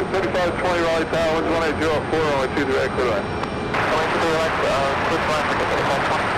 3520 Raleigh Tower, 1804, runway 23 right, clear line. Runway 23 right, switch line for 3520.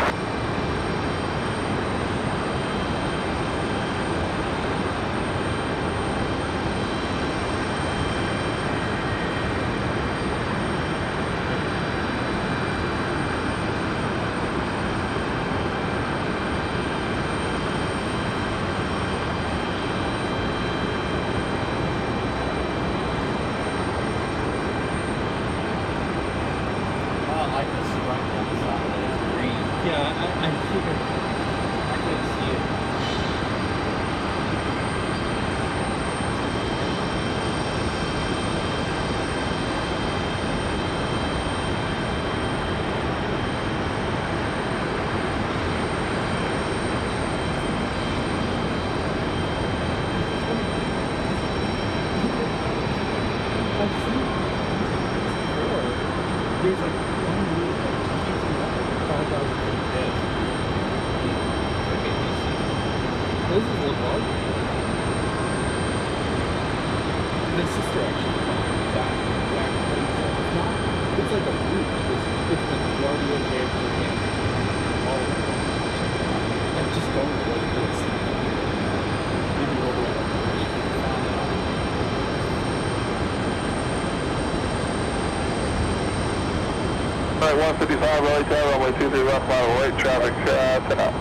Alright, 155 Raleigh Tower, runway 23 left, line of weight, traffic 10 out.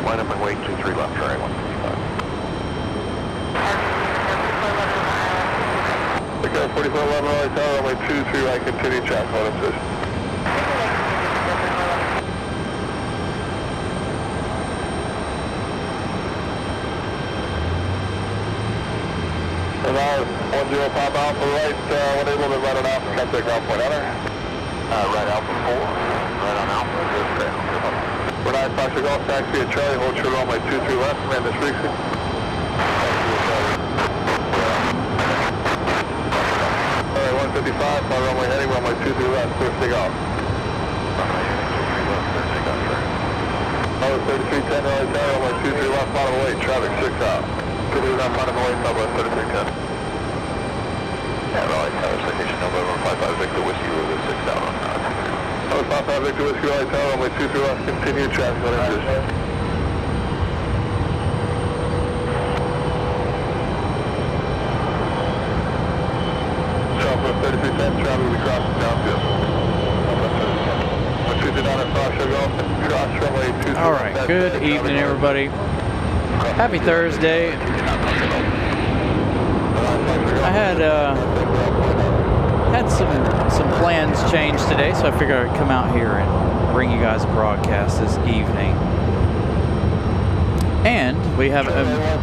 Line up and wait, 23 left, sorry, 155. Okay, 4411 Raleigh Tower, runway 23 right, continue track, hold up position. And now, 10 pop alpha right, when able to run an alpha, contact ground point, enter. Right alpha 4, right on alpha, good, okay. We're 9 Foxtrot Golf, taxi at Charlie, hold short runway 23 left, command this frequency. Alright, 155, fly runway heading, runway 23 left, clear sig off. Runway heading 23 left, clear sig off, sir. Tower 3310, Raleigh Tower, runway 23 left, bottom of weight, traffic 6 out. Good news on bottom of weight, Southwest 3310. Yeah, Raleigh Tower, citation November 55 Victor Whiskey, River 6 out on 55 Victor Whiskey, Raleigh Tower, runway 23 left, continue traffic on position. Southwest 3310, traffic will be crossing downfield. All right, good evening, everybody. Happy Thursday. I had some plans changed today, so I figured I'd come out here and bring you guys a broadcast this evening. And we have,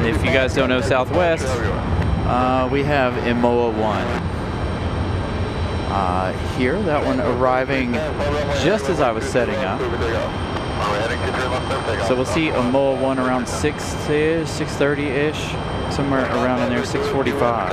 if you guys don't know Southwest, we have Imoa 1 here. That one arriving just as I was setting up. So we'll see Imoa 1 around 6-ish, 6:30-ish, somewhere around in there, 6:45.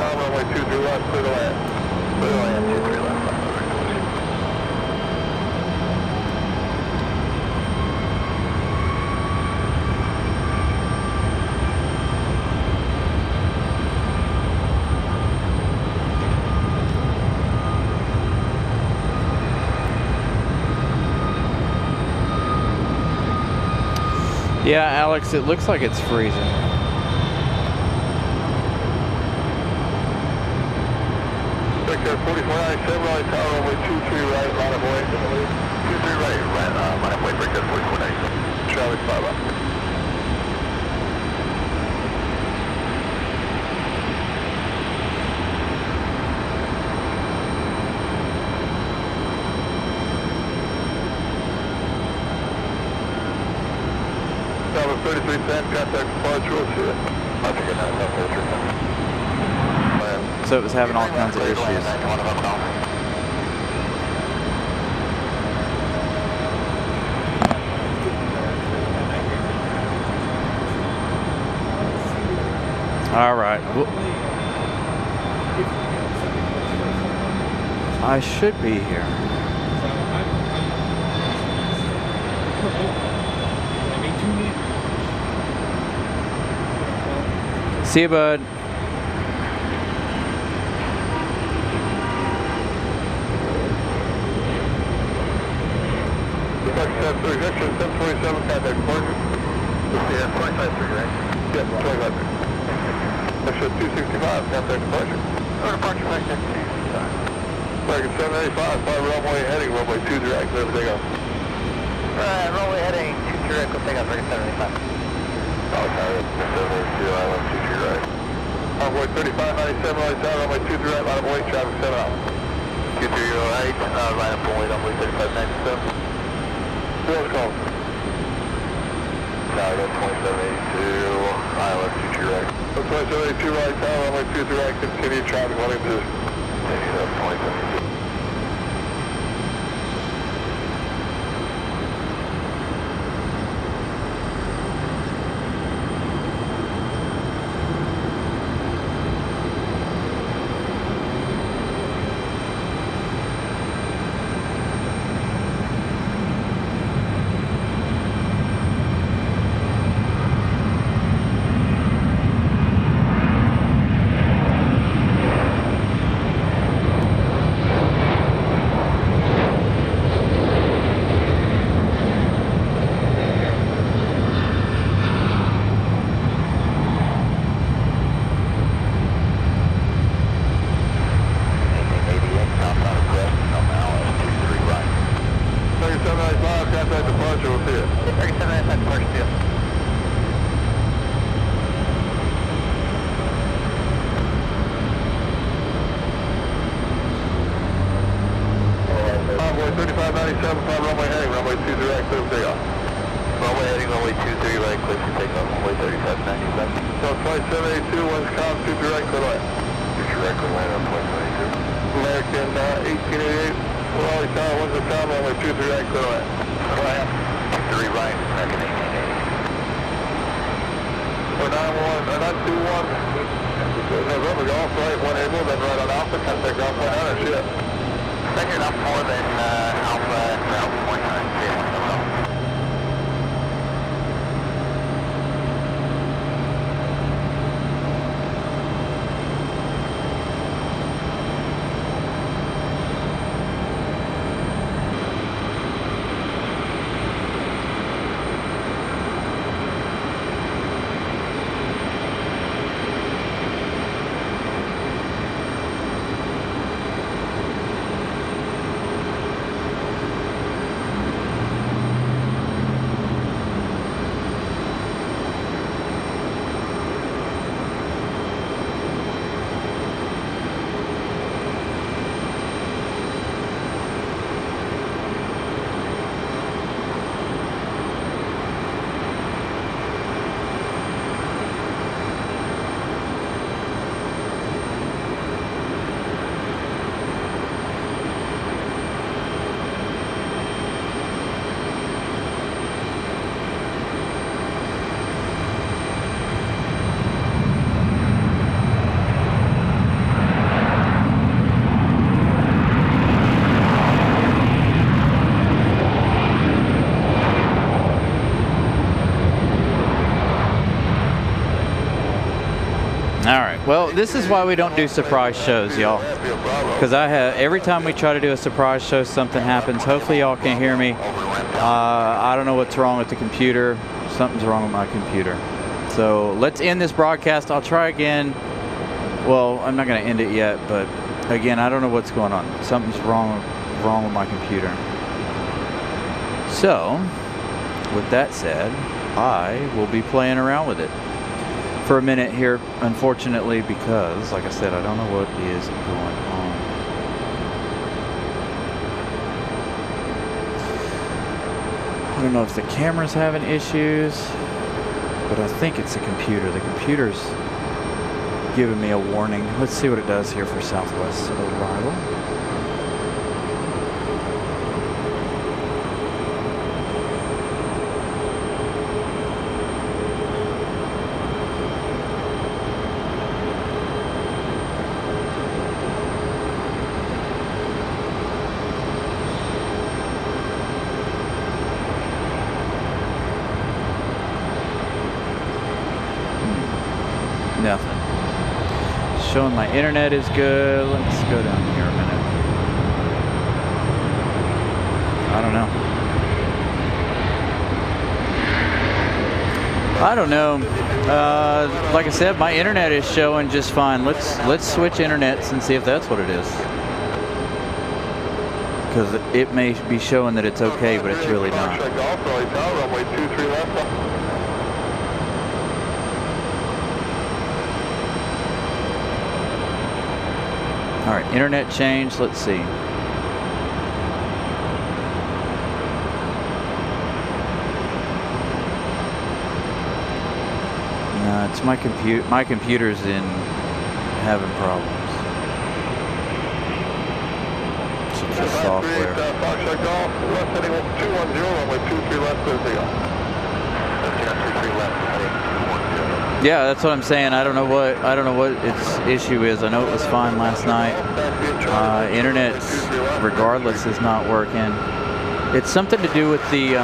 Yeah, Alex, it looks like it's freezing. Victor 4497, Raleigh Tower, runway 23 right, line of way. 23 right, line of way, Victor 4497. Traffic 5 up. Tower 3310, contact departure, we'll see it. I think it's not 3310. So it was having all kinds of issues. All right. Well, I should be here. See you, bud. Projection 727, contact departure. Yeah, 25-3, right? Yep, 25-3. Section 265, contact departure. Oh, departure flight 265. American 785, 5 runway heading, runway 2 direct, clear for takeoff. Runway heading 2 direct, we'll take off American 785. Okay, 782, island 2 direct. Runway 3597, right side, runway 2 direct, line of weight, traffic 7 out. 23 right, line up weight, runway 3597. Wheels call. Tower 2782, island 2 direct. 2782 right tower, runway 2 direct, continue traffic, running to continue up 2782. Well, this is why we don't do surprise shows, y'all. Because every time we try to do a surprise show, something happens. Hopefully y'all can hear me. I don't know what's wrong with the computer. Something's wrong with my computer. So let's end this broadcast. I'll try again. Well, I'm not going to end it yet, but again, I don't know what's going on. Something's wrong with my computer. So, with that said, I will be playing around with it for a minute here, unfortunately, because, like I said, I don't know what is going on. I don't know if the camera's having issues, but I think it's the computer. The computer's giving me a warning. Let's see what it does here for Southwest arrival. Nothing. Showing my internet is good. Let's go down here a minute. I don't know. I don't know. Like I said, my internet is showing just fine. Let's switch internets and see if that's what it is. Because it may be showing that it's okay, but it's really not. All right, internet change. Let's see. No, it's my computer. My computer's having problems. It's the software. Yeah, that's what I'm saying. I don't know what its issue is. I know it was fine last night. Internet, regardless, is not working. It's something to do with the.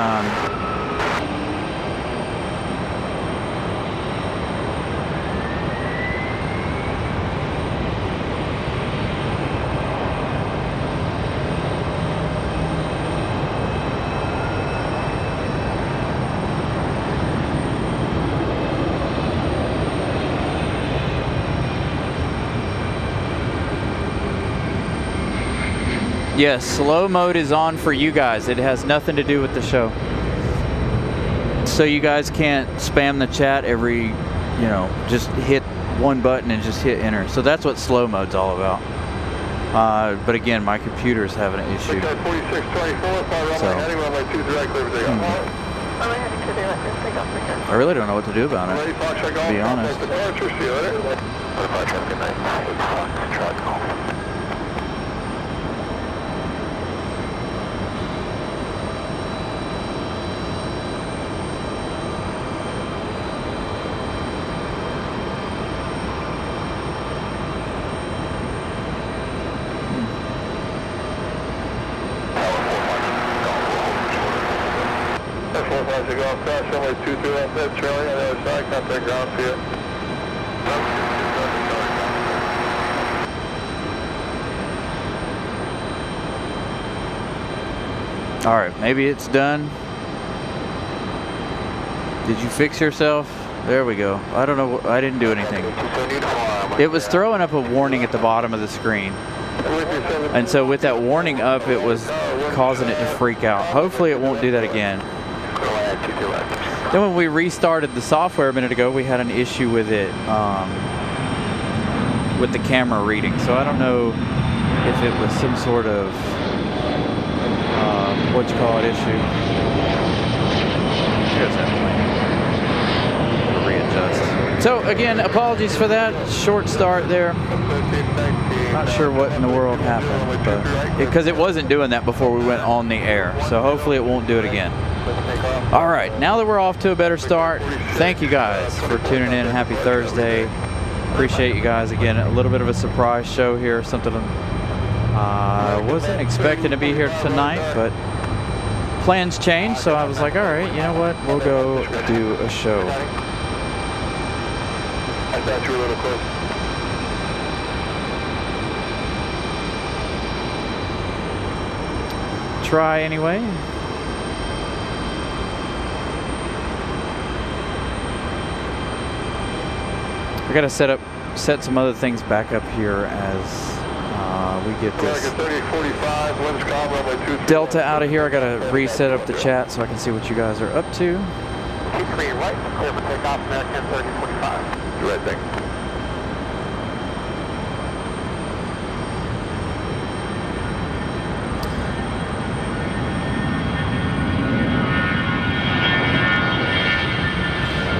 Yes, slow mode is on for you guys. It has nothing to do with the show. So you guys can't spam the chat every, just hit one button and just hit enter. So that's what slow mode's all about. But again, my computer's having an issue. So. I really don't know what to do about it, to be honest. To go across runway 23 left, Charlie, on the other side, contact ground for you. All right, maybe it's done. Did you fix yourself? There we go. I don't know. I didn't do anything. It was throwing up a warning at the bottom of the screen. And so with that warning up, it was causing it to freak out. Hopefully it won't do that again. Then when we restarted the software a minute ago, we had an issue with it, with the camera reading. So I don't know if it was some sort of, issue. There's that plane. Readjust. So again, apologies for that short start there. Not sure what in the world happened, but because it wasn't doing that before we went on the air. So hopefully it won't do it again. All right, now that we're off to a better start, thank you guys for tuning in. Happy Thursday. Appreciate you guys. Again, a little bit of a surprise show here. Something I wasn't expecting to be here tonight, but plans changed, so I was like, all right, you know what? We'll go do a show. I thought you were a little close. Try anyway. I gotta set some other things back up here as we get this Delta out of here. I gotta reset up the chat so I can see what you guys are up to. T3 right, clear for takeoff, American 3045. Do right thing.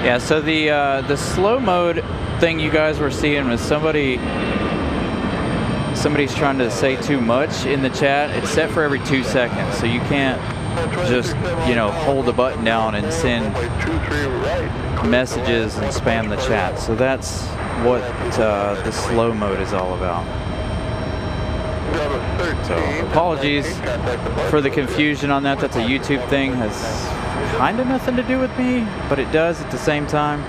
Yeah, so the slow mode thing you guys were seeing was somebody's trying to say too much in the chat. It's set for every 2 seconds, so you can't just hold the button down and send messages and spam the chat. So that's what the slow mode is all about. So apologies for the confusion on that. That's a YouTube thing. Has kind of nothing to do with me, but it does at the same time.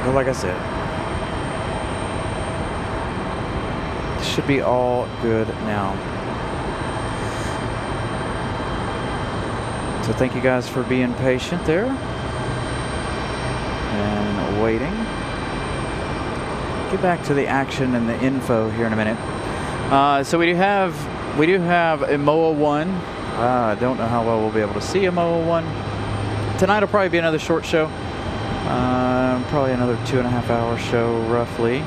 But like I said, it should be all good now. So thank you guys for being patient there. waiting. Get back to the action and the info here in a minute. So we do have a MOA 1. I don't know how well we'll be able to see a MOA 1. Tonight will probably be another short show. Probably another 2.5 hour show roughly.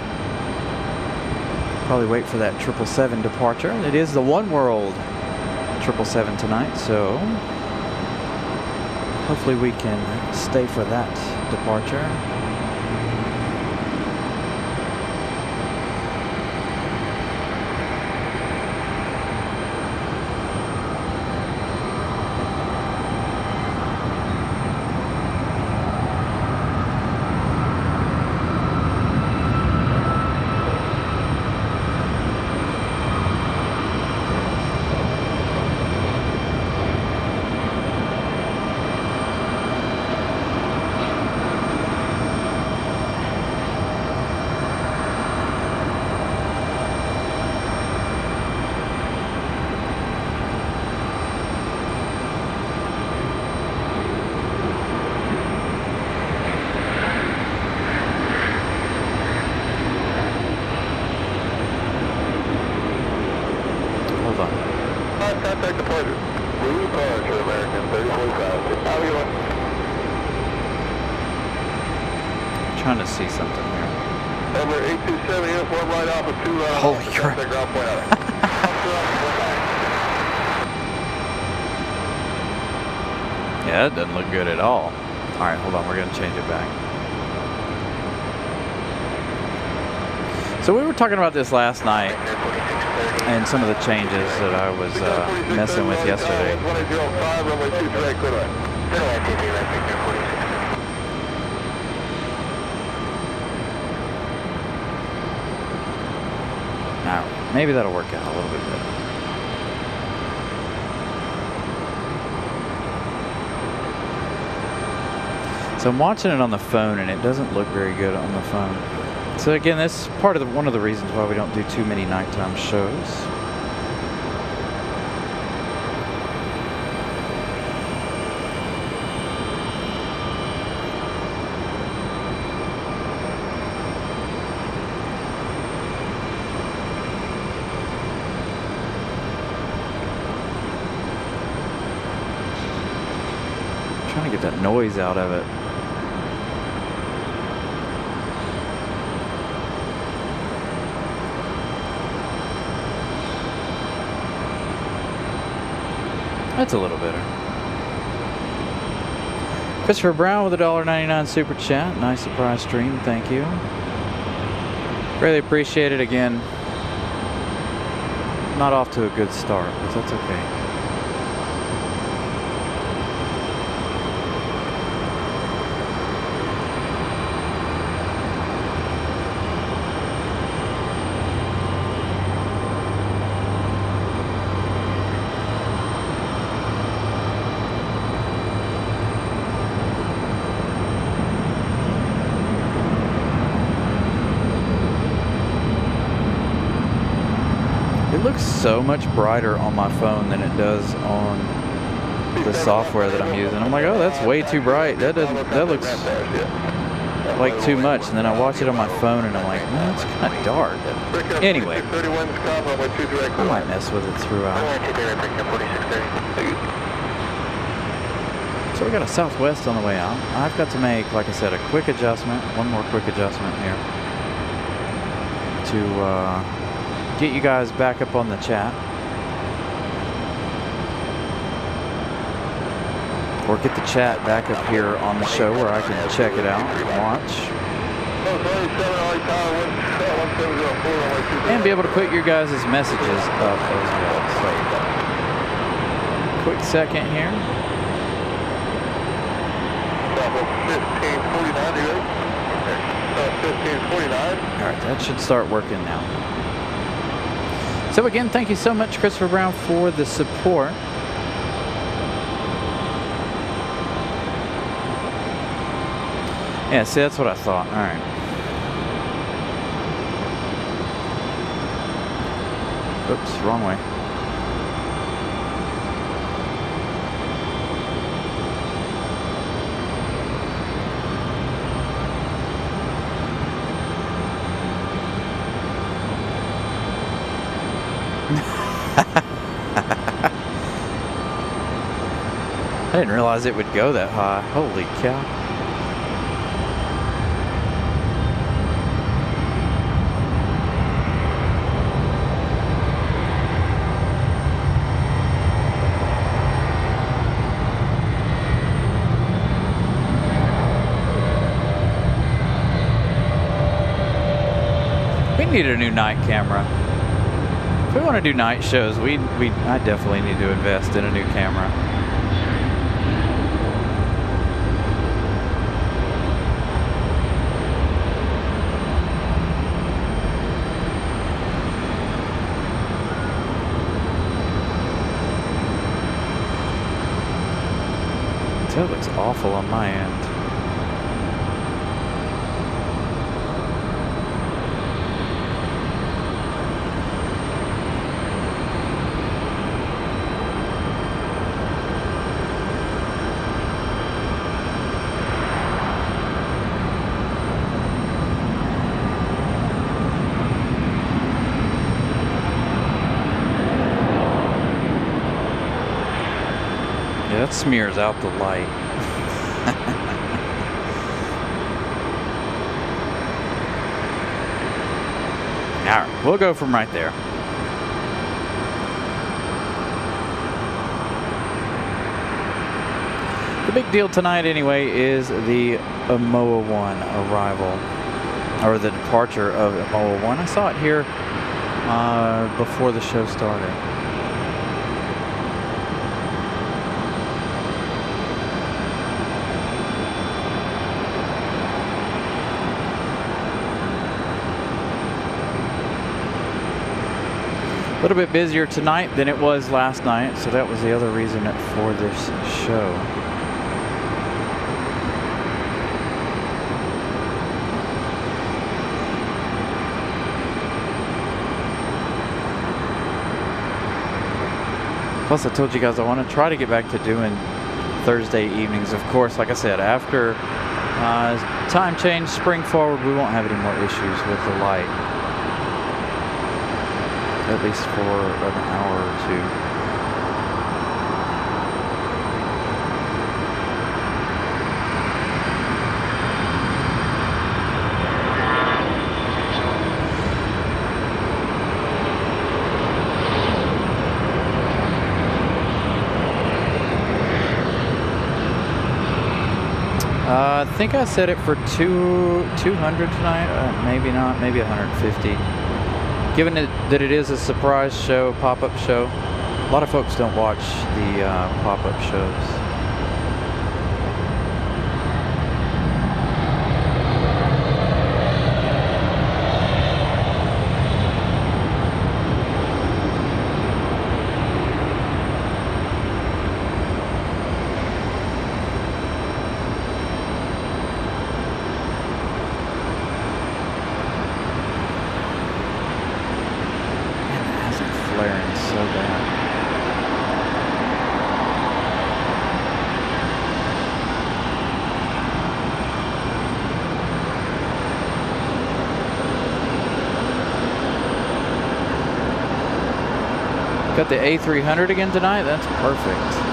Probably wait for that 777 departure. It is the One World 777 tonight, so hopefully we can stay for that departure. Contact departure. Blue departure, American 3045. How are you doing? Trying to see something here. Over 827, uniform right off of 2 Holy crap. Ground point out. Yeah, that doesn't look good at all. Alright, hold on, we're going to change it back. So we were talking about this last night and some of the changes that I was messing with yesterday. Now, maybe that'll work out a little bit better. So I'm watching it on the phone and it doesn't look very good on the phone. So again, this is part of one of the reasons why we don't do too many nighttime shows. I'm trying to get that noise out of it. That's a little better. Christopher Brown with a $1.99 super chat. Nice surprise stream. Thank you. Really appreciate it. Again, not off to a good start, but that's okay. It looks so much brighter on my phone than it does on the software that I'm using. I'm like, oh, that's way too bright. That looks like too much. And then I watch it on my phone and I'm like, no, it's kind of dark. Anyway, I might mess with it throughout. So we got a Southwest on the way out. I've got to make, like I said, a quick adjustment. One more quick adjustment here to get you guys back up on the chat. Or get the chat back up here on the show where I can check it out and watch. And be able to put your guys' messages up as well. So, quick second here. 1549. Alright, that should start working now. So again, thank you so much, Christopher Brown, for the support. Yeah, see, that's what I thought. All right. Oops, wrong way. I didn't realize it would go that high. Holy cow. We need a new night camera. If we want to do night shows, I definitely need to invest in a new camera. That looks awful on my end. Yeah, that smears out the light. Alright, we'll go from right there. The big deal tonight anyway is the Moa 1 arrival, or the departure of Moa 1. I saw it here before the show started. A little bit busier tonight than it was last night, so that was the other reason for this show. Plus, I told you guys I want to try to get back to doing Thursday evenings. Of course, like I said, after time change, spring forward, we won't have any more issues with the light. At least for an hour or two. I think I set it for 200 tonight. Maybe not. Maybe 150. Given that it is a surprise show, pop-up show, a lot of folks don't watch the pop-up shows. Got the A300 again tonight? That's perfect.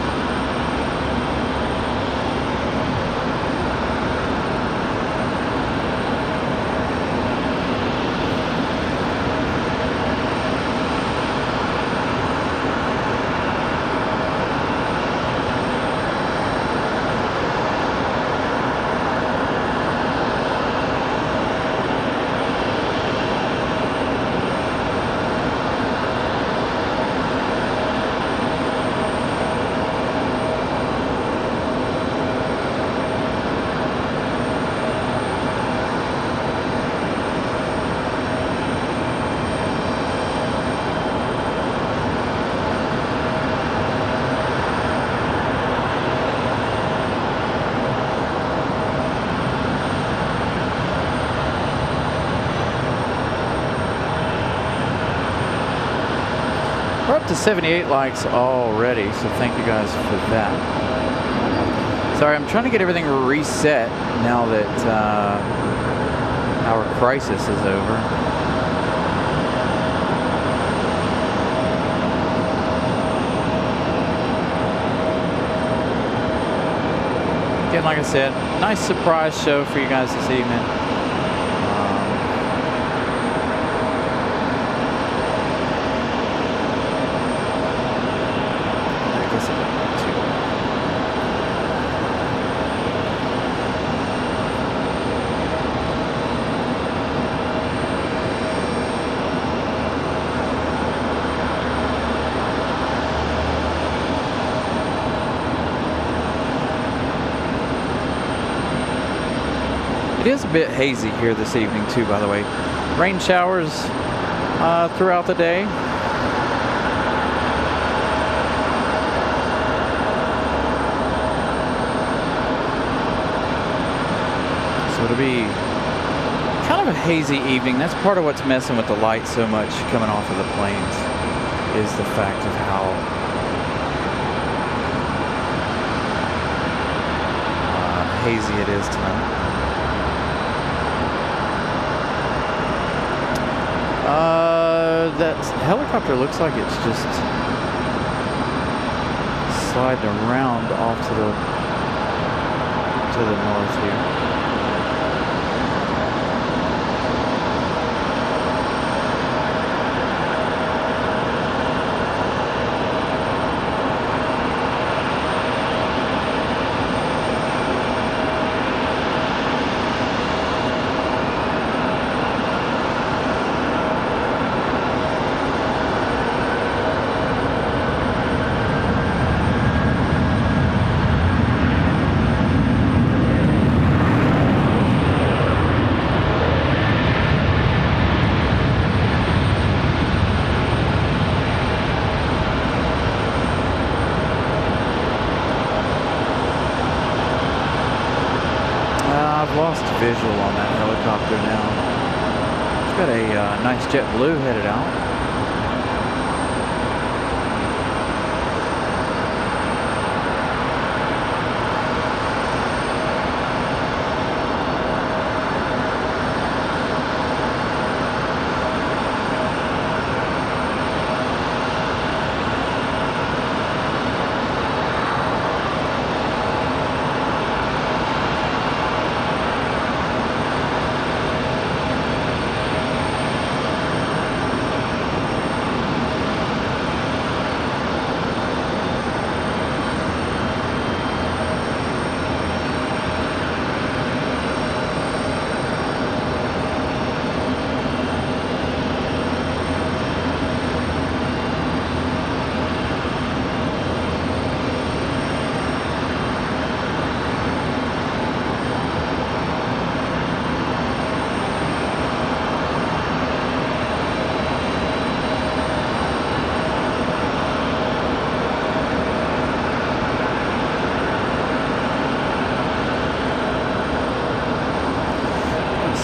We're up to 78 likes already, so thank you guys for that. Sorry, I'm trying to get everything reset now that our crisis is over. like I said, nice surprise show for you guys this evening. I guess I don't want to. It is a bit hazy here this evening too, by the way. Rain showers throughout the day. So it'll be kind of a hazy evening. That's part of what's messing with the light so much coming off of the planes, is the fact of how hazy it is tonight. That helicopter looks like it's just sliding around off to the north here. Lost visual on that helicopter now. It's got a nice JetBlue headed out.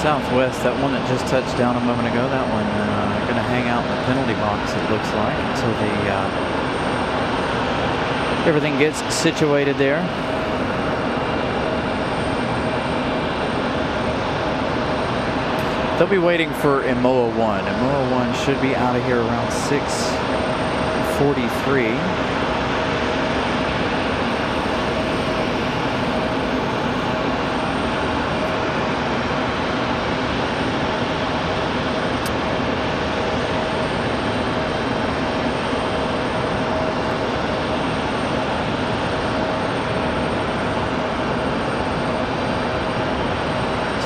Southwest, that one that just touched down a moment ago, that one going to hang out in the penalty box, it looks like, until everything gets situated there. They'll be waiting for Emoa 1. Emoa 1 should be out of here around 6:43.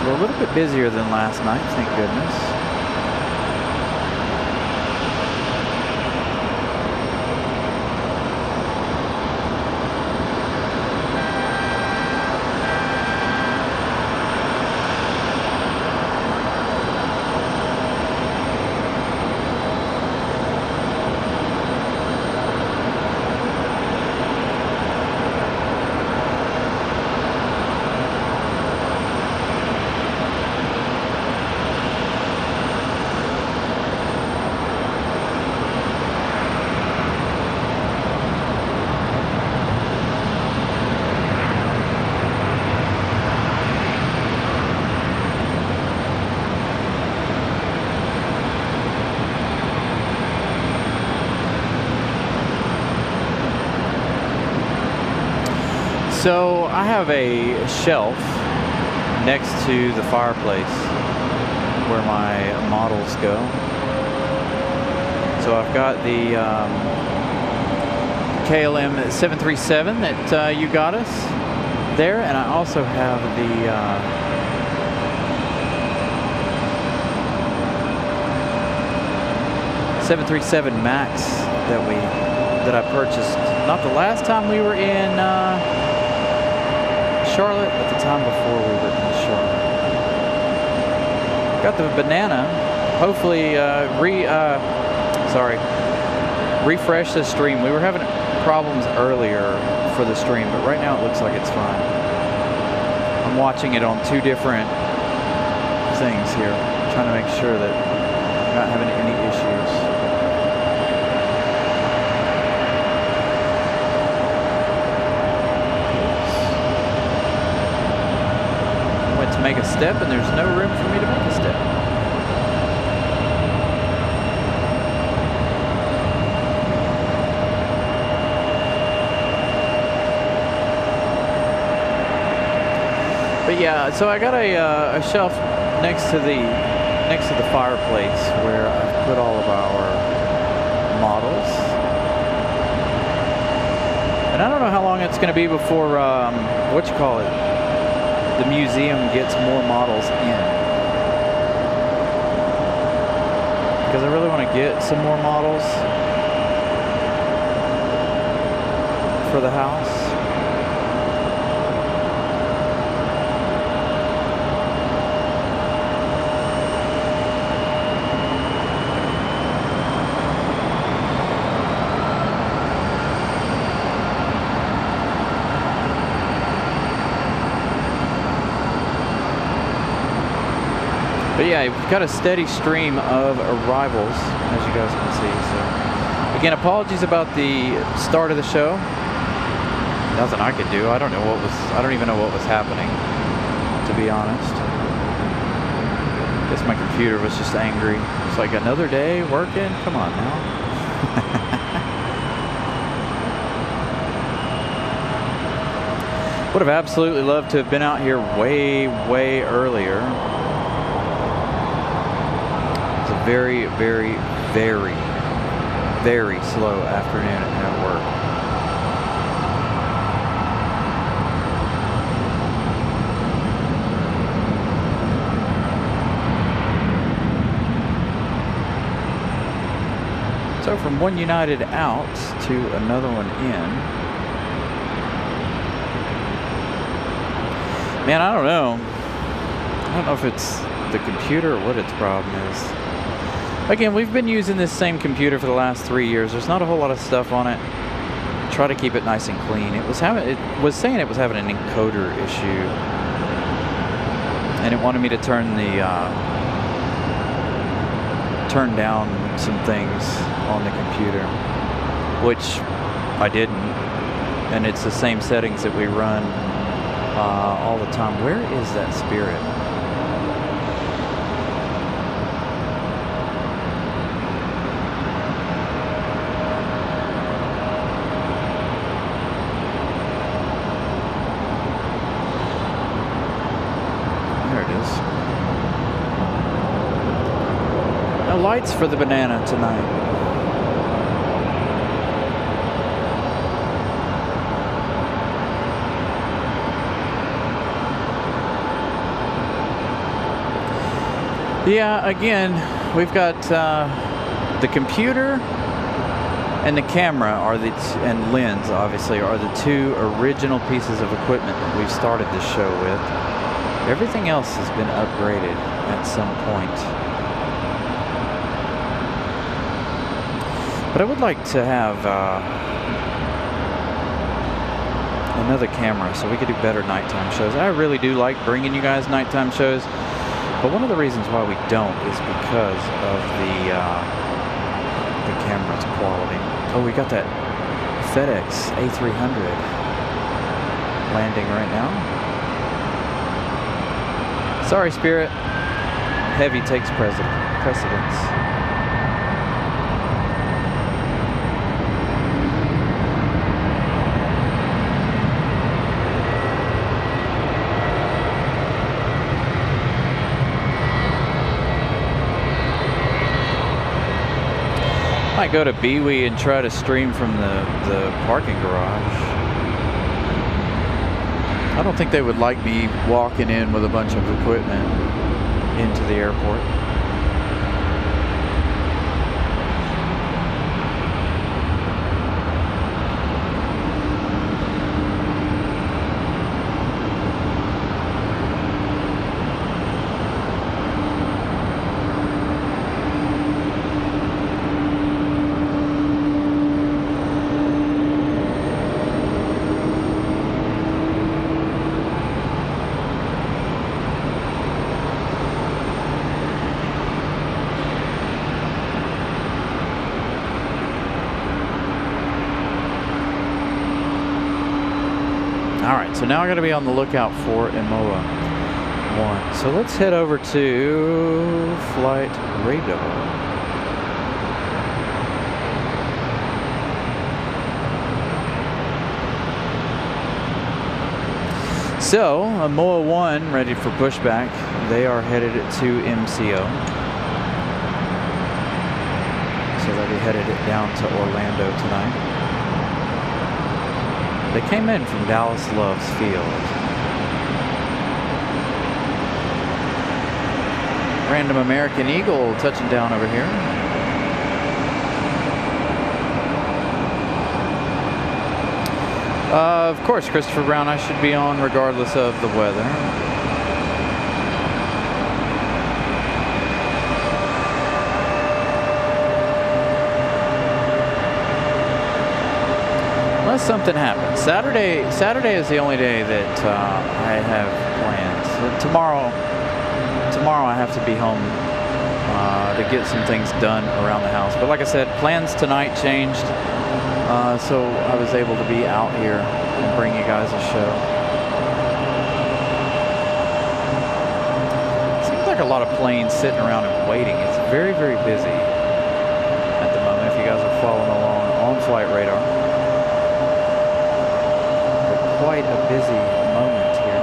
A little bit busier than last night, thank goodness. So I have a shelf next to the fireplace where my models go. So I've got the KLM 737 that you got us there, and I also have the 737 MAX that I purchased not the last time we were in Charlotte, but the time before we were in Charlotte. Got the banana. Hopefully, refresh the stream. We were having problems earlier for the stream, but right now it looks like it's fine. I'm watching it on two different things here, trying to make sure that I'm not having any issues. To make a step, and there's no room for me to make a step. But yeah, so I got a shelf next to the fireplace where I've put all of our models. And I don't know how long it's going to be before the museum gets more models in, because I really want to get some more models for the house. But yeah, we've got a steady stream of arrivals, as you guys can see. So, again, apologies about the start of the show. Nothing I could do. I don't even know what was happening, to be honest. Guess my computer was just angry. It's like, another day working? Come on now. Would have absolutely loved to have been out here way, way earlier. Very, very, very, very slow afternoon at work. So from one United out to another one in. Man, I don't know. I don't know if it's the computer or what its problem is. Again, we've been using this same computer for the last 3 years. There's not a whole lot of stuff on it. Try to keep it nice and clean. It was saying it was having an encoder issue, and it wanted me to turn down some things on the computer, which I didn't. And it's the same settings that we run all the time. Where is that Spirit? Lights for the banana tonight. Yeah, again, we've got the computer and the camera and lens, obviously, are the two original pieces of equipment that we've started this show with. Everything else has been upgraded at some point. But I would like to have another camera so we could do better nighttime shows. I really do like bringing you guys nighttime shows, but one of the reasons why we don't is because of the camera's quality. Oh, we got that FedEx A300 landing right now. Sorry, Spirit. Heavy takes precedence. Might go to Bewee and try to stream from the parking garage. I don't think they would like me walking in with a bunch of equipment into the airport. So now I got to be on the lookout for Imoa 1. So let's head over to flight radar. So Imoa 1 ready for pushback. They are headed to MCO. So they'll be headed down to Orlando tonight. They came in from Dallas Love's Field. Random American Eagle touching down over here. Of course, Christopher Brown, I should be on regardless of the weather. Unless something happens. Saturday is the only day that I have plans. Tomorrow I have to be home to get some things done around the house. But like I said, plans tonight changed, so I was able to be out here and bring you guys a show. Seems like a lot of planes sitting around and waiting. It's very, very busy at the moment. If you guys are following along on Flight Radar. Quite a busy moment here.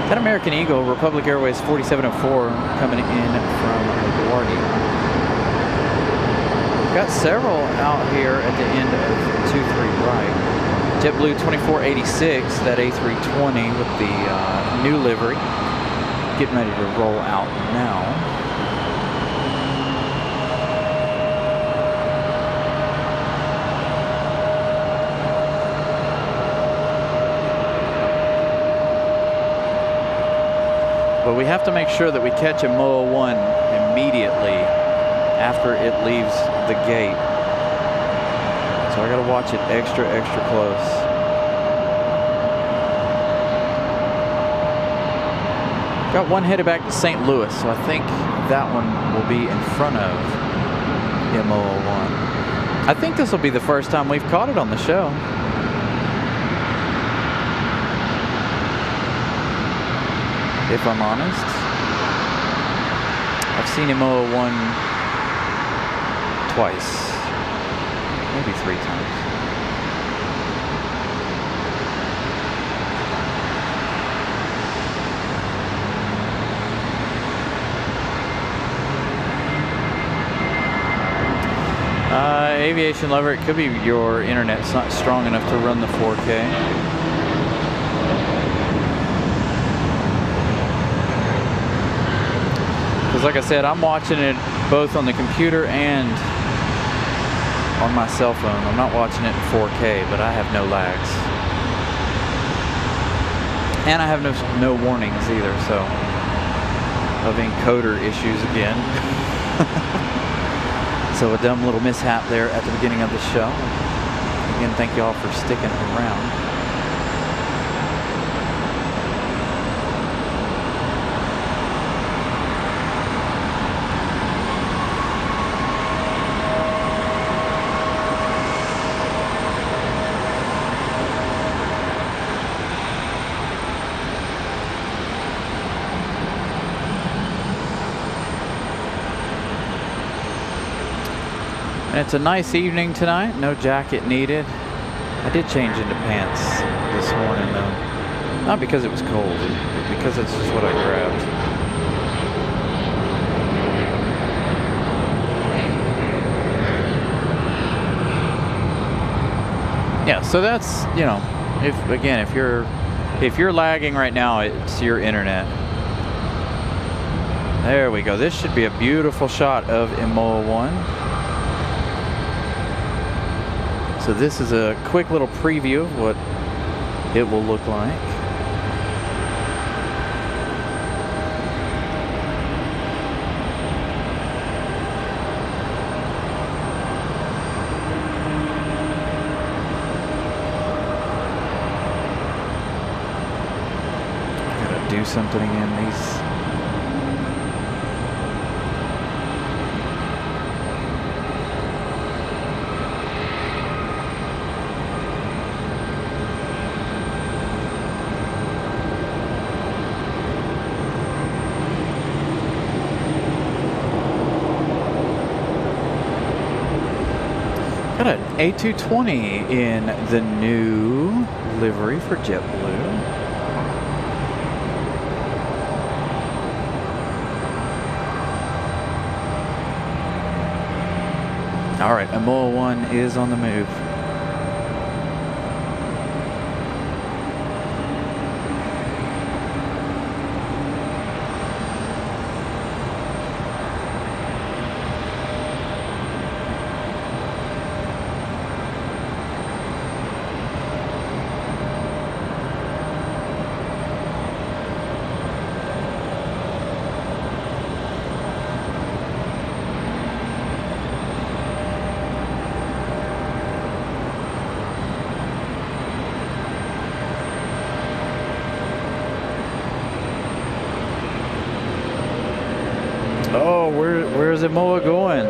That American Eagle, Republic Airways 4704, coming in from LaGuardia. We've got several out here at the end of 23 right. JetBlue 2486, that A320 with the new livery, getting ready to roll out now. But we have to make sure that we catch Imoa 1 immediately after it leaves the gate. So I gotta watch it extra, extra close. Got one headed back to St. Louis, so I think that one will be in front of Imoa 1. I think this will be the first time we've caught it on the show. If I'm honest, I've seen Imoa 1 twice, maybe 3 times. Aviation lover, it could be your internet's not strong enough to run the 4K. Because like I said, I'm watching it both on the computer and on my cell phone. I'm not watching it in 4K, but I have no lags. And I have no warnings either, so of encoder issues again. So a dumb little mishap there at the beginning of the show. Again, thank you all for sticking around. It's a nice evening tonight, no jacket needed. I did change into pants this morning though. Not because it was cold, but because it's just what I grabbed. Yeah, so that's, you know, if you're lagging right now, it's your internet. There we go. This should be a beautiful shot of Imola 1. So this is a quick little preview of what it will look like. Do something in these. Got an A220 in the new livery for JetBlue. All right, Imola 1 is on the move. Oh, where's Imola going?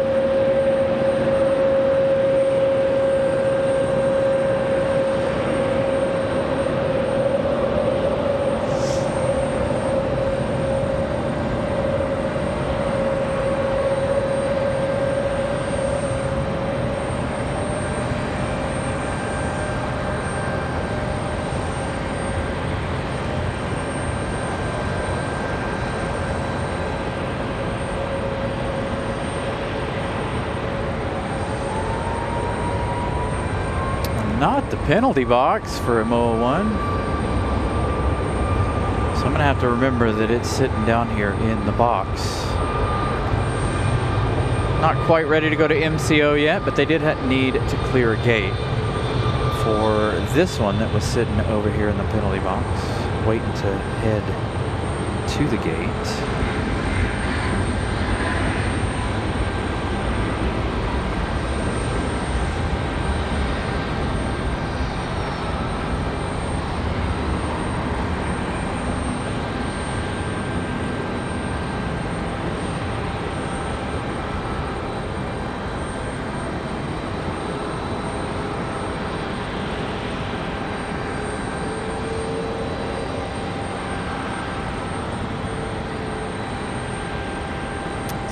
Not the penalty box for Imola 1. So I'm gonna have to remember that it's sitting down here in the box. Not quite ready to go to MCO yet, but they did need to clear a gate for this one that was sitting over here in the penalty box, waiting to head to the gate.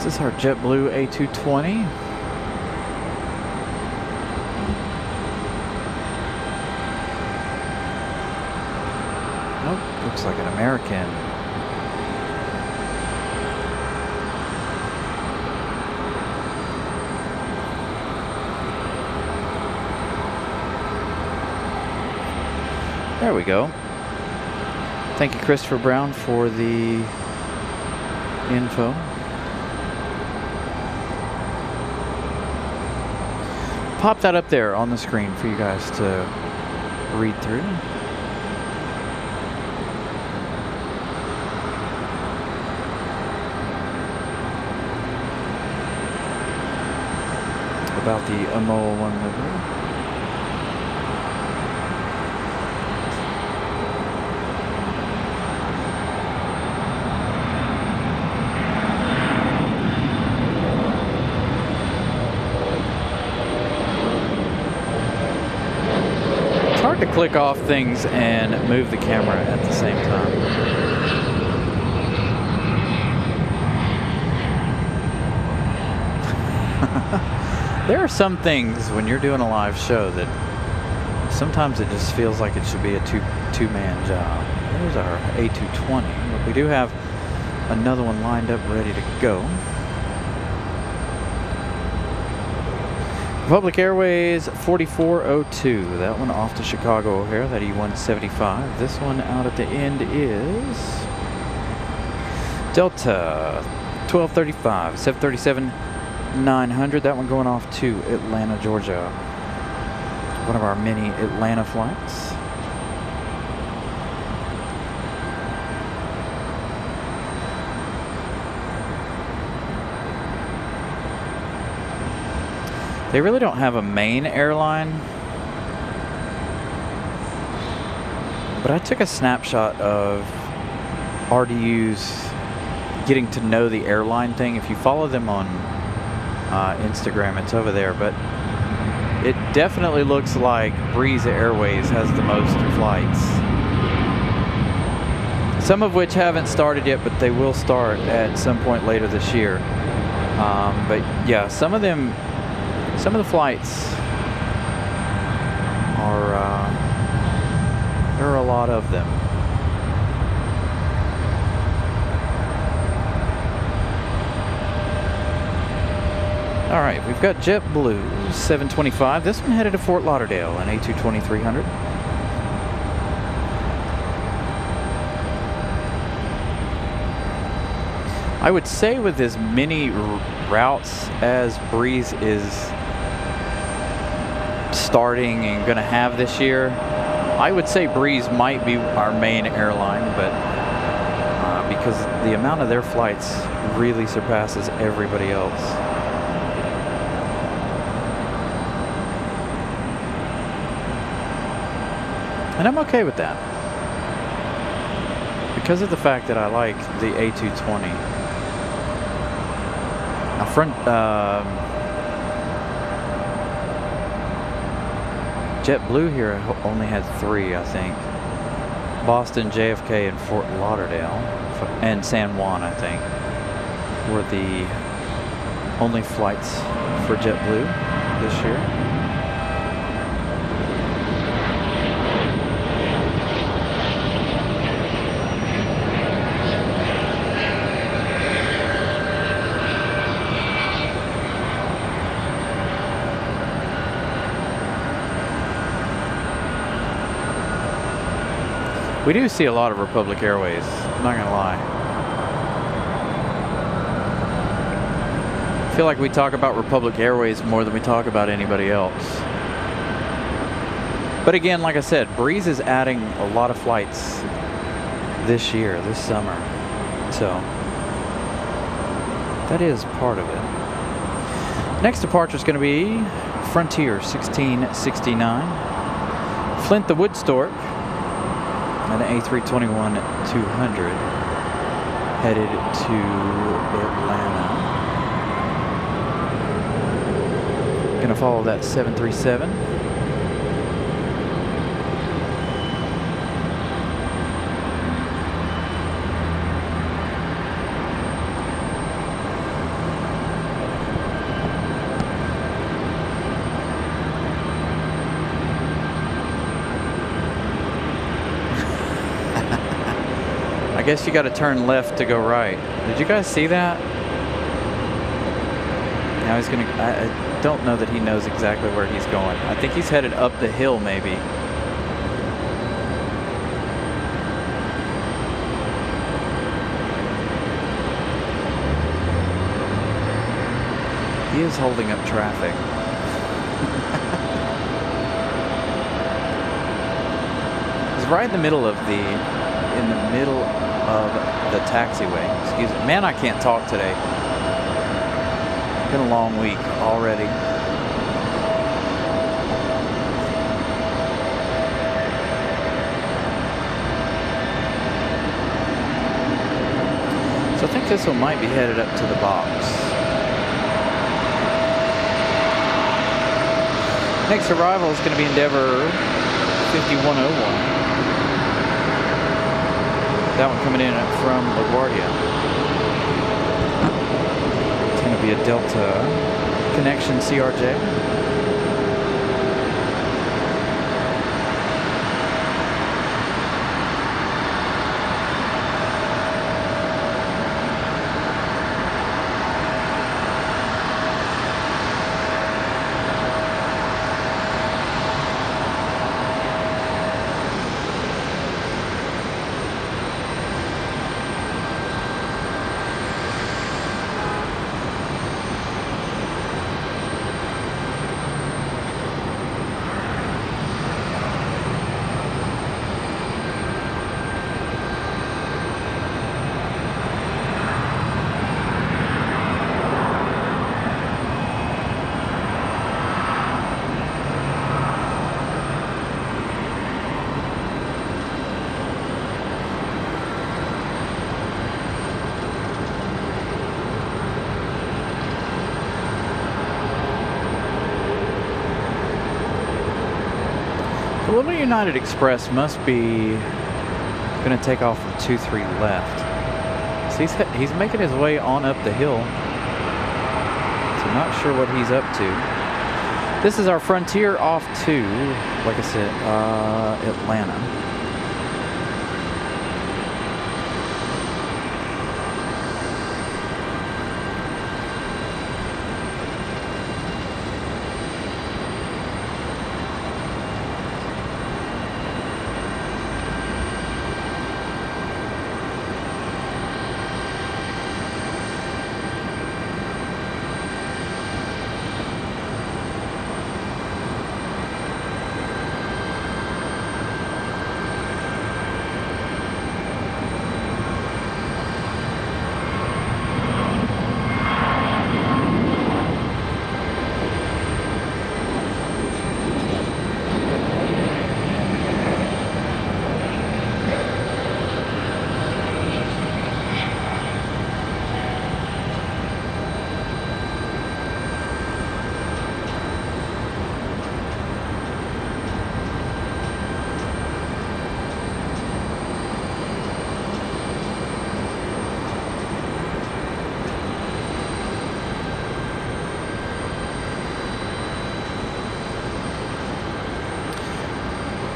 This is our JetBlue A220. Nope, looks like an American. There we go. Thank you, Christopher Brown, for the info. Pop that up there on the screen for you guys to read through. About the Imola 1 livery. To click off things and move the camera at the same time. There are some things when you're doing a live show that sometimes it just feels like it should be a two-man job. There's our A220, but we do have another one lined up ready to go. Republic Airways 4402. That one off to Chicago O'Hare, that E175. This one out at the end is Delta 1235, 737-900. That one going off to Atlanta, Georgia. One of our many Atlanta flights. They really don't have a main airline, but I took a snapshot of RDU's getting to know the airline thing. If you follow them on Instagram, it's over there, but it definitely looks like Breeze Airways has the most flights. Some of which haven't started yet, but they will start at some point later this year. But yeah, some of the flights are, there are a lot of them. All right, we've got JetBlue 725. This one headed to Fort Lauderdale, an A220-300. I would say with as many routes as Breeze is starting and going to have this year, I would say Breeze might be our main airline, but because the amount of their flights really surpasses everybody else. And I'm okay with that, because of the fact that I like the A220. Now, JetBlue here only had 3, I think. Boston, JFK, and Fort Lauderdale, and San Juan, I think, were the only flights for JetBlue this year. We do see a lot of Republic Airways, I'm not gonna lie. I feel like we talk about Republic Airways more than we talk about anybody else. But again, like I said, Breeze is adding a lot of flights this year, this summer. So that is part of it. Next departure is gonna be Frontier 1669. Flint the Woodstorp, an A321-200 headed to Atlanta. Gonna follow that 737. I guess you got to turn left to go right. Did you guys see that? Now he's gonna, I don't know that he knows exactly where he's going. I think he's headed up the hill, maybe. He is holding up traffic. He's right in the middle of the taxiway. Excuse me. Man, I can't talk today. Been a long week already. So I think this one might be headed up to the box. Next arrival is going to be Endeavor 5101. That one coming in from LaGuardia. It's going to be a Delta Connection CRJ. Little United Express must be going to take off from 23 left. So he's making his way on up the hill. So I'm not sure what he's up to. This is our Frontier off to, like I said, Atlanta.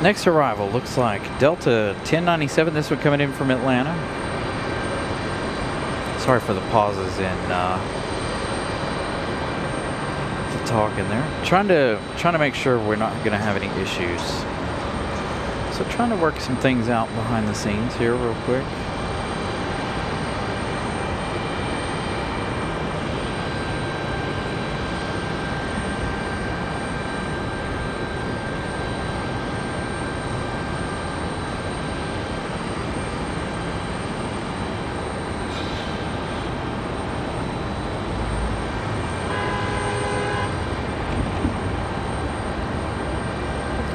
Next arrival looks like Delta 1097. This one coming in from Atlanta. Sorry for the pauses in the talking there. Trying to make sure we're not going to have any issues. So trying to work some things out behind the scenes here real quick.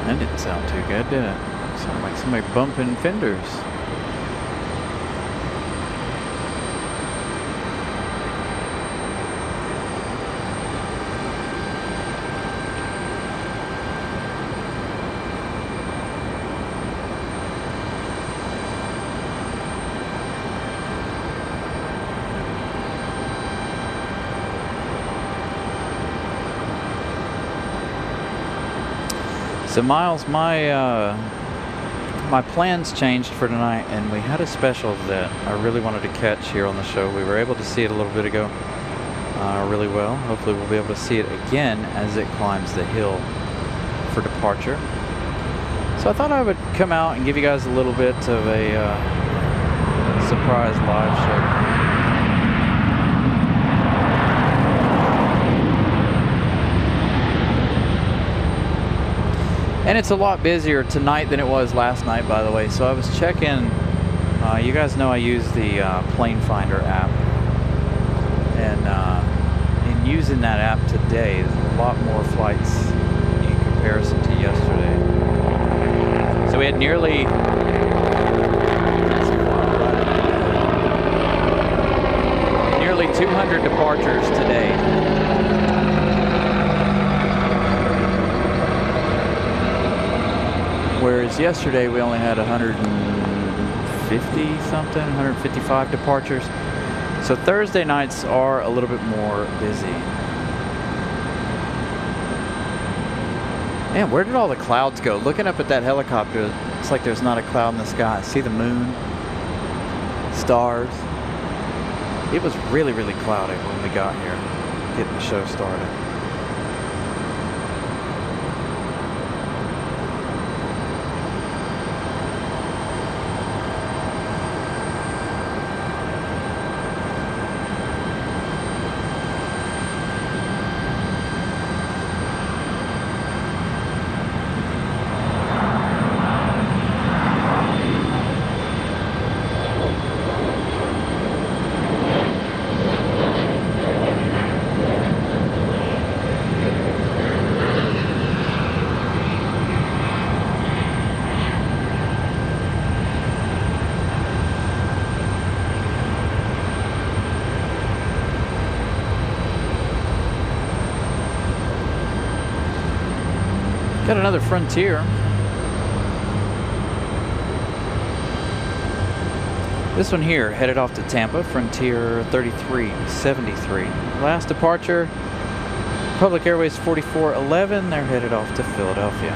That didn't sound too good, did it? Sounded like somebody bumping fenders. So Miles, my plans changed for tonight, and we had a special that I really wanted to catch here on the show. We were able to see it a little bit ago really well. Hopefully we'll be able to see it again as it climbs the hill for departure. So I thought I would come out and give you guys a little bit of a surprise live show. And it's a lot busier tonight than it was last night, by the way. So I was checking, you guys know I use the Plane Finder app. And in using that app today, there's a lot more flights in comparison to yesterday. So we had nearly 200 departures today. Whereas yesterday we only had 150 something, 155 departures. So Thursday nights are a little bit more busy. Man, where did all the clouds go? Looking up at that helicopter, it's like there's not a cloud in the sky. See the moon, stars. It was really, really cloudy when we got here, getting the show started. Got another Frontier This one here headed off to Tampa, Frontier 3373. Last departure, Public Airways 4411. They're headed off to Philadelphia.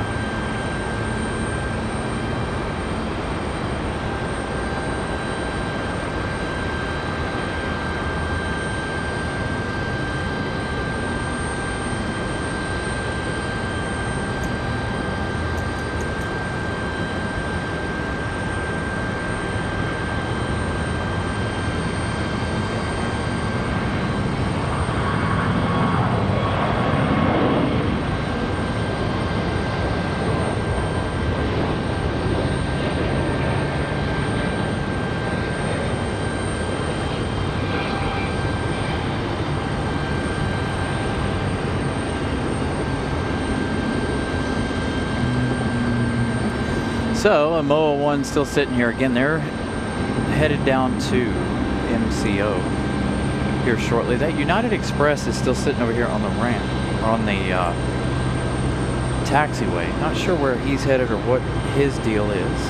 So, Moa 1 still sitting here again. They're headed down to MCO here shortly. That United Express is still sitting over here on the ramp, or on the taxiway. Not sure where he's headed or what his deal is.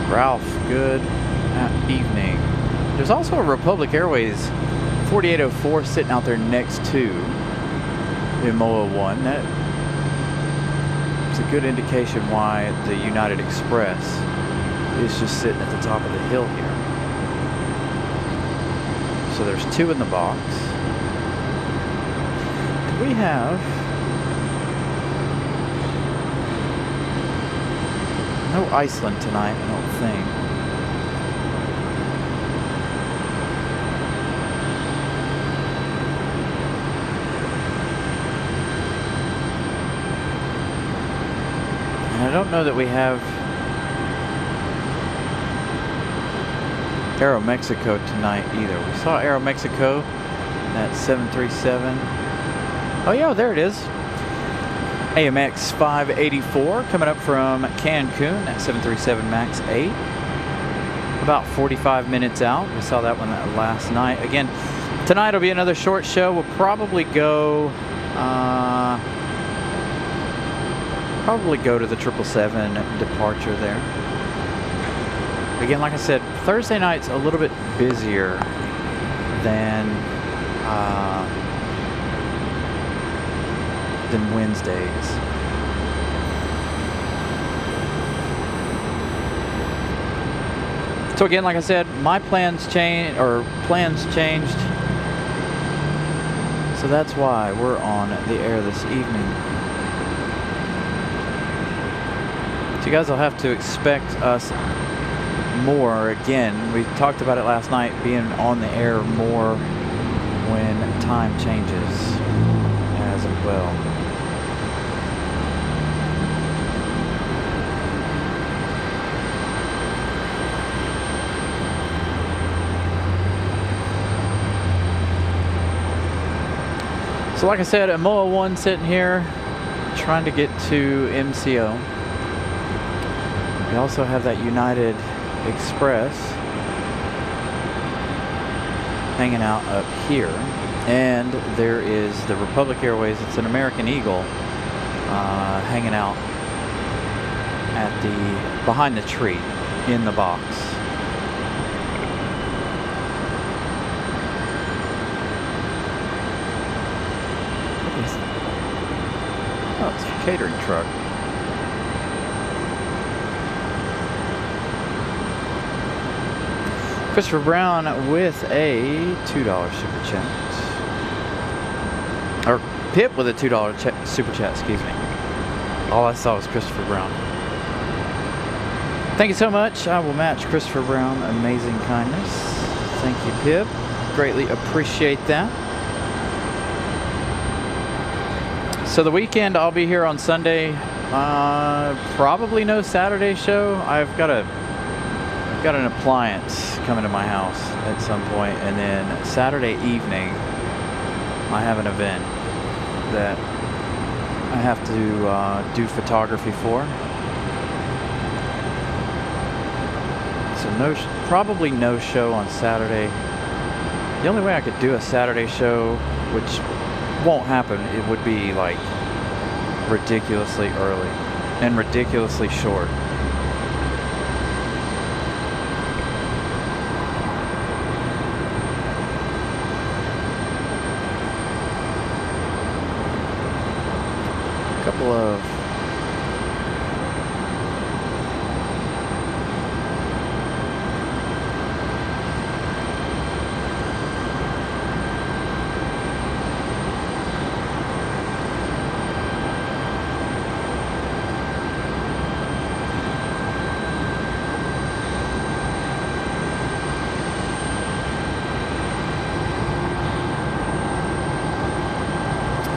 Ralph, good evening. There's also a Republic Airways 4804 sitting out there next to Moa 1. That is a good indication why the United Express is just sitting at the top of the hill here. So there's two in the box. Do we have no Iceland tonight? I don't think. I don't know that we have Aeromexico tonight either. We saw Aeromexico at 737. Oh yeah, there it is. AMX 584 coming up from Cancun at 737 MAX 8. About 45 minutes out. We saw that one last night. Again, tonight will be another short show. We'll probably go to the 777 departure there. Again, like I said, Thursday night's a little bit busier than Wednesdays. So again, like I said, my plans changed. So that's why we're on the air this evening. You guys will have to expect us more. Again, we talked about it last night, being on the air more when time changes as well. So like I said, a Moa 1 sitting here trying to get to MCO. We also have that United Express hanging out up here. And there is the Republic Airways. It's an American Eagle hanging out at behind the tree in the box. Oh, it's a catering truck. Christopher Brown with a $2 super chat. Or Pip with a $2 super chat, excuse me. All I saw was Christopher Brown. Thank you so much. I will match Christopher Brown. Amazing kindness. Thank you, Pip. Greatly appreciate that. So the weekend, I'll be here on Sunday. Probably no Saturday show. I've got an appliance coming to my house at some point, and then Saturday evening I have an event that I have to do photography for. So probably no show on Saturday. The only way I could do a Saturday show, which won't happen, it would be like ridiculously early and ridiculously short. Couple of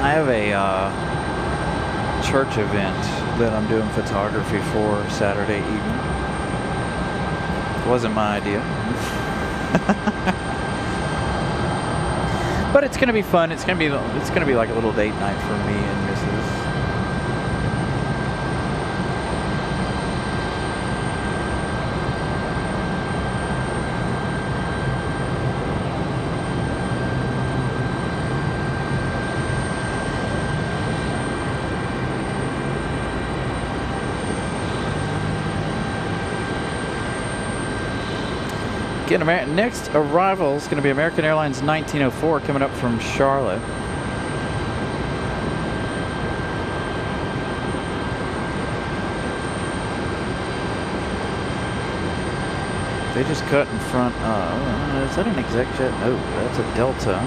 I have a church event that I'm doing photography for Saturday evening. Wasn't my idea. But it's gonna be fun. It's gonna be like a little date night for me and Mrs. Next arrival is going to be American Airlines 1904 coming up from Charlotte. They just cut in front of, is that an exec jet? No, that's a Delta.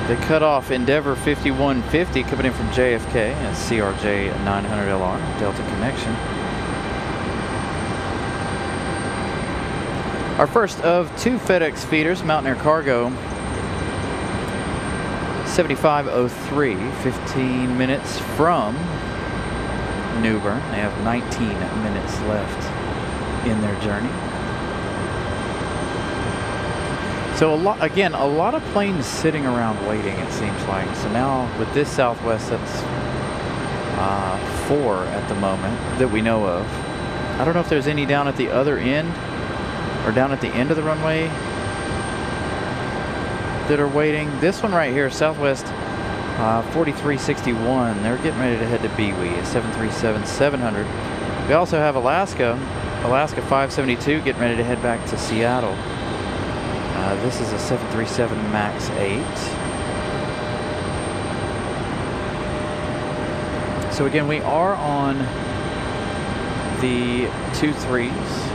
They cut off Endeavor 5150 coming in from JFK. That's CRJ 900LR, Delta connection. Our first of two FedEx feeders, Mountain Air Cargo 7503, 15 minutes from New Bern. They have 19 minutes left in their journey. So a lot of planes sitting around waiting, it seems like. So now with this Southwest, that's 4 at the moment that we know of. I don't know if there's any down at the other end or down at the end of the runway that are waiting. This one right here, Southwest 4361, they're getting ready to head to Bewee, a 737-700. We also have Alaska 572 getting ready to head back to Seattle. This is a 737 MAX 8. So again, we are on the 2-3s.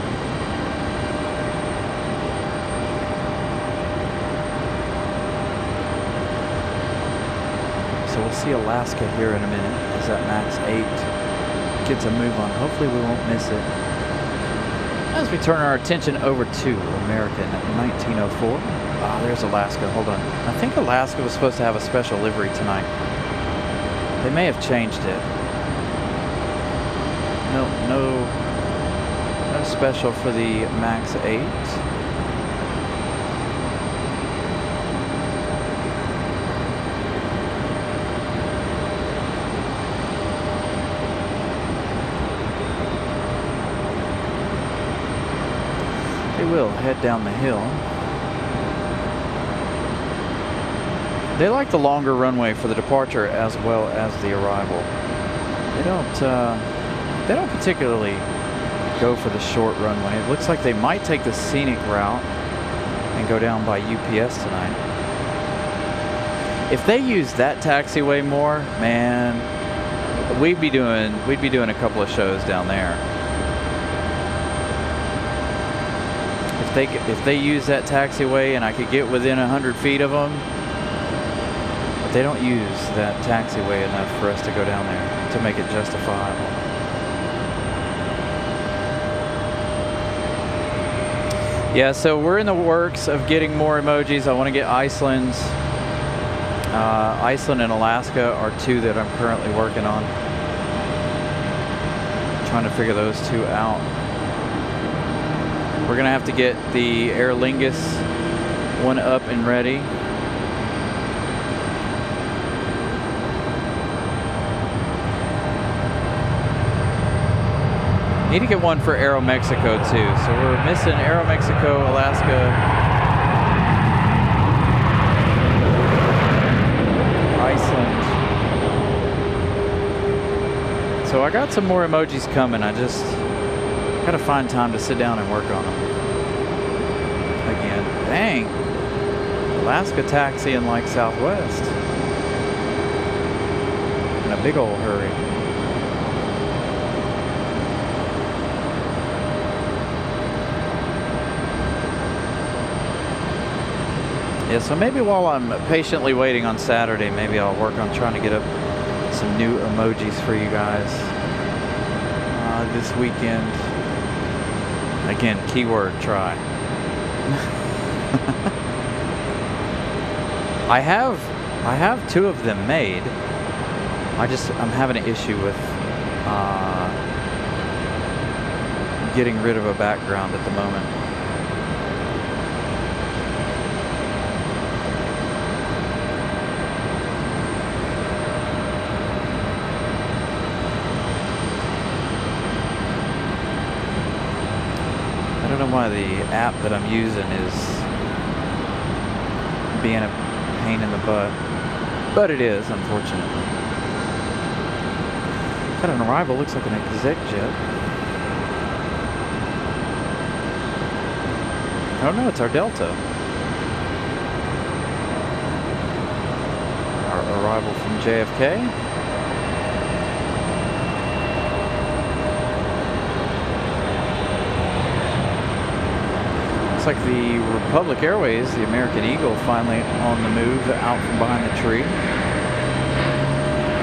So we'll see Alaska here in a minute as that MAX 8 gets a move on. Hopefully we won't miss it. As we turn our attention over to American 1904. Ah, there's Alaska. Hold on. I think Alaska was supposed to have a special livery tonight. They may have changed it. No special for the MAX 8. Will head down the hill. They like the longer runway for the departure as well as the arrival. They don't particularly go for the short runway. It looks like they might take the scenic route and go down by UPS tonight. If they use that taxiway more, man, we'd be doing a couple of shows down there. If they use that taxiway and I could get within 100 feet of them, but they don't use that taxiway enough for us to go down there to make it justifiable. Yeah, so we're in the works of getting more emojis. I want to get Iceland's. Iceland and Alaska are two that I'm currently working on. Trying to figure those two out. We're gonna have to get the Aer Lingus one up and ready. Need to get one for Aeromexico too. So we're missing Aeromexico, Alaska, Iceland, so I got some more emojis coming. I just gotta find time to sit down and work on them. Again, dang. Alaska taxiing like Southwest. In a big old hurry. Yeah, so maybe while I'm patiently waiting on Saturday, maybe I'll work on trying to get up some new emojis for you guys this weekend. Again, keyword try. I have 2 of them made. I'm having an issue with getting rid of a background at the moment. I don't know why the app that I'm using is being a pain in the butt, but it is, unfortunately. Got an arrival, looks like an exec jet. Oh no, it's our Delta. Our arrival from JFK. Looks like the Republic Airways, the American Eagle, finally on the move out from behind the tree.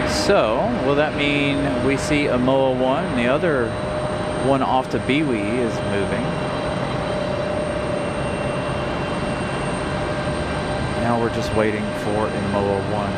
So, will that mean we see a MOA 1? The other one off to Biwi is moving. Now we're just waiting for a MOA 1.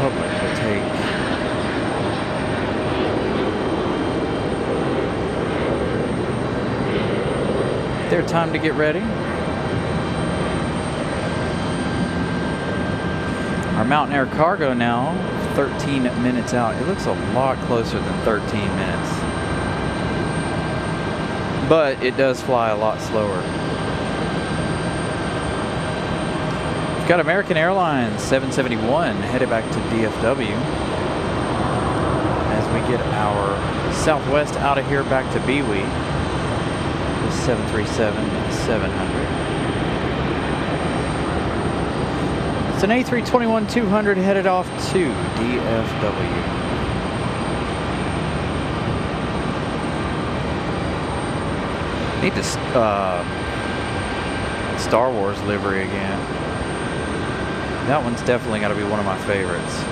Republic will take their time to get ready. Our Mountain Air Cargo now 13 minutes out. It looks a lot closer than 13 minutes, but it does fly a lot slower. We've got American Airlines 771 headed back to DFW as we get our Southwest out of here back to Biwi. The 737-700. It's an A321-200 headed off to DFW. Need this Star Wars livery again. That one's definitely got to be one of my favorites.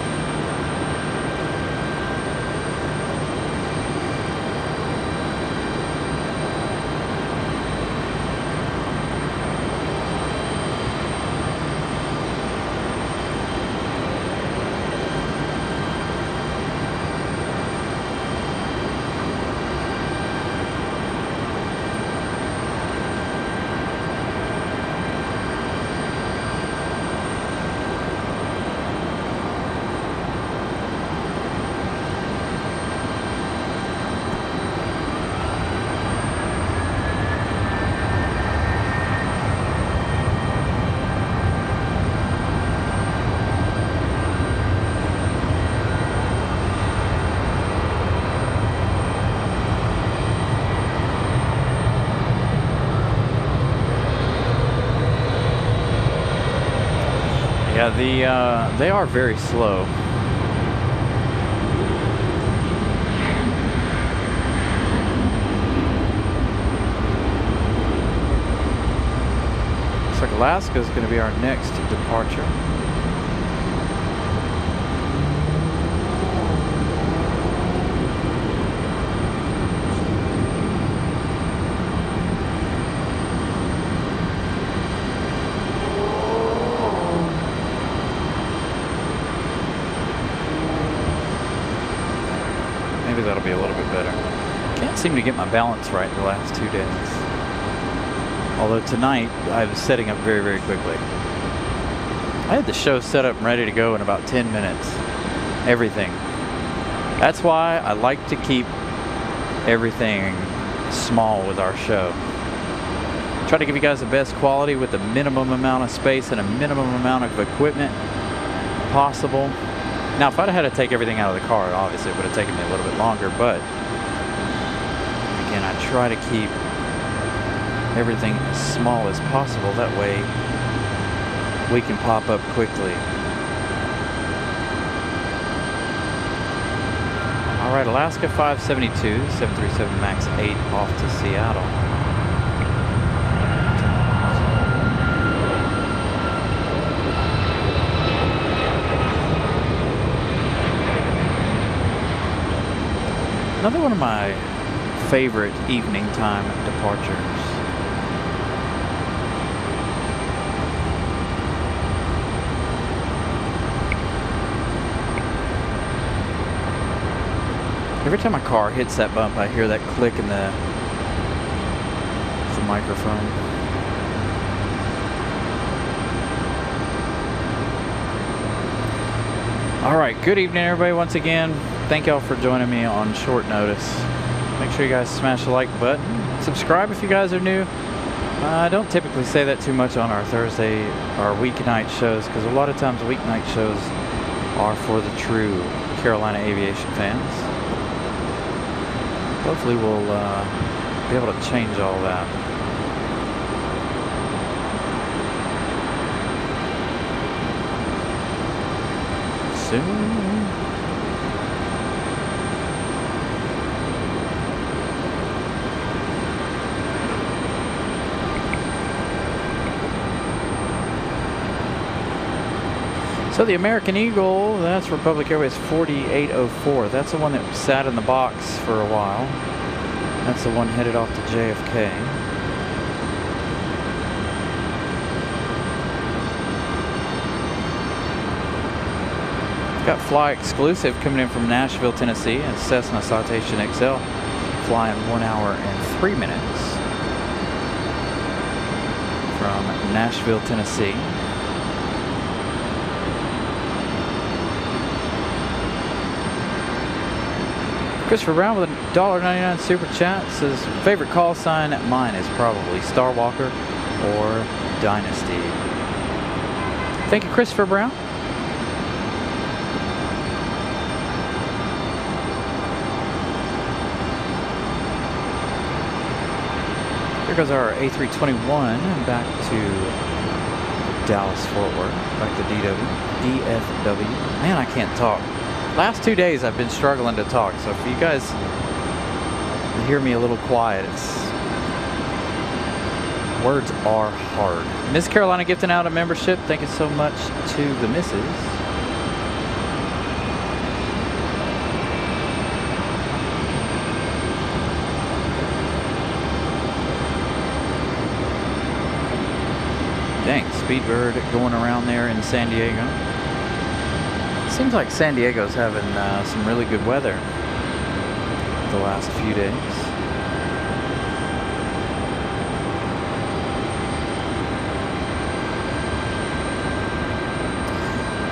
Yeah, they are very slow. Looks like Alaska is going to be our next departure. Maybe that'll be a little bit better. Can't seem to get my balance right the last 2 days. Although tonight, I was setting up very, very quickly. I had the show set up and ready to go in about 10 minutes. Everything. That's why I like to keep everything small with our show. Try to give you guys the best quality with the minimum amount of space and a minimum amount of equipment possible. Now, if I'd have had to take everything out of the car, obviously it would have taken me a little bit longer, but again, I try to keep everything as small as possible. That way we can pop up quickly. All right, Alaska 572, 737 MAX 8 off to Seattle. Another one of my favorite evening time departures. Every time my car hits that bump, I hear that click in the microphone. All right, good evening, everybody. Once again, thank y'all for joining me on short notice. Make sure you guys smash the like button. Subscribe if you guys are new. I don't typically say that too much on our Thursday or weeknight shows, because a lot of times weeknight shows are for the true Carolina aviation fans. Hopefully we'll be able to change all that. Soon. So the American Eagle, that's Republic Airways 4804. That's the one that sat in the box for a while. That's the one headed off to JFK. Got Fly Exclusive coming in from Nashville, Tennessee, and Cessna Citation XL flying 1 hour and 3 minutes from Nashville, Tennessee. Christopher Brown with a $1.99 super chat says, favorite call sign mine is probably Star Walker or Dynasty. Thank you, Christopher Brown. Here goes our A321 back to Dallas Fort Worth, back to DFW. Man, I can't talk. Last 2 days I've been struggling to talk, so if you guys hear me a little quiet, words are hard. Miss Carolina gifting out a membership. Thank you so much to the missus. Dang, Speedbird going around there in San Diego. Seems like San Diego's having some really good weather the last few days.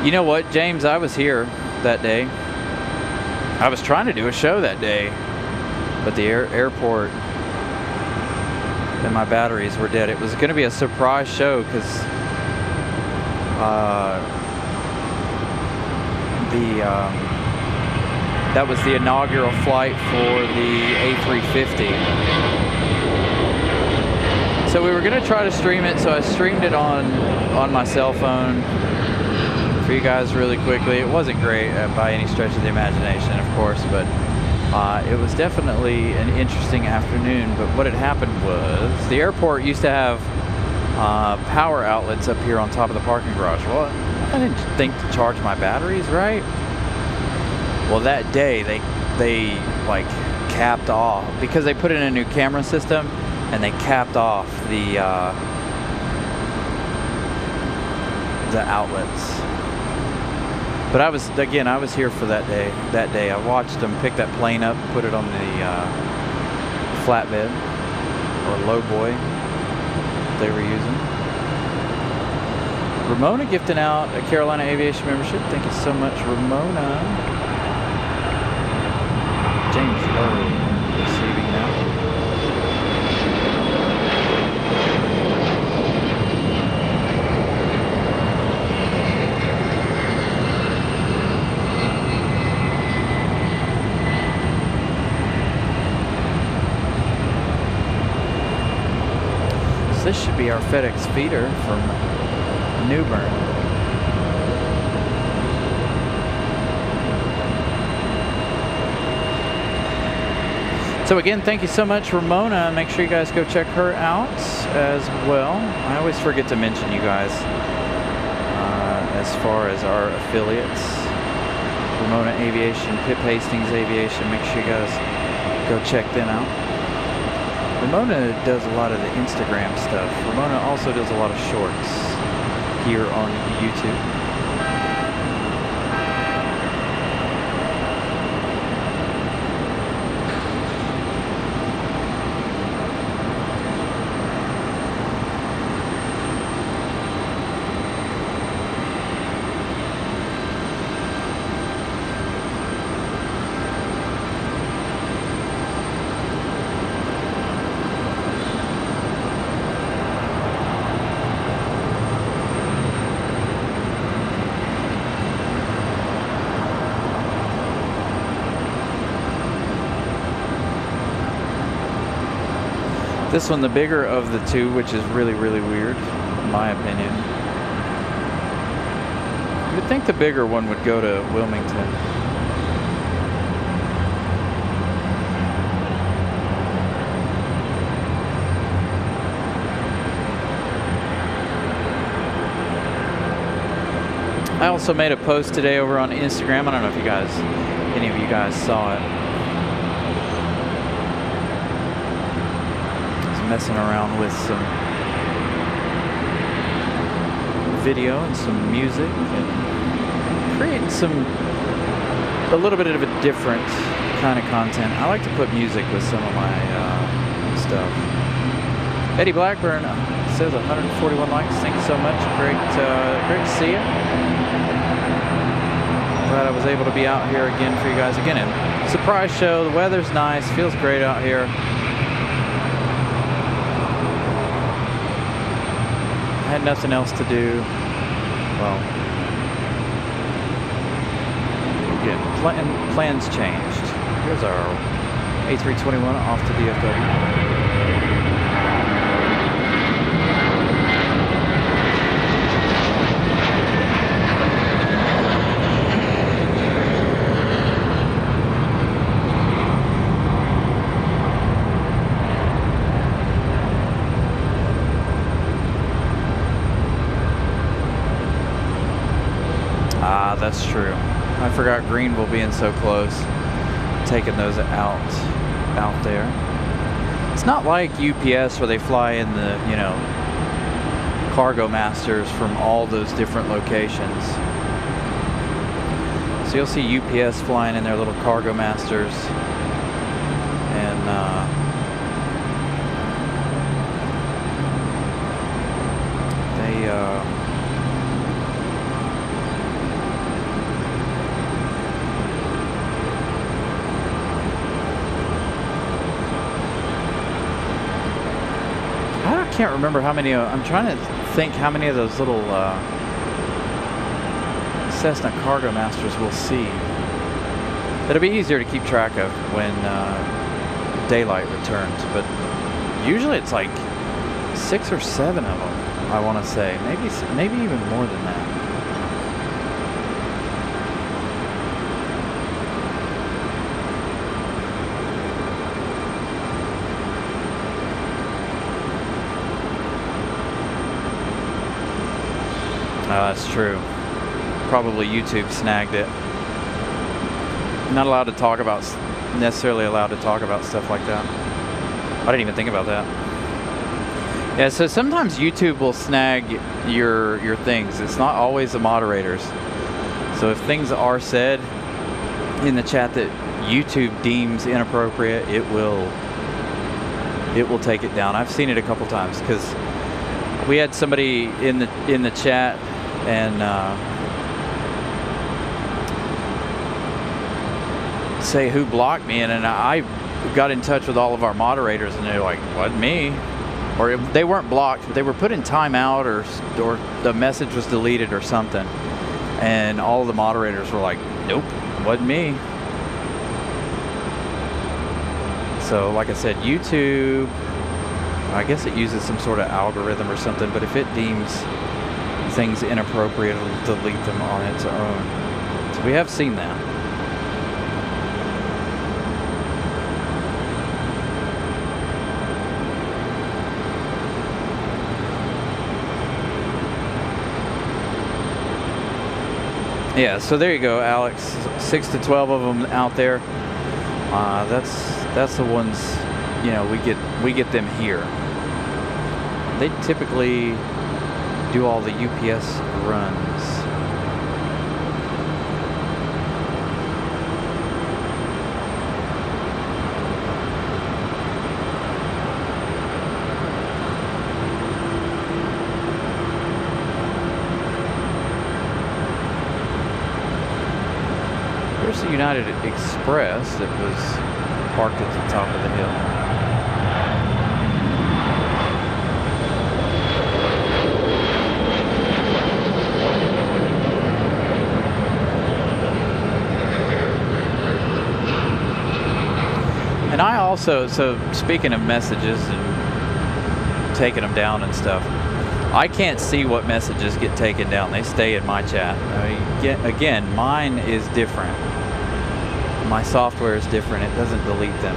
You know what, James? I was here that day. I was trying to do a show that day, but the airport and my batteries were dead. It was going to be a surprise show because that was the inaugural flight for the A350. So we were going to try to stream it, so I streamed it on my cell phone for you guys really quickly. It wasn't great by any stretch of the imagination, of course, but it was definitely an interesting afternoon. But what had happened was the airport used to have power outlets up here on top of the parking garage. Well, I didn't think to charge my batteries, right? Well, that day they like capped off because they put in a new camera system, and they capped off the outlets. But I was here for that day. That day, I watched them pick that plane up, put it on the flatbed or low boy they were using. Ramona gifting out a Carolina Aviation membership. Thank you so much, Ramona. James Lowe receiving now. This should be our FedEx feeder from New Bern. So again, thank you so much, Ramona. Make sure you guys go check her out as well. I always forget to mention you guys as far as our affiliates. Ramona Aviation, Pip Hastings Aviation. Make sure you guys go check them out. Ramona does a lot of the Instagram stuff. Ramona also does a lot of shorts here on YouTube. This one, the bigger of the two, which is really, really weird, in my opinion. You would think the bigger one would go to Wilmington. I also made a post today over on Instagram. I don't know if any of you guys saw it. Messing around with some video and some music and creating a little bit of a different kind of content. I like to put music with some of my stuff. Eddie Blackburn says 141 likes. Thank you so much. Great to see you. Glad I was able to be out here again for you guys again. And surprise show. The weather's nice. Feels great out here. I had nothing else to do. Well, again, plans changed. Here's our A321 off to DFW. That's true. I forgot Greenville being so close. Taking those out there. It's not like UPS where they fly in the, cargo masters from all those different locations. So you'll see UPS flying in their little cargo masters, and I can't remember how many. I'm trying to think how many of those little Cessna Cargo Masters we'll see. It'll be easier to keep track of when daylight returns, but usually it's like 6 or 7 of them. I want to say maybe even more than that. That's true. Probably YouTube snagged it. Not allowed to talk about, necessarily allowed to talk about stuff like that. I didn't even think about that. Yeah, so sometimes YouTube will snag your things. It's not always the moderators. So if things are said in the chat that YouTube deems inappropriate, it will take it down. I've seen it a couple times because we had somebody in the chat and say who blocked me, and I got in touch with all of our moderators, and they're like, "Wasn't me," or they weren't blocked, but they were put in timeout, or the message was deleted or something, and all of the moderators were like, "Nope, wasn't me." So, like I said, YouTube, I guess it uses some sort of algorithm or something, but if it deems things inappropriate, it'll delete them on its own. So we have seen that. Yeah, so there you go, Alex. 6 to 12 of them out there. That's the ones, you know, we get them here. They typically do all the UPS runs. There's the United Express that was parked at the top of the hill. And I also, so speaking of messages and taking them down and stuff, I can't see what messages get taken down. They stay in my chat. I mean, again, mine is different. My software is different. It doesn't delete them.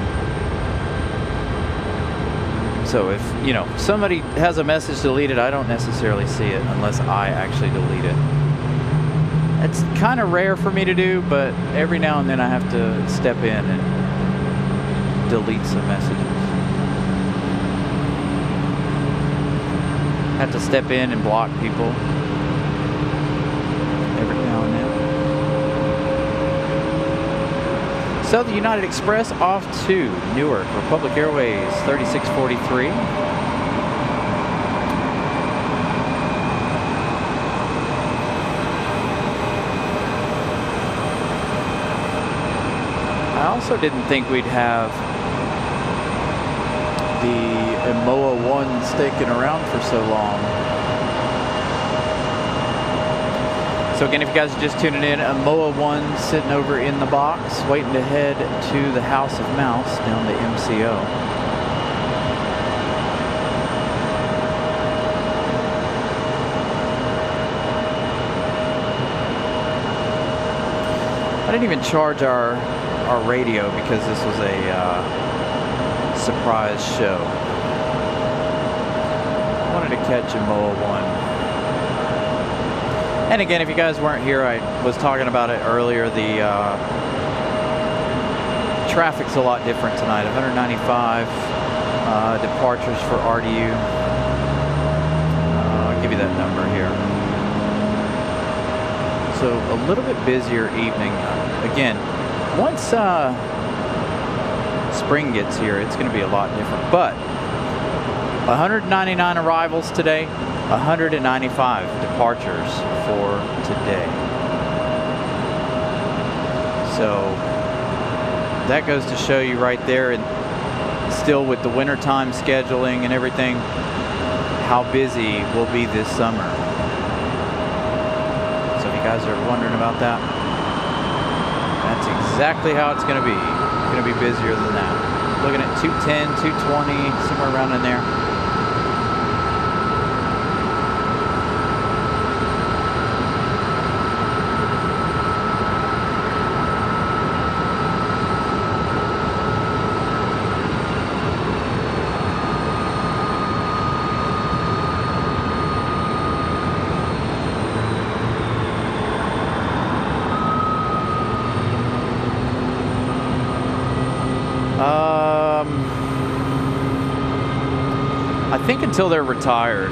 So if, you know, somebody has a message deleted, I don't necessarily see it unless I actually delete it. It's kind of rare for me to do, but every now and then I have to step in and delete some messages. Have to step in and block people every now and then. So the United Express off to Newark, Republic Airways 3643. I also didn't think we'd have the Moa 1 sticking around for so long. So again, if you guys are just tuning in, a Moa 1 sitting over in the box, waiting to head to the House of Mouse down to MCO. I didn't even charge our radio because this was a surprise show. I wanted to catch a Moa 1. And again, if you guys weren't here, I was talking about it earlier. The traffic's a lot different tonight. 195 departures for RDU. I'll give you that number here. So a little bit busier evening. Again, once spring gets here, it's going to be a lot different. But 199 arrivals today, 195 departures for today. So that goes to show you right there, and still with the wintertime scheduling and everything, how busy we'll be this summer. So if you guys are wondering about that, that's exactly how it's going to be. It's going to be busier than that. Looking at 210, 220, somewhere around in there. think until they're retired,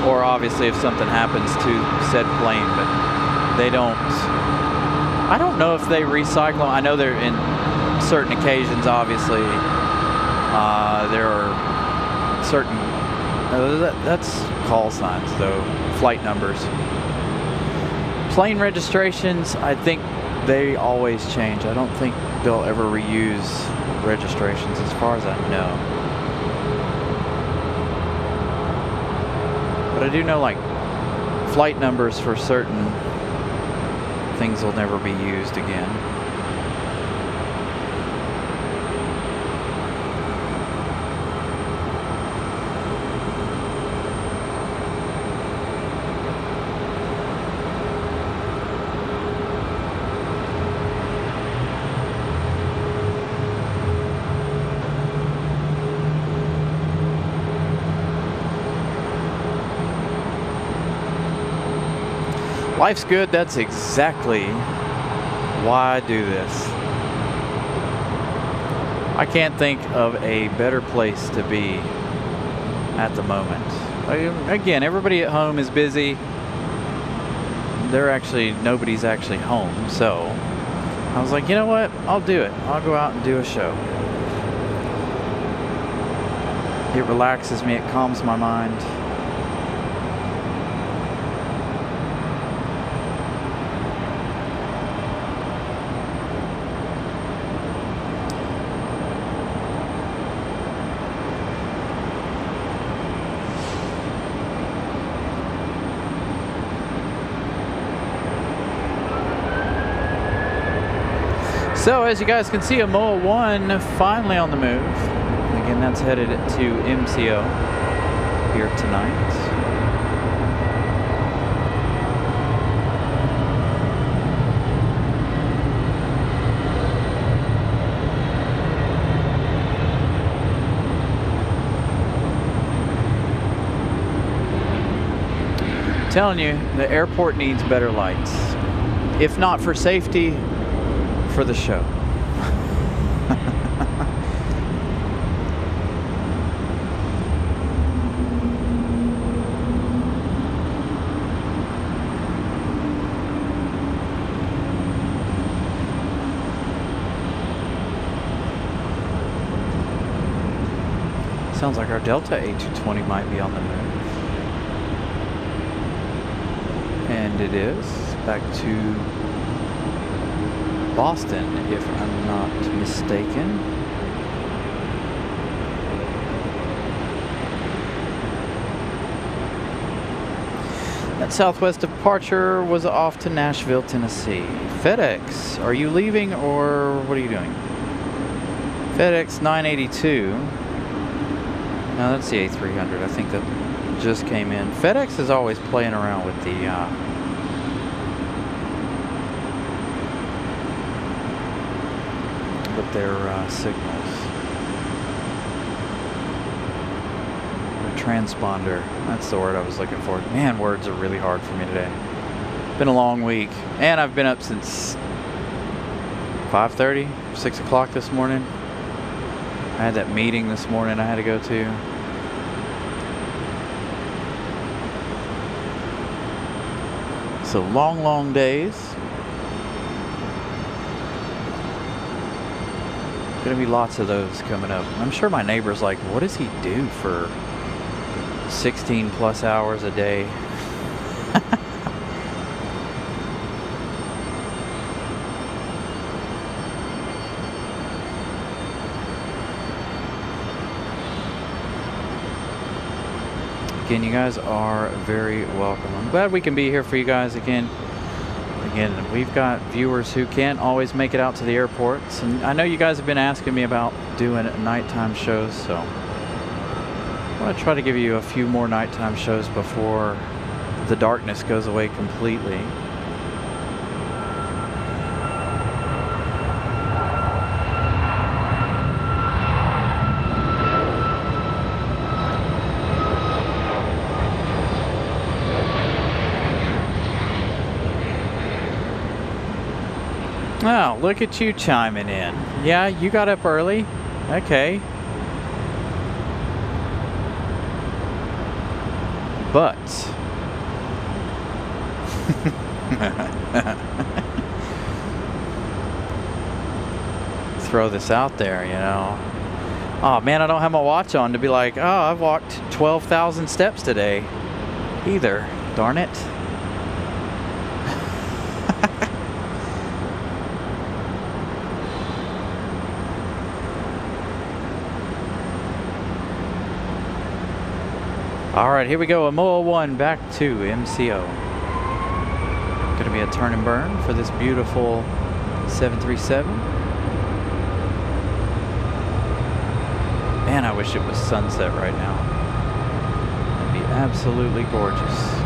or obviously if something happens to said plane, but they don't. I don't know if they recycle them. I know they're in certain occasions, obviously. There are certain, that's call signs though, flight numbers. Plane registrations, I think they always change. I don't think they'll ever reuse registrations as far as I know. But I do know like flight numbers for certain things will never be used again. Life's good, that's exactly why I do this. I can't think of a better place to be at the moment. Again, everybody at home is busy. Nobody's actually home, so I was like, you know what? I'll do it. I'll go out and do a show. It relaxes me, it calms my mind. So as you guys can see, Amoa 1 finally on the move. Again, that's headed to MCO here tonight. I'm telling you, the airport needs better lights. If not for safety, for the show. Sounds like our Delta A220 might be on the move. And it is back to Boston, if I'm not mistaken. That Southwest departure was off to Nashville, Tennessee. FedEx, are you leaving or what are you doing? FedEx 982. No, that's the A300. I think that just came in. FedEx is always playing around with the their signals. Or transponder. That's the word I was looking for. Man, words are really hard for me today. Been a long week. And I've been up since 5:30, 6 o'clock this morning. I had that meeting this morning I had to go to. So long days. Gonna be lots of those coming up. I'm sure my neighbor's like, what does he do for 16 plus hours a day? Again, you guys are very welcome. I'm glad we can be here for you guys again. Again, we've got viewers who can't always make it out to the airports, and I know you guys have been asking me about doing nighttime shows, so I want to try to give you a few more nighttime shows before the darkness goes away completely. Oh, look at you chiming in. Yeah, you got up early. Okay. But throw this out there, you know. Oh man, I don't have my watch on to be like, oh, I've walked 12,000 steps today either. Darn it. All right, here we go. MOA 1 back to MCO. Gonna be a turn and burn for this beautiful 737. Man, I wish it was sunset right now. It'd be absolutely gorgeous.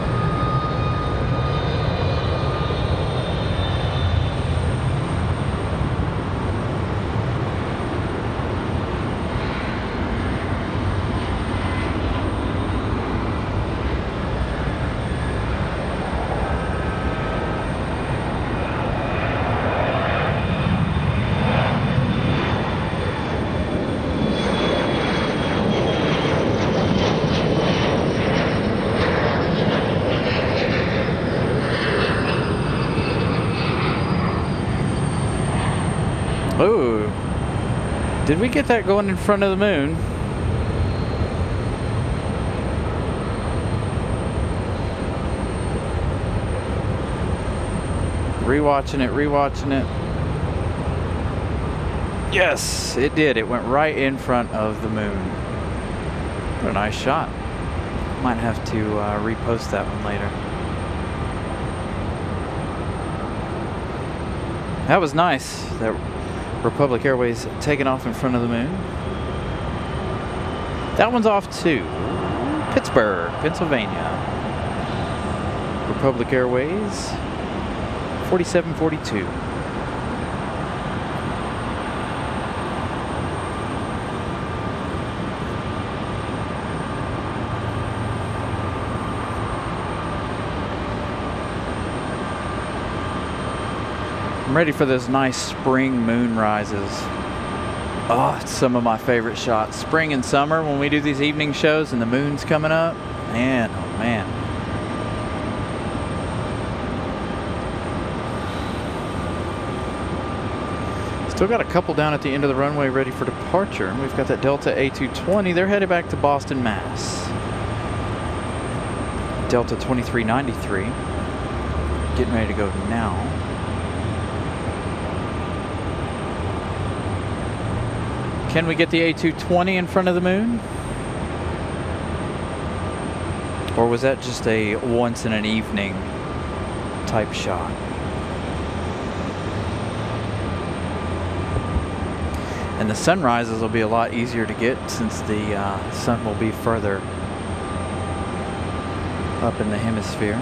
Ooh, did we get that going in front of the moon? Rewatching it. Yes, it did. It went right in front of the moon. What a nice shot. Might have to repost that one later. That was nice. That Republic Airways taking off in front of the moon. That one's off to Pittsburgh, Pennsylvania. Republic Airways 4742. I'm ready for those nice spring moon rises. Oh, it's some of my favorite shots. Spring and summer when we do these evening shows and the moon's coming up. Man, oh man. Still got a couple down at the end of the runway ready for departure. And we've got that Delta A220. They're headed back to Boston, Mass. Delta 2393. Getting ready to go now. Can we get the A220 in front of the moon? Or was that just a once in an evening type shot? And the sunrises will be a lot easier to get since the sun will be further up in the hemisphere.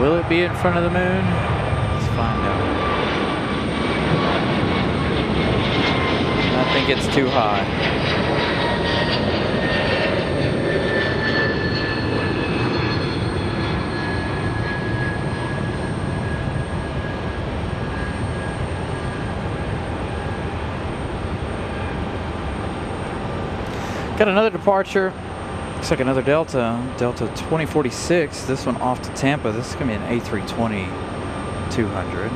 Will it be in front of the moon? Let's find out. I think it's too high. Got another departure. Looks like another Delta 2046. This one off to Tampa. This is going to be an A320-200.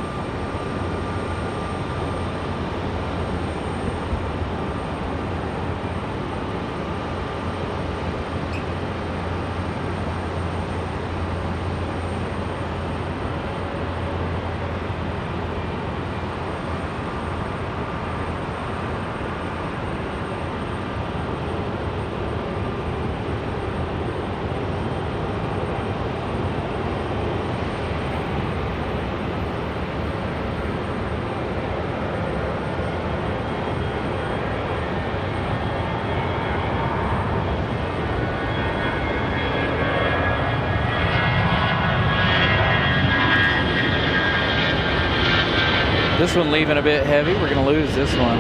This one leaving a bit heavy. We're going to lose this one.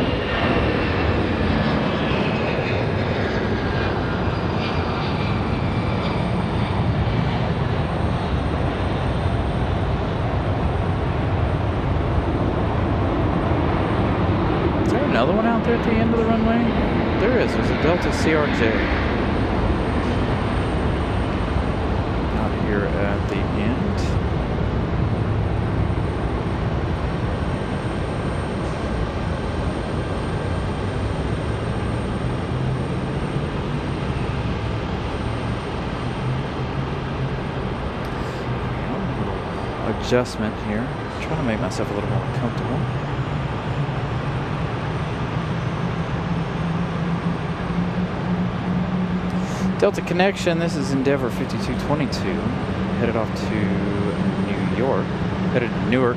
there at the end of the runway? There is. There's a Delta CRJ. Out here at the end. Adjustment here. I'm trying to make myself a little more comfortable. Delta Connection, this is Endeavor 5222, headed off to New York, headed to Newark.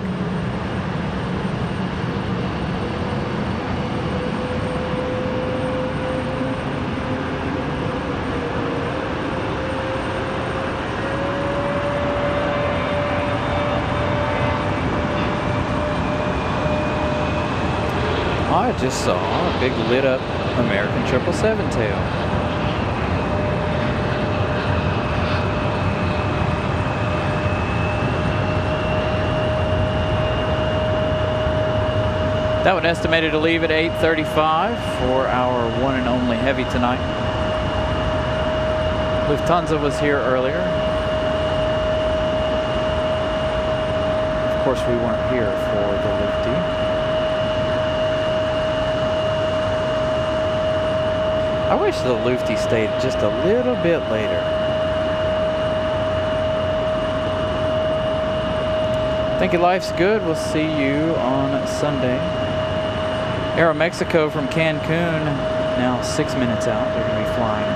I just saw a big lit up American 777 tail. That one estimated to leave at 8:35 for our one and only heavy tonight. Lufthansa was here earlier. Of course, we weren't here for the lifty. I wish the Lufty stayed just a little bit later. Thank you, life's good. We'll see you on Sunday. Aeromexico from Cancun, now 6 minutes out. They're going to be flying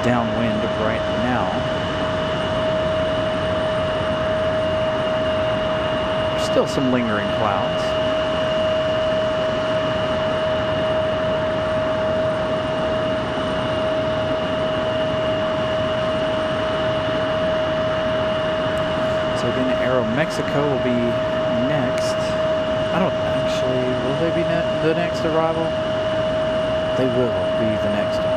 downwind right now. There's still some lingering clouds. So again, Aeromexico will be next. I don't actually, will they be the next arrival? They will be the next one.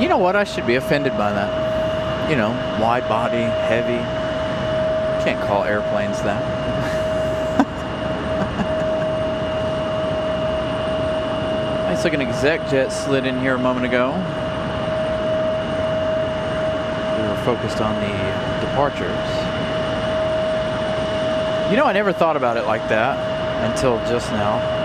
You know what? I should be offended by that. You know, wide body, heavy. Can't call airplanes that. Nice looking exec jet slid in here a moment ago. We were focused on the departures. You know, I never thought about it like that until just now.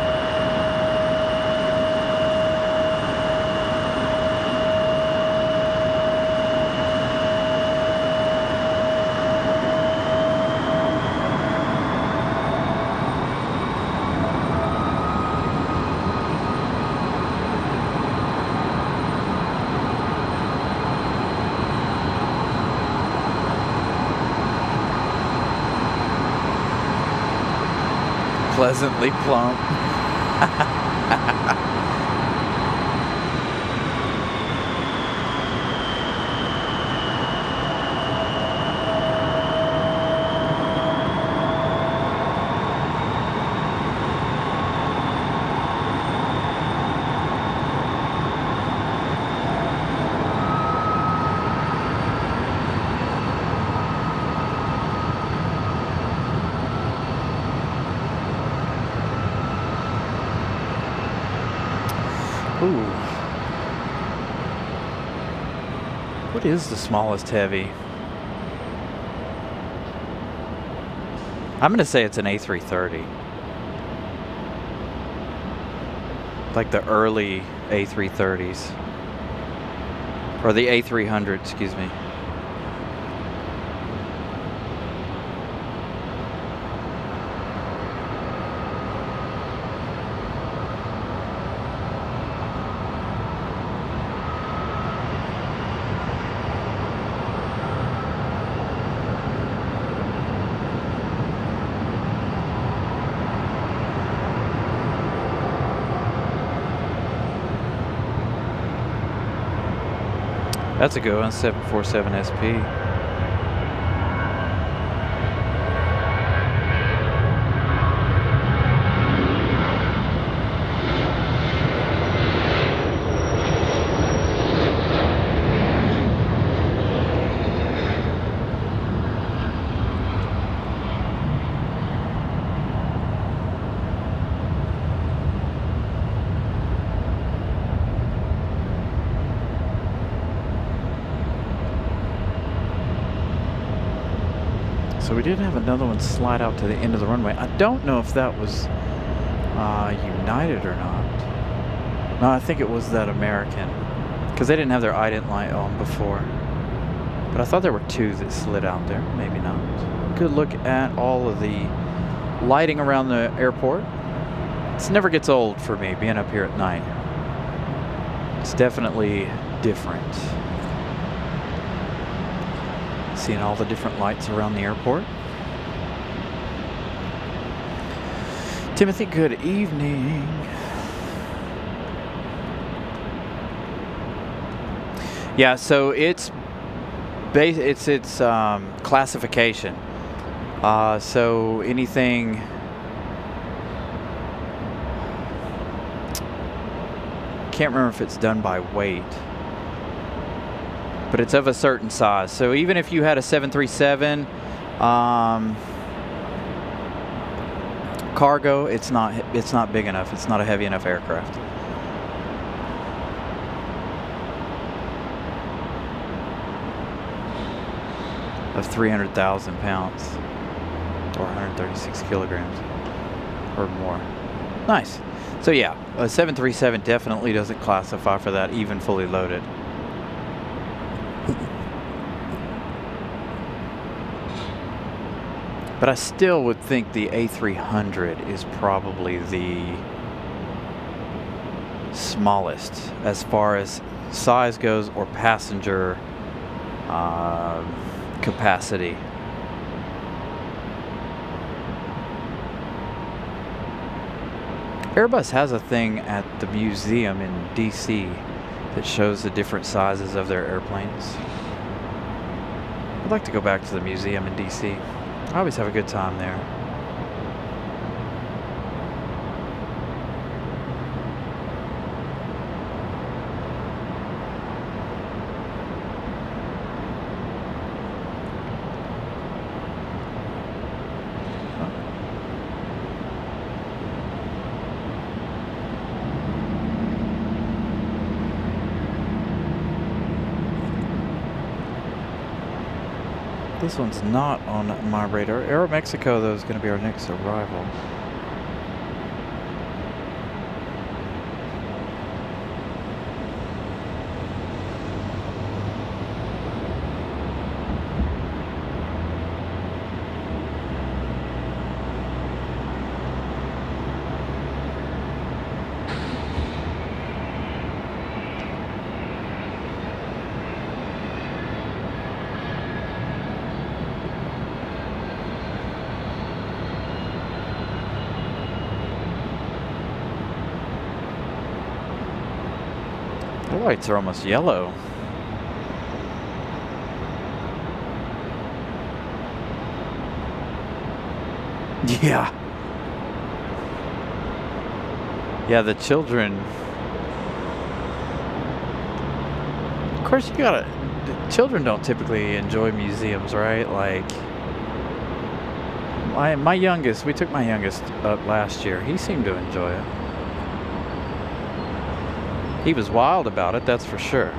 Pleasantly plump. Ooh. What is the smallest heavy? I'm going to say it's an A330. Like the early A330s. Or the A300, excuse me. That's a good one, 747 SP. So we did have another one slide out to the end of the runway. I don't know if that was United or not. No, I think it was that American, because they didn't have their ident light on before. But I thought there were two that slid out there. Maybe not. Good look at all of the lighting around the airport. It never gets old for me being up here at night. It's definitely different. Seeing all the different lights around the airport. Timothy, good evening. Yeah, so it's classification. So anything. Can't remember if it's done by weight. But it's of a certain size. So even if you had a 737 cargo, it's not big enough. It's not a heavy enough aircraft. Of 300,000 pounds or 136 kilograms or more. Nice. So yeah, a 737 definitely doesn't classify for that, even fully loaded. But I still would think the A300 is probably the smallest as far as size goes, or passenger capacity. Airbus has a thing at the museum in DC that shows the different sizes of their airplanes. I'd like to go back to the museum in DC. I always have a good time there. This one's not on my radar. Aeromexico, though, is going to be our next arrival. The lights are almost yellow. Yeah. Yeah, the children. Of course, you gotta. Children don't typically enjoy museums, right? Like, my youngest, we took my youngest up last year. He seemed to enjoy it. He was wild about it, that's for sure.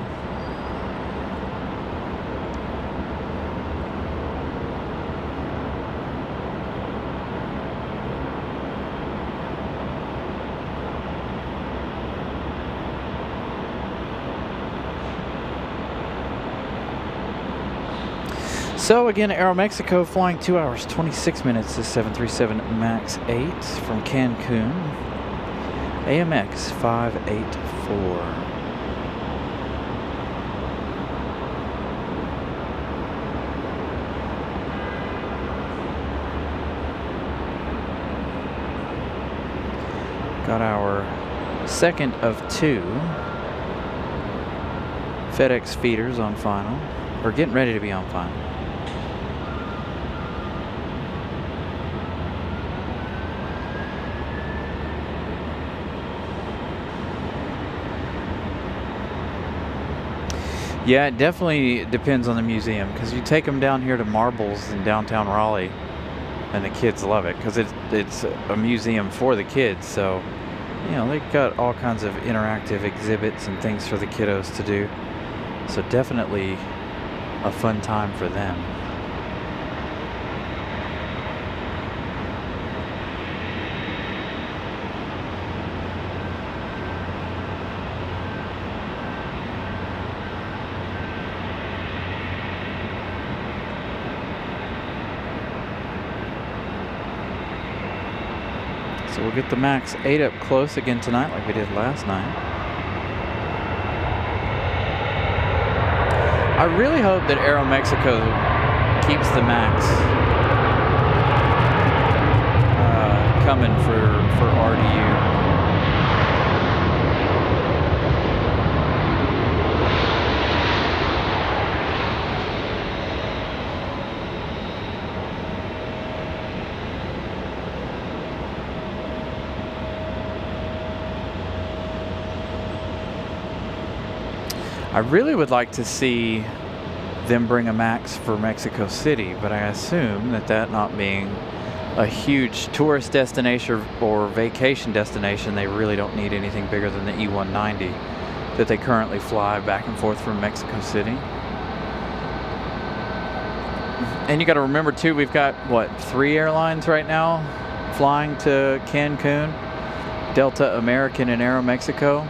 So again, Aeromexico flying 2 hours, 26 minutes to 737 MAX 8 from Cancun. AMX 584. Got our second of two FedEx feeders on final, or getting ready to be on final. Yeah, it definitely depends on the museum, because you take them down here to Marbles in downtown Raleigh and the kids love it because it's a museum for the kids. So, you know, they've got all kinds of interactive exhibits and things for the kiddos to do. So definitely a fun time for them. So we'll get the MAX 8 up close again tonight like we did last night. I really hope that Aeromexico keeps the MAX coming for RDU. I really would like to see them bring a MAX for Mexico City, but I assume that not being a huge tourist destination or vacation destination, they really don't need anything bigger than the E190 that they currently fly back and forth from Mexico City. And you got to remember too, we've got what, 3 airlines right now flying to Cancun: Delta, American, and Aeromexico.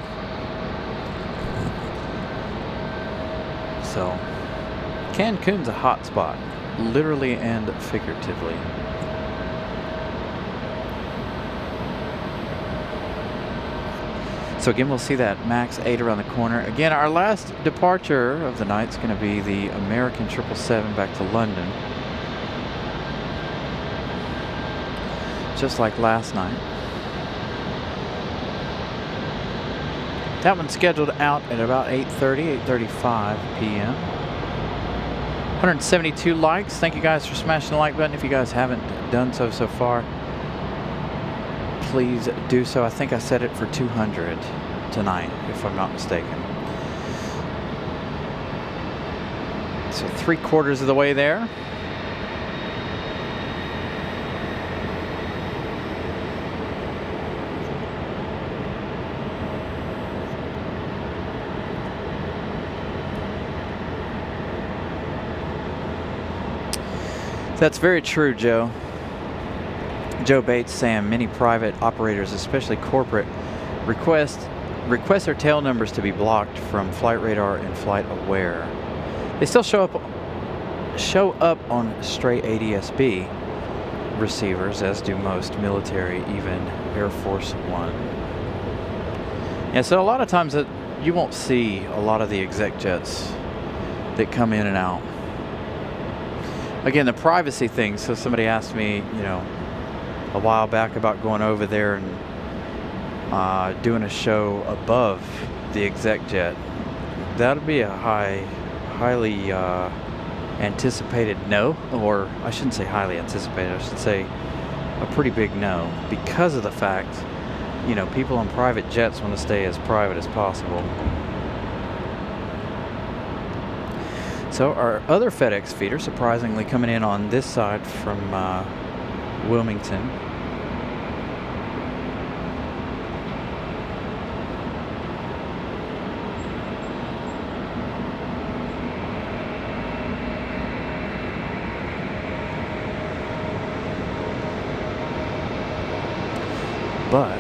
So Cancun's a hot spot, literally and figuratively. So again, we'll see that MAX 8 around the corner. Again, our last departure of the night is going to be the American 777 back to London. Just like last night. That one's scheduled out at about 8:30, 8:35 p.m. 172 likes. Thank you guys for smashing the like button. If you guys haven't done so far, please do so. I think I set it for 200 tonight, if I'm not mistaken. So 3/4 of the way there. That's very true, Joe. Joe Bates saying many private operators, especially corporate, request their tail numbers to be blocked from flight radar and flight aware. They still show up on stray ADS-B receivers, as do most military, even Air Force One. Yeah, so a lot of times that you won't see a lot of the exec jets that come in and out. Again, the privacy thing. So somebody asked me, you know, a while back about going over there and doing a show above the exec jet. That'll be a highly anticipated no, or I shouldn't say highly anticipated, I should say a pretty big no, because of the fact, you know, people on private jets want to stay as private as possible. So our other FedEx feeder, surprisingly, coming in on this side from Wilmington. But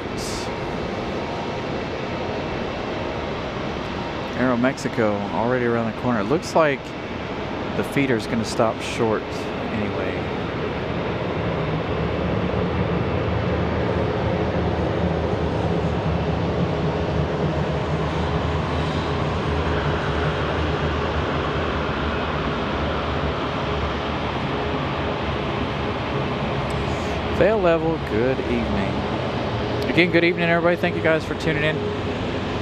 Aeromexico already around the corner. It looks like the feeder's going to stop short anyway. Fail level, good evening. Again, good evening, everybody. Thank you guys for tuning in.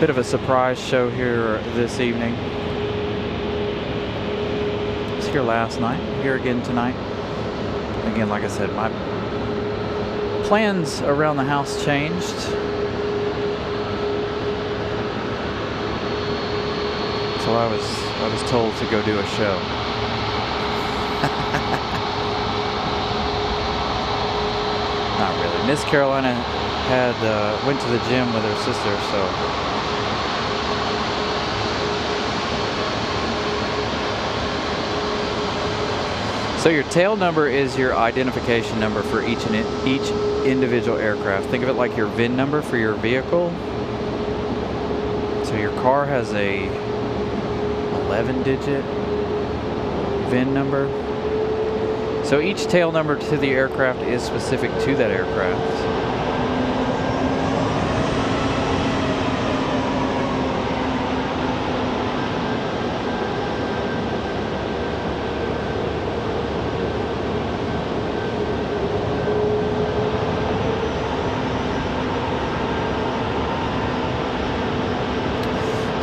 Bit of a surprise show here this evening. here last night, here again tonight. Again, like I said, my plans around the house changed. So I was told to go do a show. Not really. Miss Carolina went to the gym with her sister, so your tail number is your identification number for each individual aircraft. Think of it like your VIN number for your vehicle. So your car has a 11-digit VIN number. So each tail number to the aircraft is specific to that aircraft.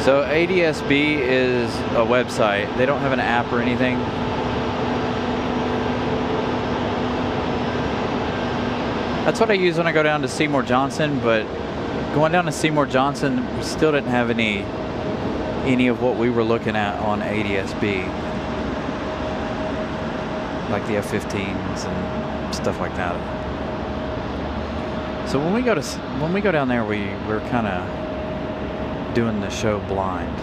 So ADSB is a website. They don't have an app or anything. That's what I use when I go down to Seymour Johnson, but going down to Seymour Johnson, we still didn't have any of what we were looking at on ADSB. Like the F-15s and stuff like that. So when we go down there, we're kind of doing the show blind.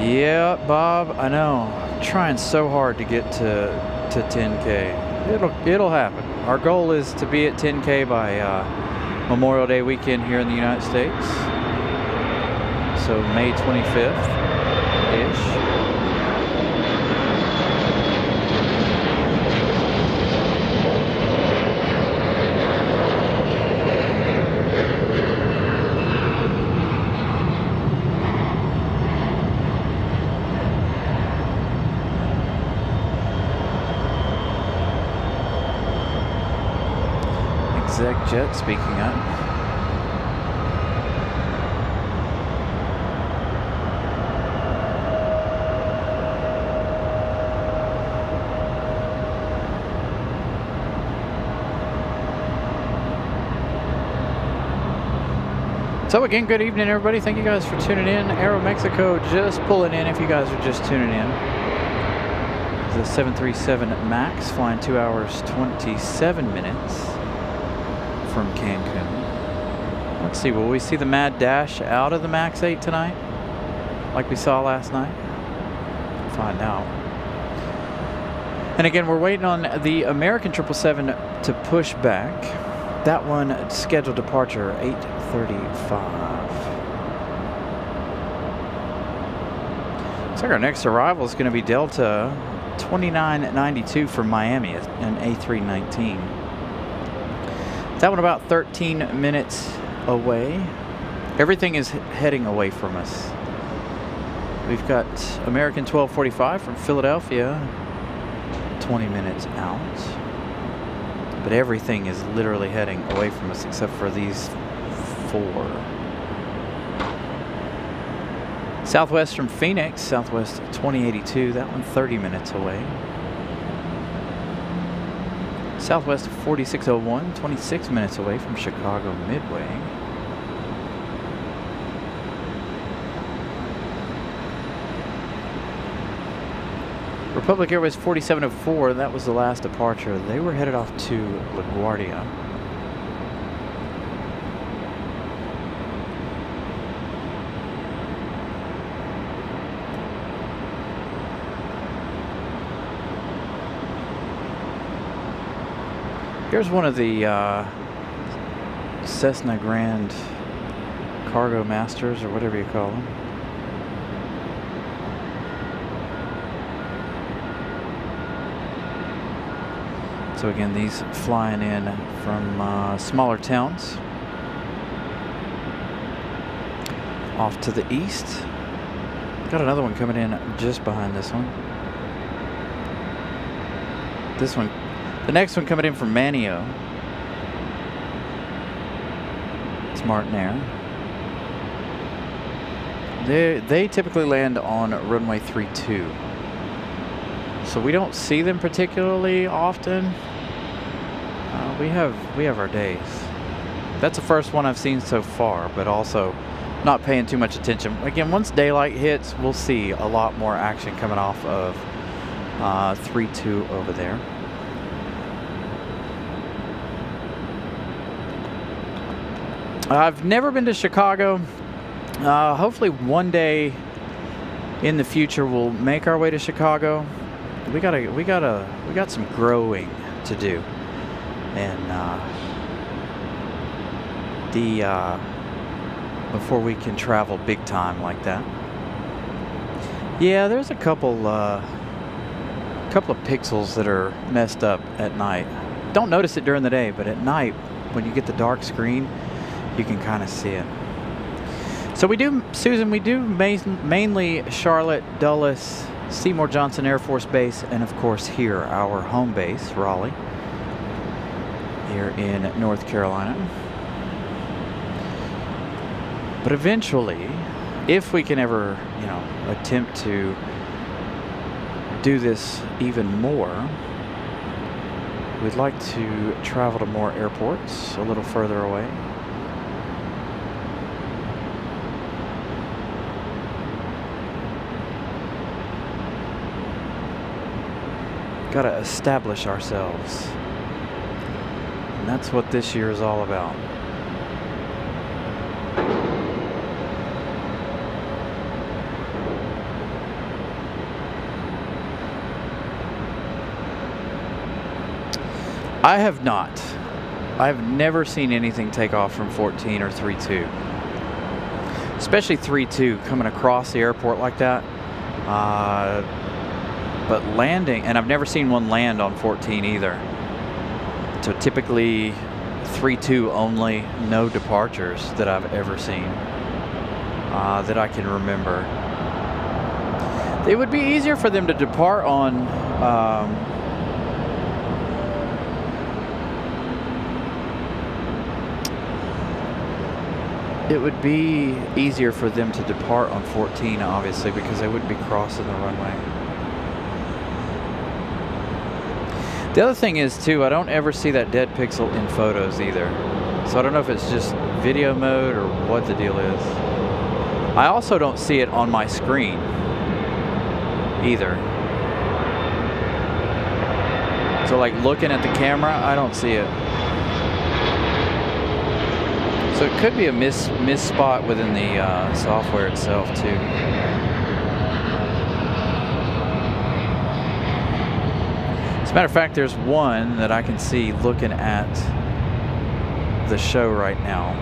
Yeah, Bob, I know. I'm trying so hard to get to 10K. It'll happen. Our goal is to be at 10K by Memorial Day weekend here in the United States. So May 25th-ish. Exec Jet speaking up. So again, good evening everybody. Thank you guys for tuning in. Aero Mexico just pulling in if you guys are just tuning in. The 737 MAX flying 2 hours 27 minutes from Cancun. Let's see, will we see the mad dash out of the MAX 8 tonight like we saw last night? We'll find out. And again, we're waiting on the American 777 to push back. That one scheduled departure 8:35. Looks like our next arrival is going to be Delta 2992 from Miami, an A319. That one about 13 minutes away. Everything is heading away from us. We've got American 1245 from Philadelphia, 20 minutes out. But everything is literally heading away from us except for these four. Southwest from Phoenix, Southwest 2082, that one 30 minutes away. Southwest 4601, 26 minutes away from Chicago Midway. Republic Airways 4704, that was the last departure. They were headed off to LaGuardia. Here's one of the Cessna Grand Cargo Masters, or whatever you call them. So again, these flying in from smaller towns off to the east. Got another one coming in just behind this one. This The next one coming in from Manio. It's Martin Air. They typically land on runway 32. So we don't see them particularly often. We have our days. That's the first one I've seen so far, but also not paying too much attention. Again, once daylight hits, we'll see a lot more action coming off of 32 over there. I've never been to Chicago. Hopefully one day in the future we'll make our way to Chicago. We got some growing to do, and before we can travel big time like that. Yeah, there's a couple of pixels that are messed up at night. Don't notice it during the day, but at night when you get the dark screen, you can kind of see it. So we do, Susan, we do mainly Charlotte, Dulles, Seymour Johnson Air Force Base, and of course here, our home base, Raleigh, here in North Carolina. But eventually, if we can ever, attempt to do this even more, we'd like to travel to more airports a little further away. Got to establish ourselves. And that's what this year is all about. I have not. I've never seen anything take off from 14 or 32. Especially 32 coming across the airport like that. But landing, and I've never seen one land on 14 either. So typically 3-2 only, no departures that I've ever seen that I can remember. It would be easier for them to depart on it would be easier for them to depart on 14, obviously, because they wouldn't be crossing the runway. The other thing is, too, I don't ever see that dead pixel in photos either. So I don't know if it's just video mode or what the deal is. I also don't see it on my screen either. So like looking at the camera, I don't see it. So it could be a miss spot within the software itself too. As a matter of fact, there's one that I can see looking at the show right now.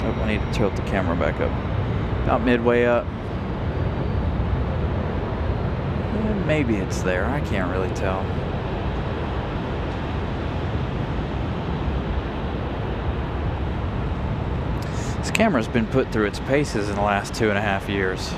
Oh, I need to tilt the camera back up. About midway up. Maybe it's there. I can't really tell. This camera's been put through its paces in the last 2.5 years.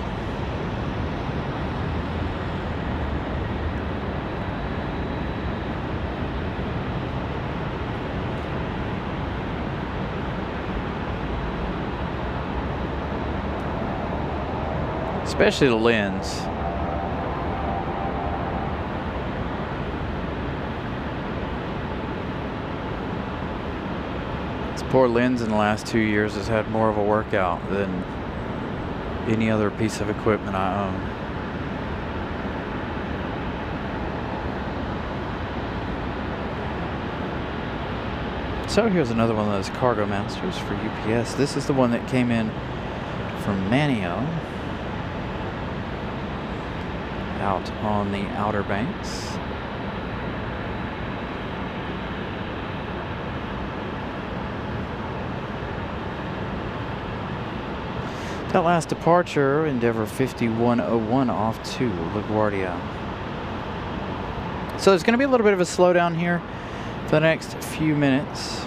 Especially the lens. This poor lens in the last 2 years has had more of a workout than any other piece of equipment I own. So here's another one of those Cargo Masters for UPS. This is the one that came in from Manio, out on the Outer Banks. That last departure, Endeavour 5101 off to LaGuardia. So there's going to be a little bit of a slowdown here for the next few minutes.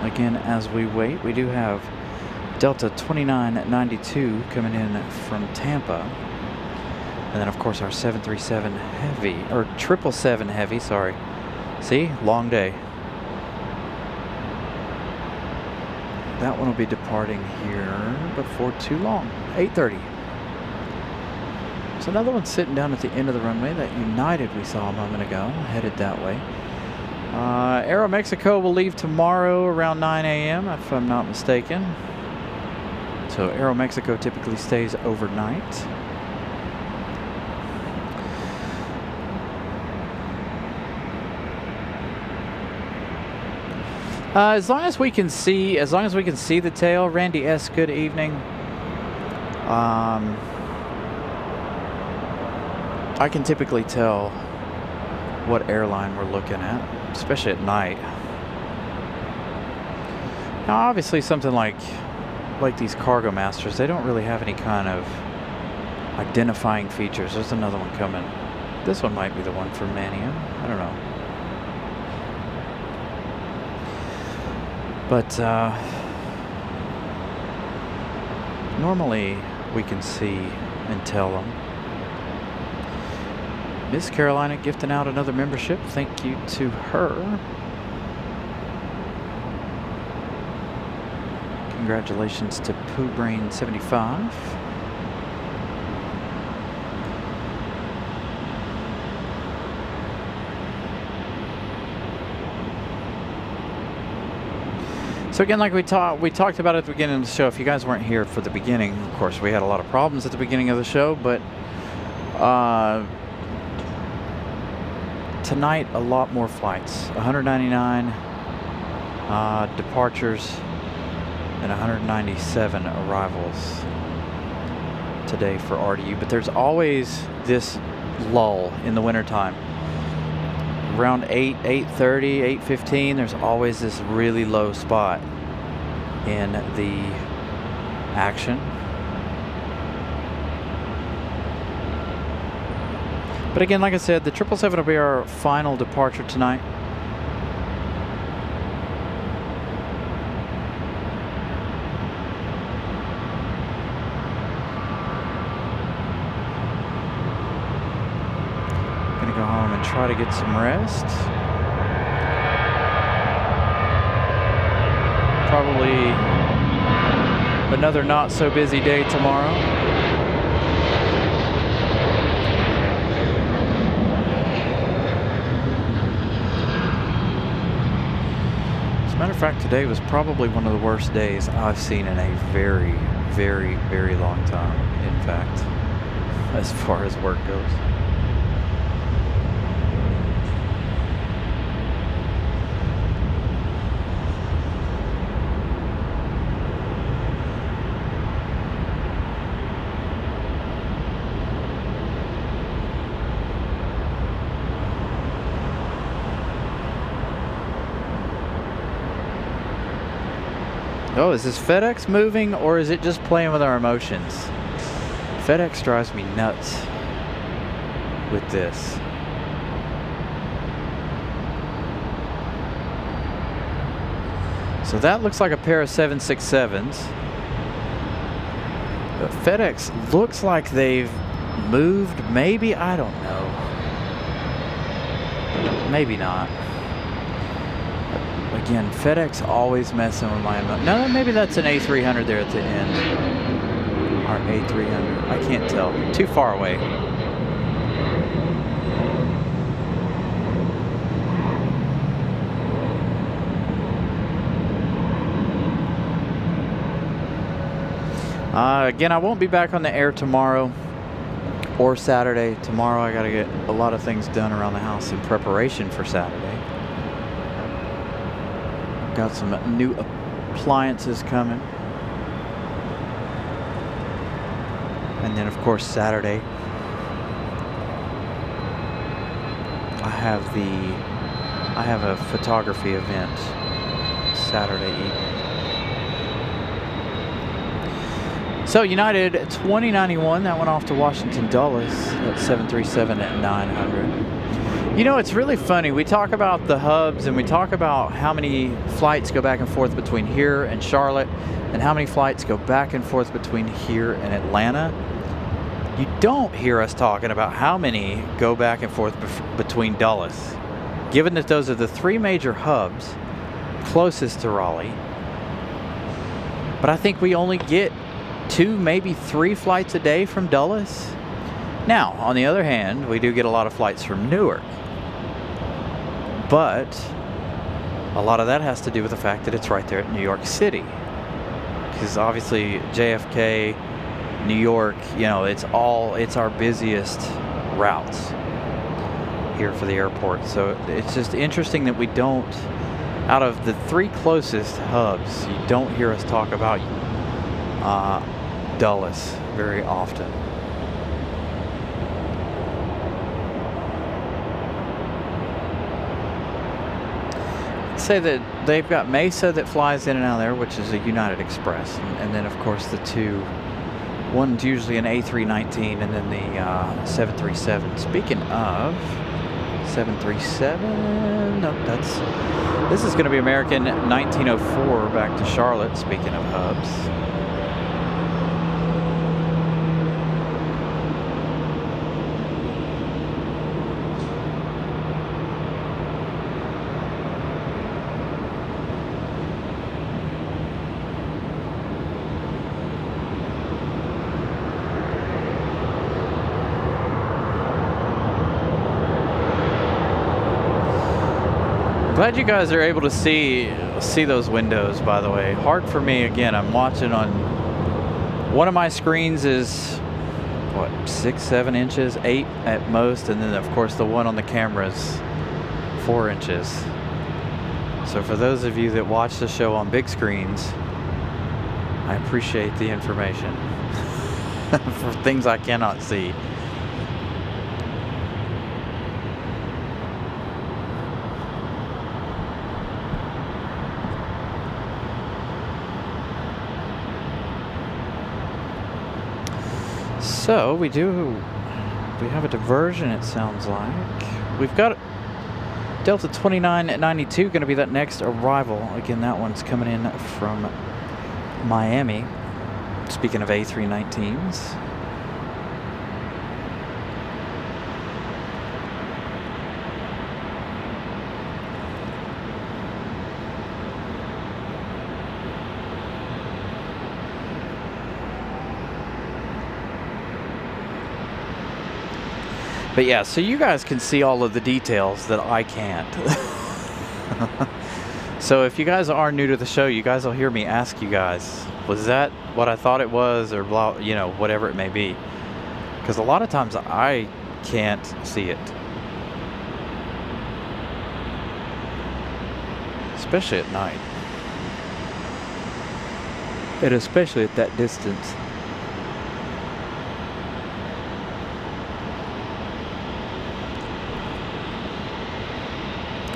Again, as we wait, we do have Delta 2992 coming in from Tampa. And then, of course, our 737 Heavy, or 777 Heavy, sorry. See? Long day. That one will be departing here before too long. 8:30. There's another one sitting down at the end of the runway. That United we saw a moment ago, headed that way. Aeromexico will leave tomorrow around 9 a.m., if I'm not mistaken. So Aeromexico typically stays overnight. As long as we can see the tail. Randy S., good evening. I can typically tell what airline we're looking at, especially at night. Now, obviously, something like these Cargo Masters, they don't really have any kind of identifying features. There's another one coming. This one might be the one for Mania. I don't know. But normally we can see and tell them. Miss Carolina gifting out another membership. Thank you to her. Congratulations to Pooh Brain 75. So again, like we talked about at the beginning of the show, if you guys weren't here for the beginning, of course, we had a lot of problems at the beginning of the show, but tonight, a lot more flights. 199 departures and 197 arrivals today for RDU. But there's always this lull in the wintertime. Around 8:30, 8:15, there's always this really low spot in the action. But again, like I said, the 777 will be our final departure tonight. Gonna go home and try to get some rest. Probably another not so busy day tomorrow. As a matter of fact, today was probably one of the worst days I've seen in a very, very, very long time, in fact, as far as work goes. Oh, is this FedEx moving or is it just playing with our emotions? FedEx drives me nuts with this. So that looks like a pair of 767s. But FedEx looks like they've moved, maybe, I don't know. Maybe not. Again, FedEx always messing with my emotions. No, maybe that's an A300 there at the end. Or A300. I can't tell. Too far away. Again, I won't be back on the air tomorrow or Saturday. Tomorrow I gotta get a lot of things done around the house in preparation for Saturday. Got some new appliances coming. And then of course Saturday I have a photography event Saturday evening. So United 2091, that went off to Washington Dulles at 737 at 900. You know, it's really funny. We talk about the hubs and we talk about how many flights go back and forth between here and Charlotte and how many flights go back and forth between here and Atlanta. You don't hear us talking about how many go back and forth between Dulles. Given that those are the three major hubs closest to Raleigh. But I think we only get 2, maybe 3 flights a day from Dulles. Now, on the other hand, we do get a lot of flights from Newark. But a lot of that has to do with the fact that it's right there at New York City. Because obviously JFK, New York, you know, it's our busiest routes here for the airport. So it's just interesting that we don't, out of the 3 closest hubs, you don't hear us talk about Dulles very often. Say that they've got Mesa that flies in and out of there, which is a United Express, and then of course the one's usually an A319 and then the 737. Speaking of 737, nope, this is going to be American 1904 back to Charlotte. Speaking of hubs. Glad you guys are able to see those windows, by the way. Hard for me, again, I'm watching on, one of my screens is, what, 6, 7 inches, 8 at most, and then of course the one on the camera is 4 inches. So for those of you that watch the show on big screens, I appreciate the information for things I cannot see. So we have a diversion, it sounds like. We've got Delta 2992 going to be that next arrival. Again, that one's coming in from Miami. Speaking of A319s. But yeah, so you guys can see all of the details that I can't. So if you guys are new to the show, you guys will hear me ask you guys, was that what I thought it was, or blah, you know, whatever it may be. Because a lot of times I can't see it. Especially at night. And especially at that distance.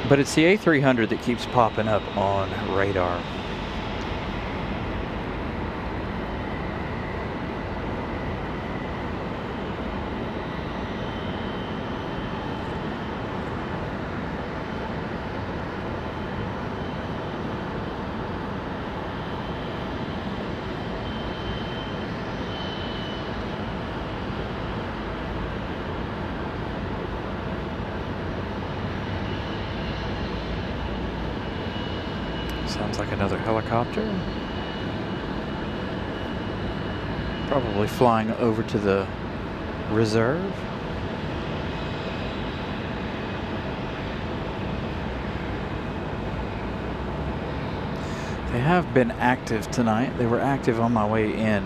But it's the A300 that keeps popping up on radar. Sounds like another helicopter. Probably flying over to the reserve. They have been active tonight. They were active on my way in.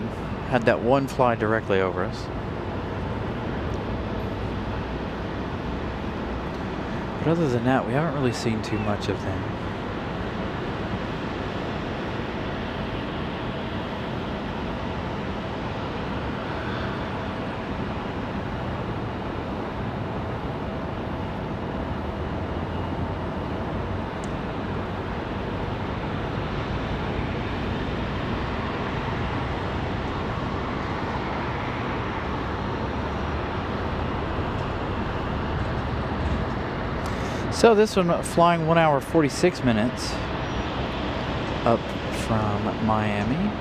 Had that one fly directly over us. But other than that, we haven't really seen too much of them. So this one flying 1 hour 46 minutes up from Miami.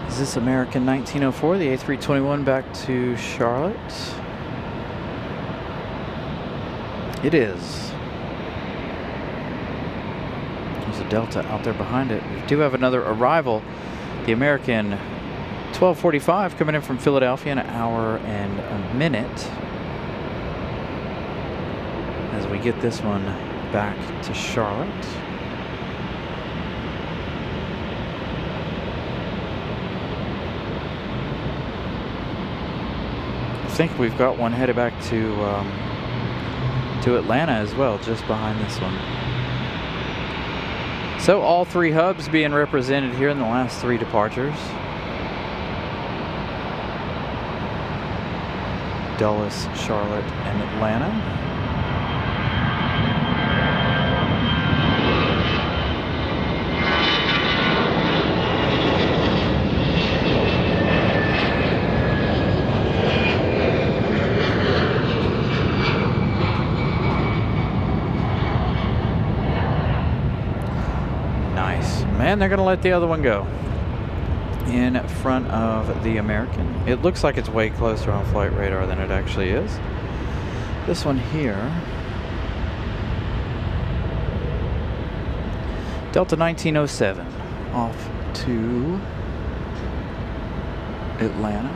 Is this American 1904, the A321 back to Charlotte? It is. There's a Delta out there behind it. We do have another arrival. The American 1245 coming in from Philadelphia in 1 hour and a minute. As we get this one back to Charlotte. I think we've got one headed back to Atlanta as well, just behind this one. So all 3 hubs being represented here in the last 3 departures. Dulles, Charlotte, and Atlanta. And they're going to let the other one go in front of the American. It looks like it's way closer on flight radar than it actually is. This one here, Delta 1907, off to Atlanta.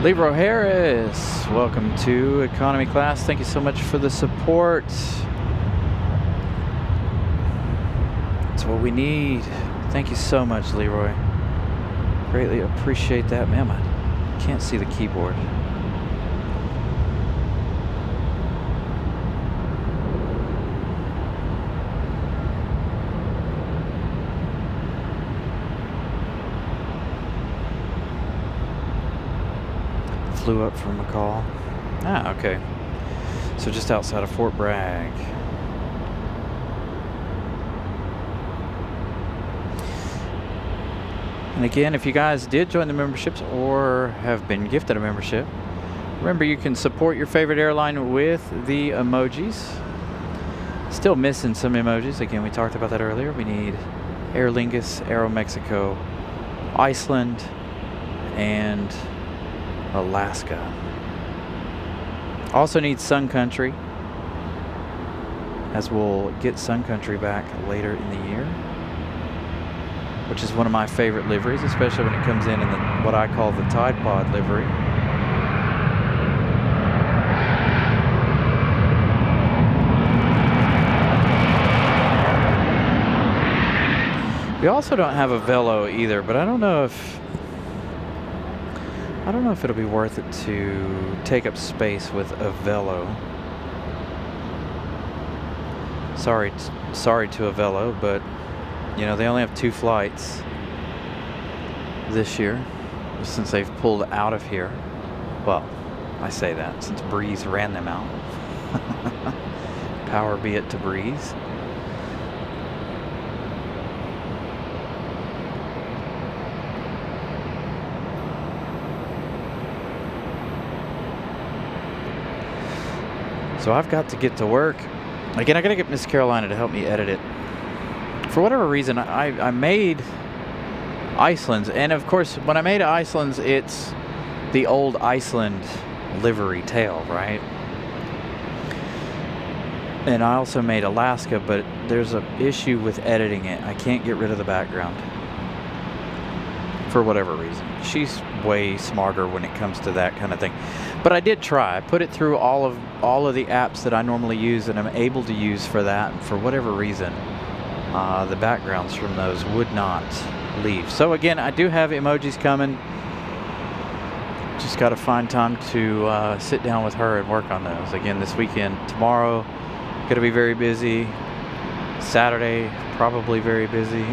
Leroy Harris, welcome to economy class. Thank you so much for the support. It's what we need. Thank you so much, Leroy. Greatly appreciate that. Man, I can't see the keyboard. Flew up from McCall. Ah, okay. So just outside of Fort Bragg. And again, if you guys did join the memberships or have been gifted a membership, remember you can support your favorite airline with the emojis. Still missing some emojis. Again, we talked about that earlier. We need Aer Lingus, Aeromexico, Iceland, and Alaska. Also need Sun Country, as we'll get Sun Country back later in the year, which is one of my favorite liveries, especially when it comes in the, what I call the Tide Pod livery. We also don't have a Velo either, but I don't know if it'll be worth it to take up space with a Velo. Sorry to a Velo, but you know, they only have 2 flights. this year, since they've pulled out of here. Well, I say that since Breeze ran them out. Power be it to Breeze. So I've got to get to work. Again, I gotta get Miss Carolina to help me edit it. For whatever reason, I made Iceland's, and of course, when I made Iceland's, it's the old Iceland livery tail, right? And I also made Alaska, but there's an issue with editing it. I can't get rid of the background for whatever reason. She's way smarter when it comes to that kind of thing. But I did try. I put it through all of the apps that I normally use and I'm able to use for that. And for whatever reason, the backgrounds from those would not leave. So again, I do have emojis coming. Just got to find time to sit down with her and work on those. Again, this weekend, tomorrow, going to be very busy. Saturday, probably very busy.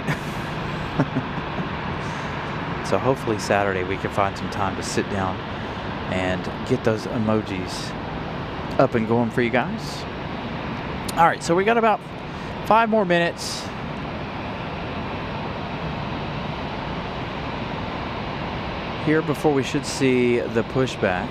So hopefully Saturday we can find some time to sit down and get those emojis up and going for you guys. All right, so we got about 5 more minutes. Here before we should see the pushback.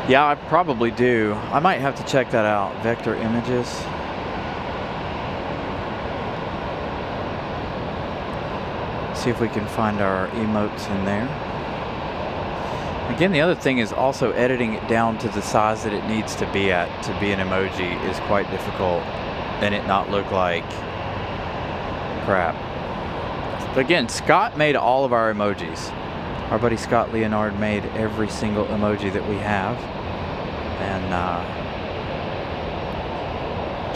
Yeah, I probably do. I might have to check that out. Vector images. See if we can find our emotes in there. Again, the other thing is also editing it down to the size that it needs to be at to be an emoji is quite difficult and it not look like crap. Again, Scott made all of our emojis. Our buddy Scott Leonard made every single emoji that we have. And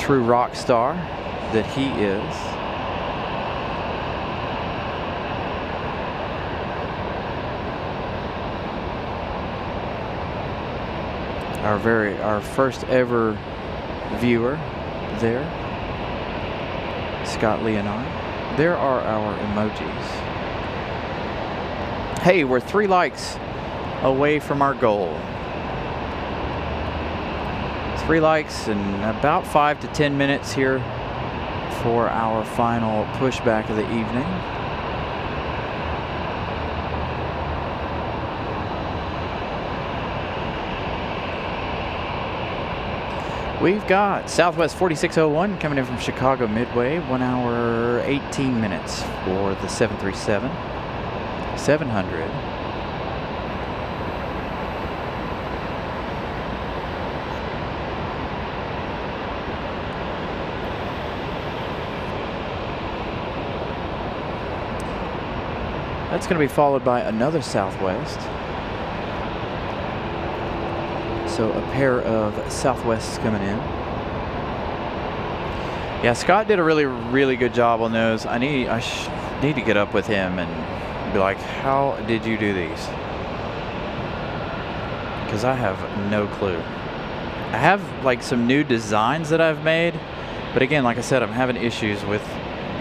true rock star that he is. Our first ever viewer there, Scott Leonard. There are our emojis. Hey, we're 3 likes away from our goal. 3 likes in about 5 to 10 minutes here for our final pushback of the evening. We've got Southwest 4601 coming in from Chicago Midway, 1 hour 18 minutes for the 737. 700. That's going to be followed by another Southwest. So a pair of Southwests coming in. Yeah, Scott did a really good job on those. I need to get up with him and be like, how did you do these? Because I have no clue. I have like some new designs that I've made, but again, like I said, I'm having issues with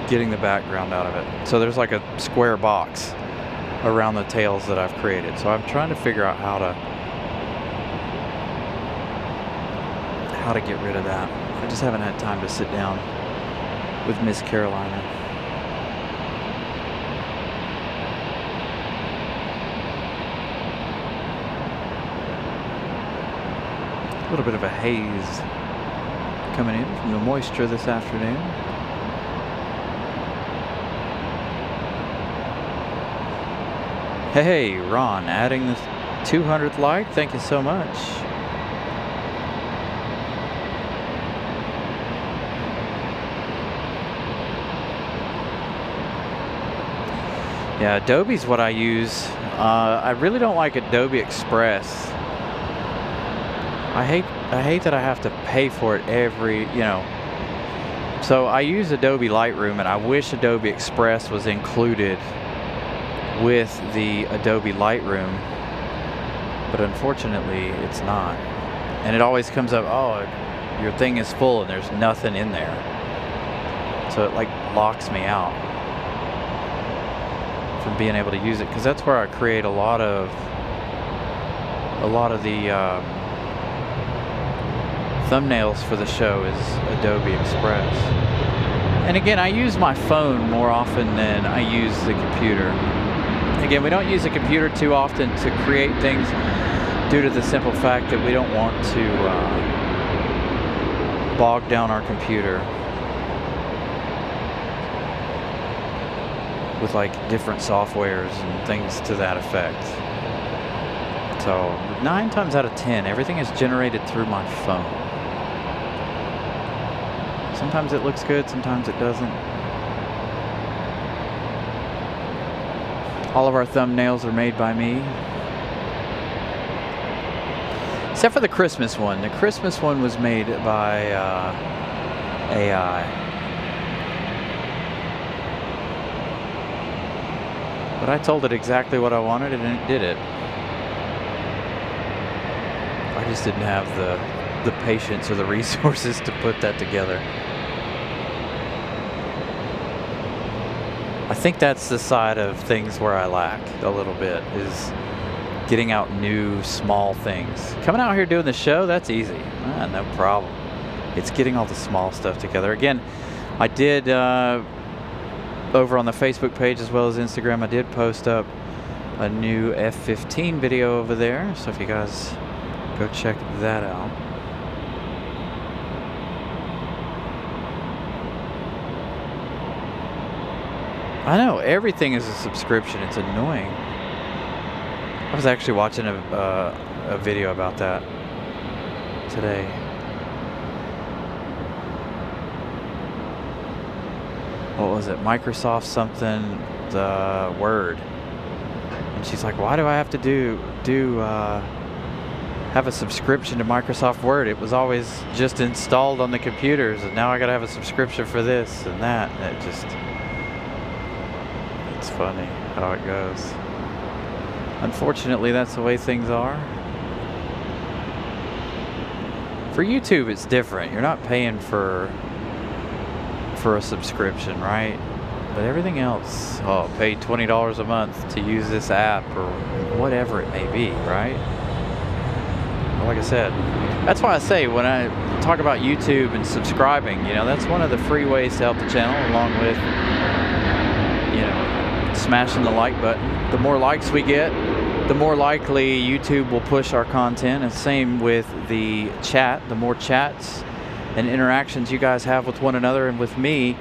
getting the background out of it. So there's like a square box around the tails that I've created. So I'm trying to figure out how to get rid of that. I just haven't had time to sit down with Miss Carolina. A little bit of a haze coming in from the moisture this afternoon. Hey, Ron, adding the 200th like. Thank you so much. Yeah, Adobe's what I use. I really don't like Adobe Express. I hate that I have to pay for it every, you know. So I use Adobe Lightroom, and I wish Adobe Express was included with the Adobe Lightroom, but unfortunately it's not. And it always comes up, oh, your thing is full and there's nothing in there. So it like locks me out from being able to use it, because that's where I create a lot of the thumbnails for the show is Adobe Express. And again, I use my phone more often than I use the computer. Again, we don't use the computer too often to create things due to the simple fact that we don't want to bog down our computer with like different softwares and things to that effect. So 9 times out of 10, everything is generated through my phone. Sometimes it looks good, sometimes it doesn't. All of our thumbnails are made by me. Except for the Christmas one. The Christmas one was made by AI. But I told it exactly what I wanted and it did it. I just didn't have the patience or the resources to put that together. I think that's the side of things where I lack a little bit, is getting out new small things. Coming out here doing the show, that's easy. No problem. It's getting all the small stuff together. Again, I did over on the Facebook page as well as Instagram, I did post up a new F-15 video over there, so if you guys go check that out. I know, everything is a subscription. It's annoying. I was actually watching a video about that today. What was it? Microsoft something, the Word. And she's like, why do I have to have a subscription to Microsoft Word? It was always just installed on the computers, and now I gotta have a subscription for this and that. And it just... It's funny how it goes. Unfortunately, that's the way things are. For YouTube, it's different. You're not paying for a subscription, right? But everything else, oh, pay $20 a month to use this app or whatever it may be, right? Like I said, that's why I say when I talk about YouTube and subscribing, you know, that's one of the free ways to help the channel, along with, you know, smashing the like button. The more likes we get, the more likely YouTube will push our content. And same with the chat. The more chats and interactions you guys have with one another and with me,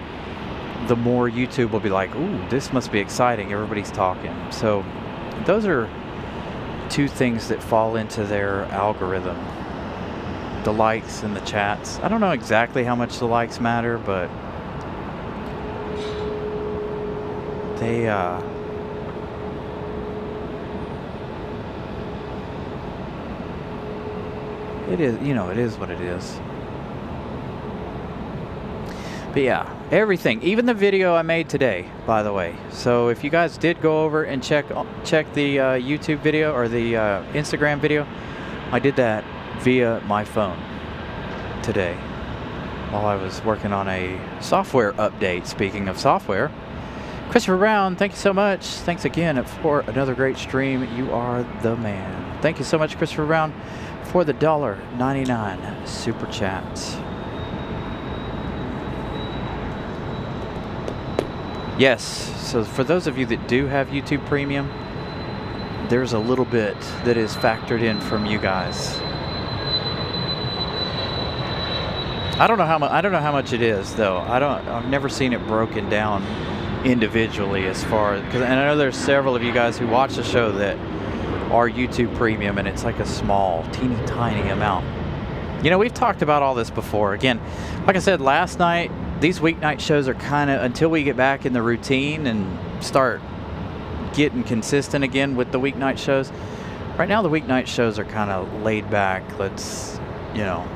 the more YouTube will be like, ooh, this must be exciting. Everybody's talking. So those are two things that fall into their algorithm. The likes and the chats. I don't know exactly how much the likes matter, but they it is, you know, it is what it is. But yeah, everything, even the video I made today, by the way. So if you guys did go over and check the YouTube video or the Instagram video, I did that via my phone today while I was working on a software update. Speaking of software, Christopher Brown, thank you so much. Thanks again for another great stream. You are the man. Thank you so much, Christopher Brown, for the $1.99 super chat. Yes, so for those of you that do have YouTube Premium, there's a little bit that is factored in from you guys. I don't know how much it is though. I've never seen it broken down individually as far as, and I know there's several of you guys who watch the show that are YouTube Premium, and it's like a small, teeny tiny amount. You know, we've talked about all this before. Again, like I said last night, these weeknight shows are kind of, until we get back in the routine and start getting consistent again with the weeknight shows. Right now the weeknight shows are kind of laid back. Let's, you know,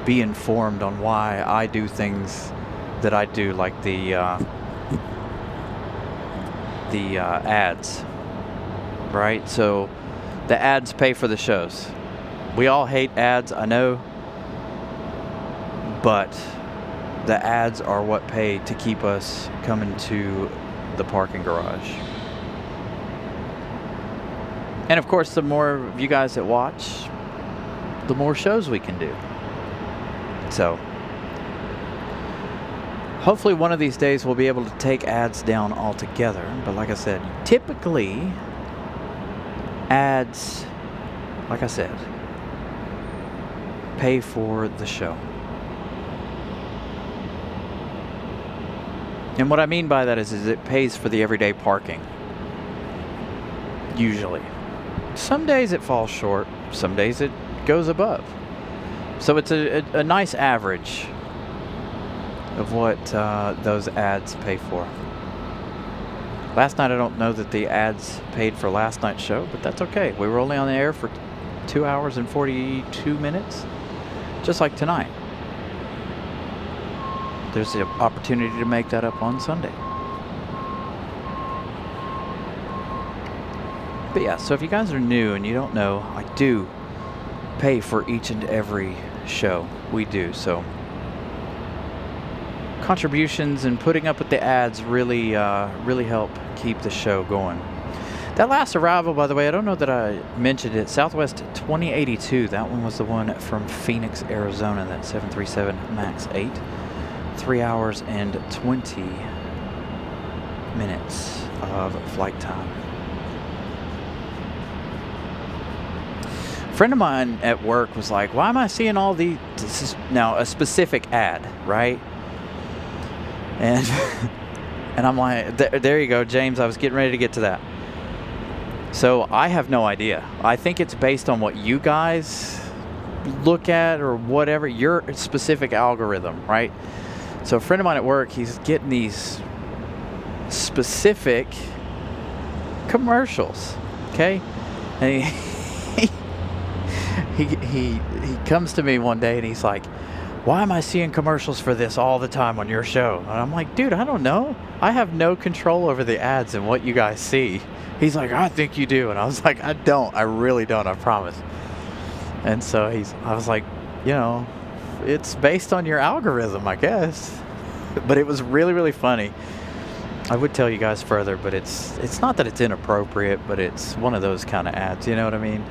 be informed on why I do things that I do, like the ads, right? So the ads pay for the shows. We all hate ads, I know, but the ads are what pay to keep us coming to the parking garage. And of course, the more of you guys that watch, the more shows we can do. So hopefully one of these days we'll be able to take ads down altogether. But like I said, typically ads, like I said, pay for the show. And what I mean by that is it pays for the everyday parking. Usually. Some days it falls short, some days it goes above. So it's a nice average of what those ads pay for. Last night, I don't know that the ads paid for last night's show, but that's okay. We were only on the air for 2 hours and 42 minutes, just like tonight. There's the opportunity to make that up on Sunday. But yeah, so if you guys are new and you don't know, I do pay for each and every show we do. So contributions and putting up with the ads really help keep the show going. That last arrival, by the way, I don't know that I mentioned it. Southwest 2082. That one was the one from Phoenix, Arizona. That 737 MAX 8. 3 hours and 20 minutes of flight time. A friend of mine at work was like, why am I seeing all these? This is now a specific ad, right? And and I'm like, there you go, James. I was getting ready to get to that. So I have no idea. I think it's based on what you guys look at or whatever, your specific algorithm, right? So a friend of mine at work, he's getting these specific commercials, okay? And he comes to me one day and he's like, why am I seeing commercials for this all the time on your show? And I'm like, dude, I don't know. I have no control over the ads and what you guys see. He's like, I think you do. And I was like, I don't. I really don't. I promise. And so I was like, you know, it's based on your algorithm, I guess. But it was really, really funny. I would tell you guys further, but it's not that it's inappropriate, but it's one of those kind of ads. You know what I mean?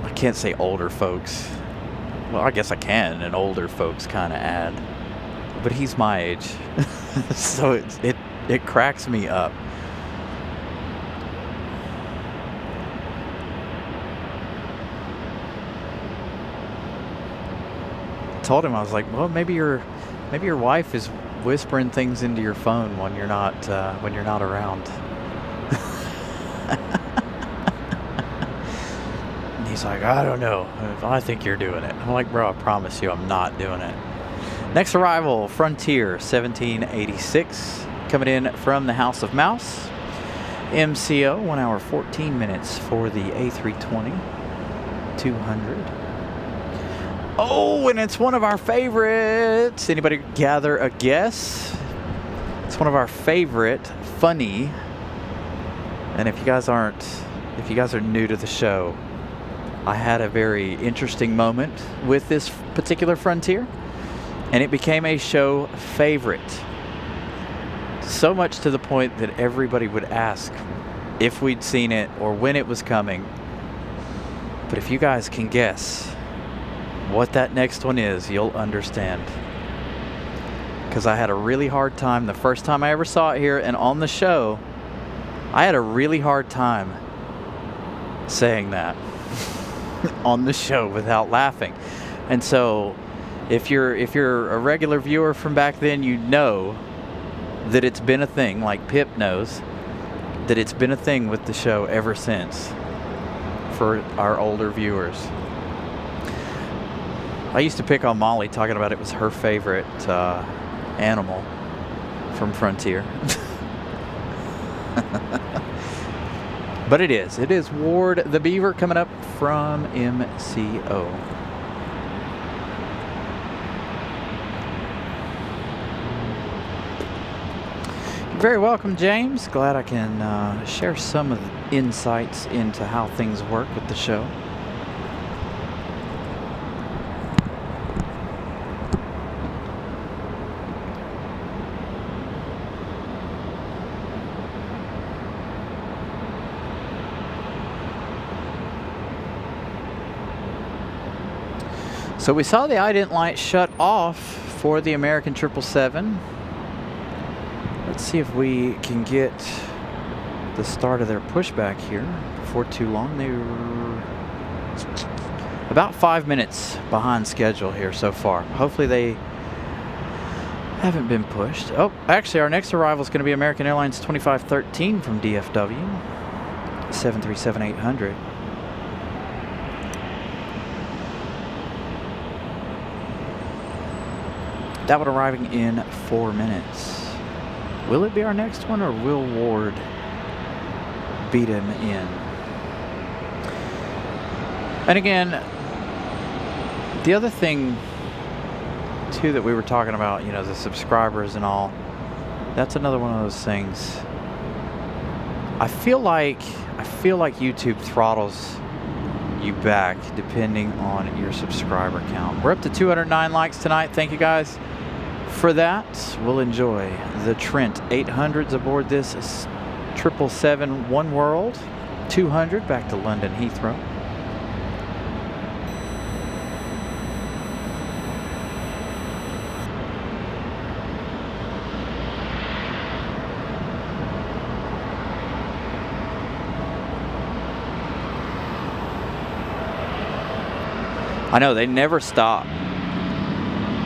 I can't say older folks. Well, I guess I can, an older folks kind of ad. But he's my age. So it cracks me up. Told him, I was like, well, maybe your wife is whispering things into your phone when you're not around. And he's like, I don't know. I think you're doing it. I'm like, bro, I promise you, I'm not doing it. Next arrival, Frontier 1786, coming in from the House of Mouse. MCO, 1 hour 14 minutes for the A320 200. Oh, and it's one of our favorites. Anybody gather a guess? It's one of our favorite funny. And if you guys are new to the show, I had a very interesting moment with this particular Frontier, and it became a show favorite. So much to the point that everybody would ask if we'd seen it or when it was coming. But if you guys can guess what that next one is, you'll understand. Because I had a really hard time the first time I ever saw it here and on the show. I had a really hard time saying that on the show without laughing. And so if you're a regular viewer from back then, you know that it's been a thing, like Pip knows that it's been a thing with the show ever since for our older viewers. I used to pick on Molly talking about it was her favorite animal from Frontier. But it is. It is Ward the Beaver coming up from MCO. You're very welcome, James. Glad I can share some of the insights into how things work with the show. So we saw the ident light shut off for the American 777. Let's see if we can get the start of their pushback here before too long. They were about 5 minutes behind schedule here so far. Hopefully they haven't been pushed. Oh, actually our next arrival is going to be American Airlines 2513 from DFW, 737-800. That one arriving in 4 minutes. Will it be our next one, or will Ward beat him in? And again, the other thing too that we were talking about, you know, the subscribers and all, that's another one of those things. I feel like YouTube throttles you back depending on your subscriber count. We're up to 209 likes tonight. Thank you guys for that. We'll enjoy the Trent 800s aboard this 777 One World 200 back to London Heathrow. I know they never stop.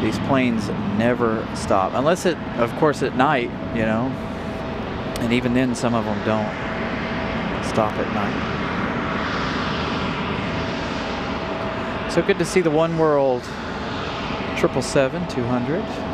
These planes never stop, unless it, of course, at night, you know, and even then some of them don't stop at night. So good to see the One World 777-200.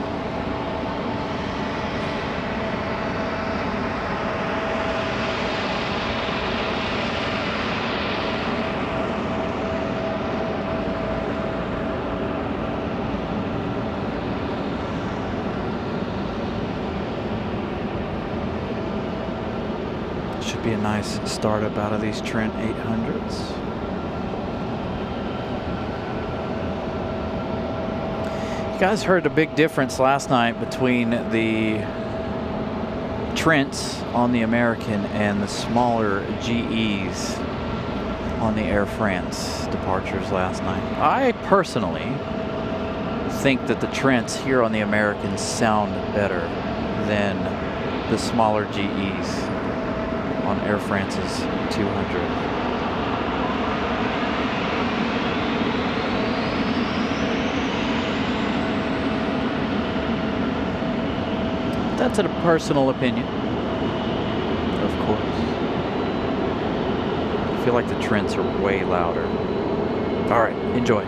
Be a nice startup out of these Trent 800s. You guys heard a big difference last night between the Trents on the American and the smaller GEs on the Air France departures last night. I personally think that the Trents here on the Americans sound better than the smaller GEs on Air France's 200. That's a personal opinion, of course. I feel like the Trents are way louder. All right, enjoy.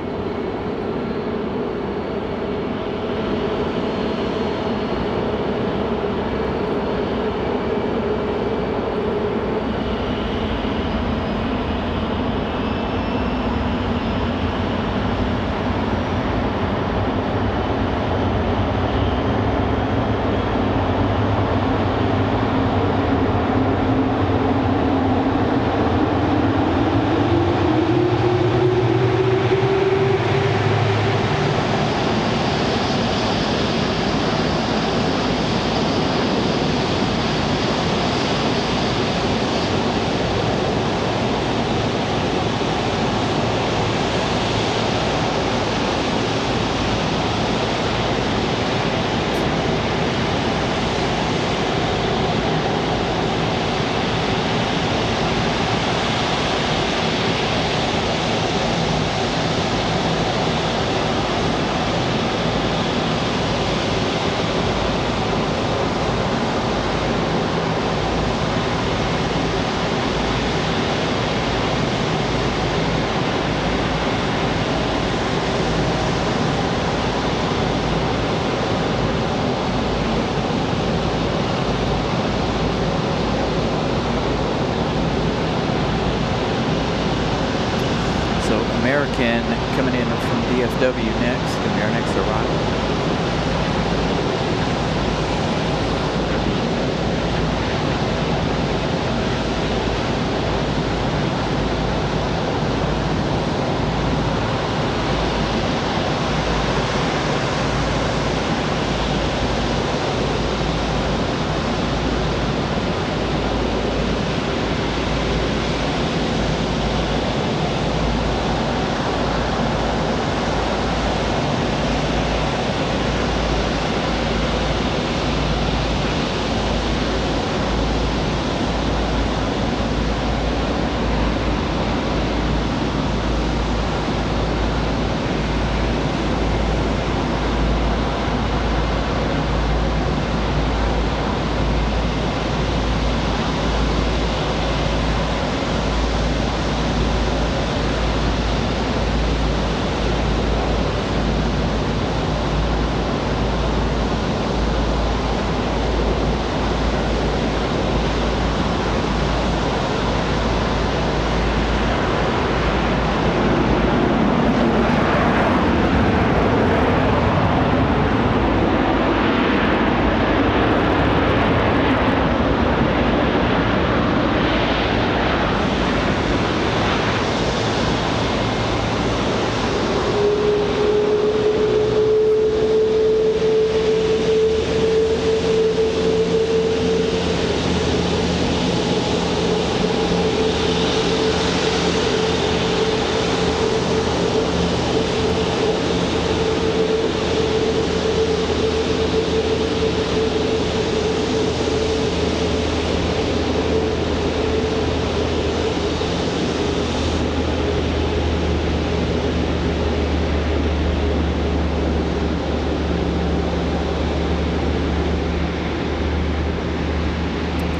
American coming in from DFW next. Gonna be our next arrival.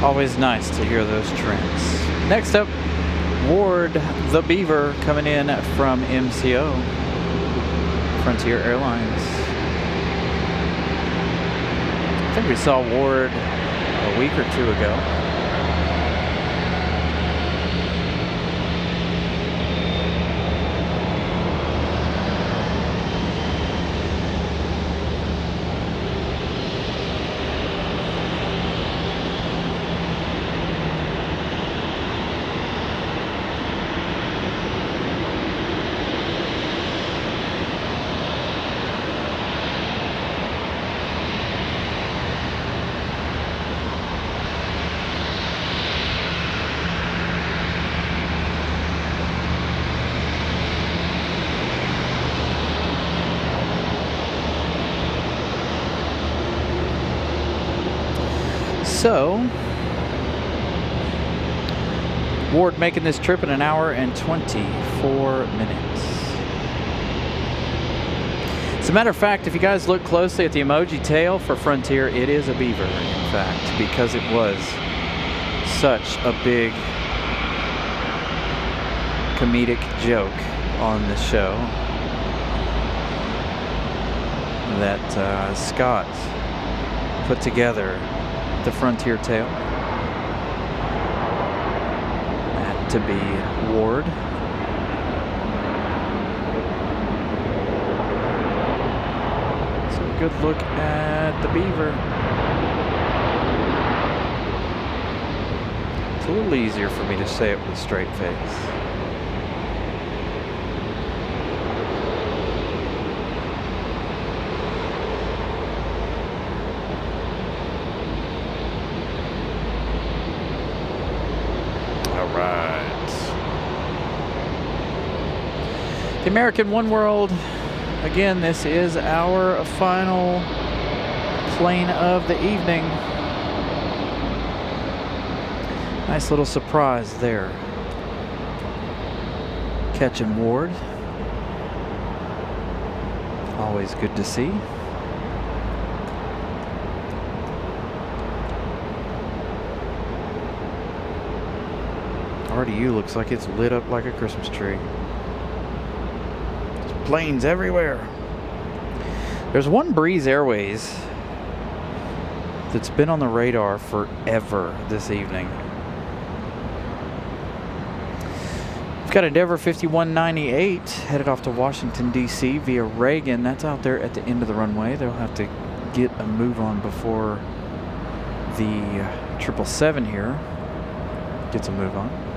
Always nice to hear those trends. Next up, Ward the Beaver coming in from MCO, Frontier Airlines. I think we saw Ward a week or two ago. So, Ward making this trip in 1 hour and 24 minutes. As a matter of fact, if you guys look closely at the emoji tail for Frontier, it is a beaver, in fact, because it was such a big comedic joke on the show that Scott put together. The Frontier tail. That to be Ward. So a good look at the beaver. It's a little easier for me to say it with a straight face. The American One World, again, this is our final plane of the evening. Nice little surprise there. Catching Ward. Always good to see. RDU looks like it's lit up like a Christmas tree. Planes everywhere. There's one Breeze Airways that's been on the radar forever this evening. We've got Endeavor 5198 headed off to Washington, D.C. via Reagan. That's out there at the end of the runway. They'll have to get a move on before the 777 here gets a move on.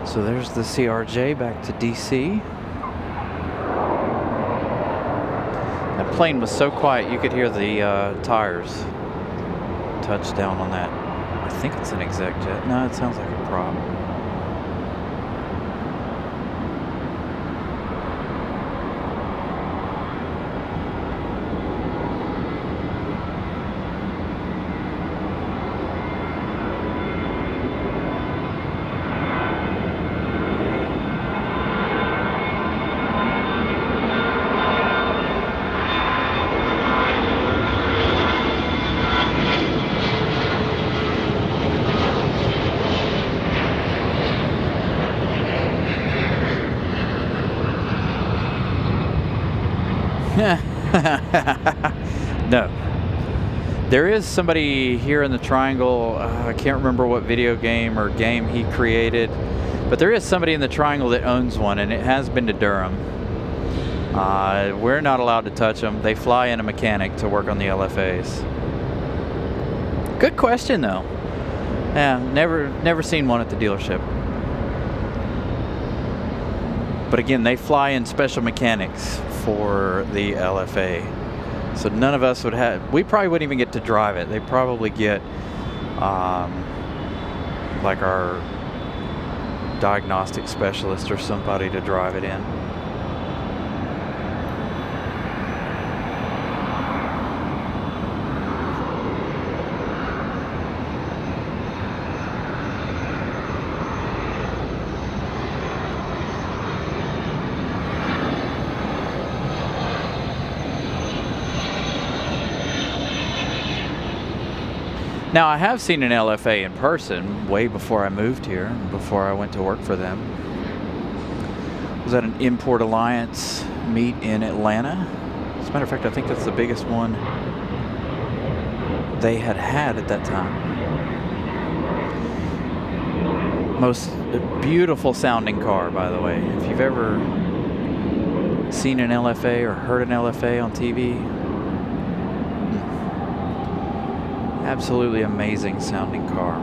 So there's the CRJ back to DC. That plane was so quiet you could hear the tires touch down on that. I think it's an exec jet. No, it sounds like a prop. No. There is somebody here in the triangle, I can't remember what video game or game he created, but there is somebody in the triangle that owns one, and it has been to Durham. We're not allowed to touch them. They fly in a mechanic to work on the LFAs. Good question though. Yeah, never seen one at the dealership. But again, they fly in special mechanics for the LFA. So none of us would have, we probably wouldn't even get to drive it. They probably get like our diagnostic specialist or somebody to drive it in. Now, I have seen an LFA in person way before I moved here, before I went to work for them. I was at an Import Alliance meet in Atlanta. As a matter of fact, I think that's the biggest one they had at that time. Most beautiful sounding car, by the way. If you've ever seen an LFA or heard an LFA on TV, absolutely amazing sounding car.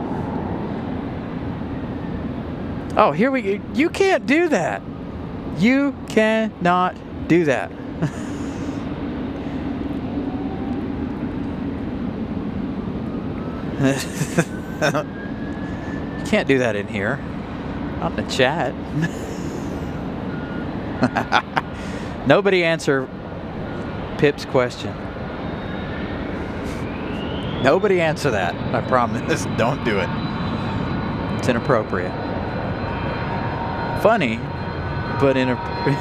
Oh, here we go. You can't do that. You cannot do that. You can't do that in here. Not in the chat. Nobody answer Pip's question. Nobody answer that. I promise. Don't do it. It's inappropriate. Funny, but inappropriate.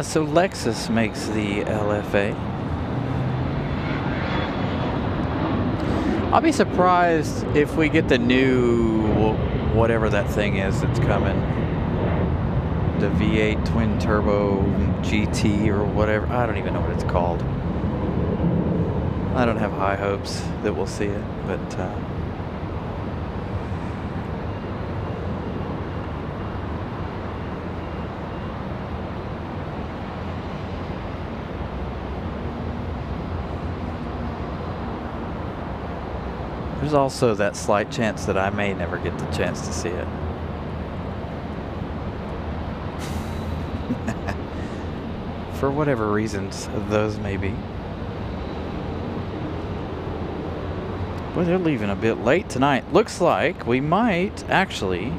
So Lexus makes the LFA. I'll be surprised if we get the new whatever that thing is that's coming. The V8 twin turbo GT or whatever. I don't even know what it's called. I don't have high hopes that we'll see it, but there's also that slight chance that I may never get the chance to see it. For whatever reasons those may be. Boy, they're leaving a bit late tonight. Looks like we might actually...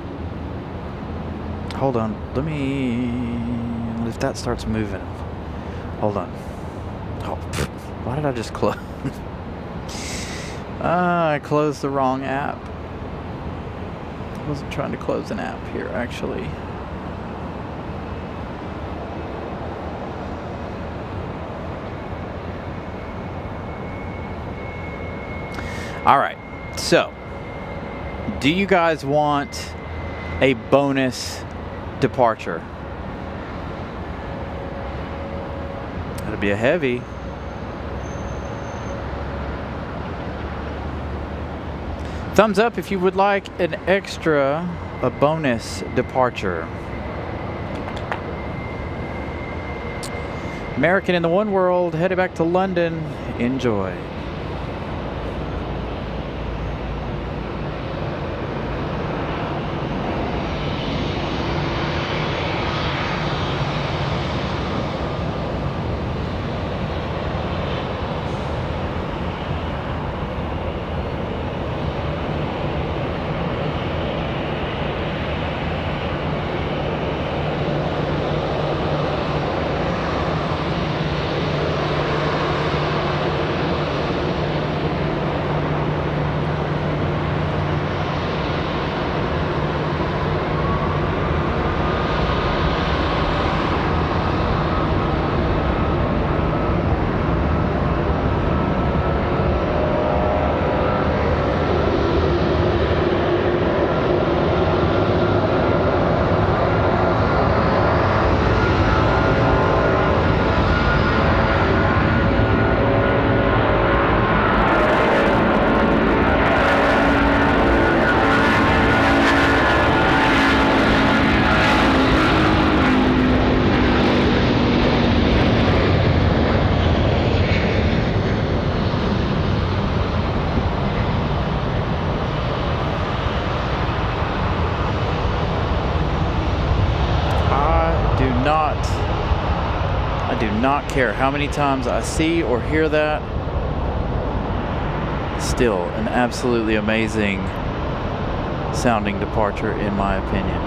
Hold on. Let me... If that starts moving. Hold on. Oh, why did I just close? I closed the wrong app. I wasn't trying to close an app here, actually. All right, so do you guys want a bonus departure? It'll be a heavy. Thumbs up if you would like an extra, a bonus departure. American in the One World, headed back to London. Enjoy. I do not care how many times I see or hear that. Still an absolutely amazing sounding departure, in my opinion.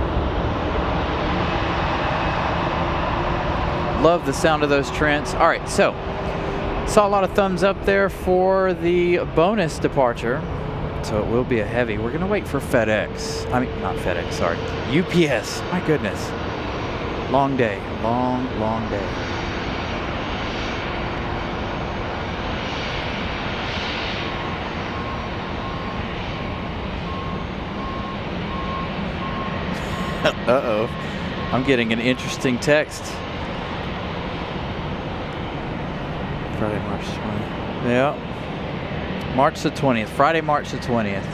Love the sound of those Trents. All right, so saw a lot of thumbs up there for the bonus departure. So it will be a heavy. We're gonna wait for FedEx. I mean, not FedEx, sorry. UPS, my goodness. Long day, long, long day. Uh-oh, I'm getting an interesting text. Friday, March 20th. Yeah. March the 20th. Friday, March the 20th.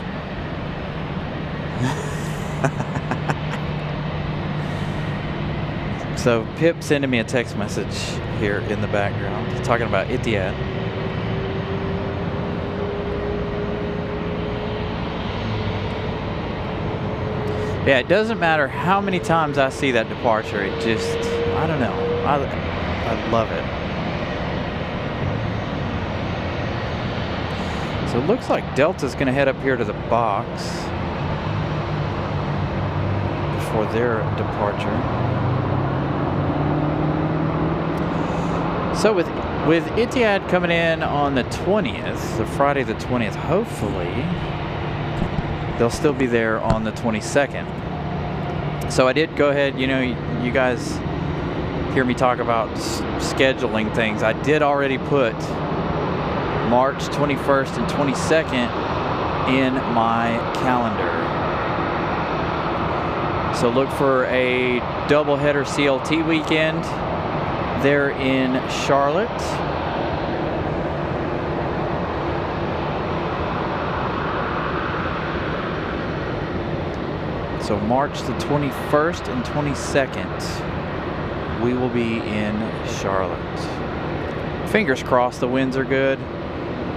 So Pip sending me a text message here in the background talking about Etihad. Yeah, it doesn't matter how many times I see that departure. It just, I don't know. I love it. So it looks like Delta's going to head up here to the box before their departure. So with Etihad coming in on the 20th, the Friday the 20th, hopefully they'll still be there on the 22nd. So I did go ahead, you know, you guys hear me talk about scheduling things. I did already put March 21st and 22nd in my calendar. So look for a doubleheader CLT weekend there in Charlotte. So March the 21st and 22nd, we will be in Charlotte. Fingers crossed the winds are good.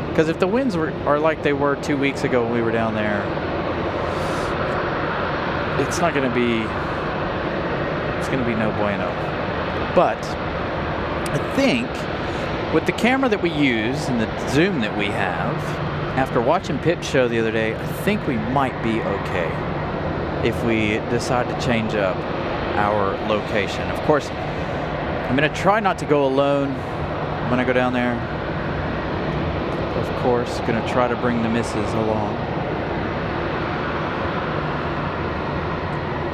Because if the winds are like they were 2 weeks ago when we were down there, it's not going to be, it's going to be no bueno. But I think with the camera that we use and the zoom that we have, after watching Pip's show the other day, I think we might be okay if we decide to change up our location. Of course, I'm going to try not to go alone. when I go down there. Of course, gonna try to bring the missus along.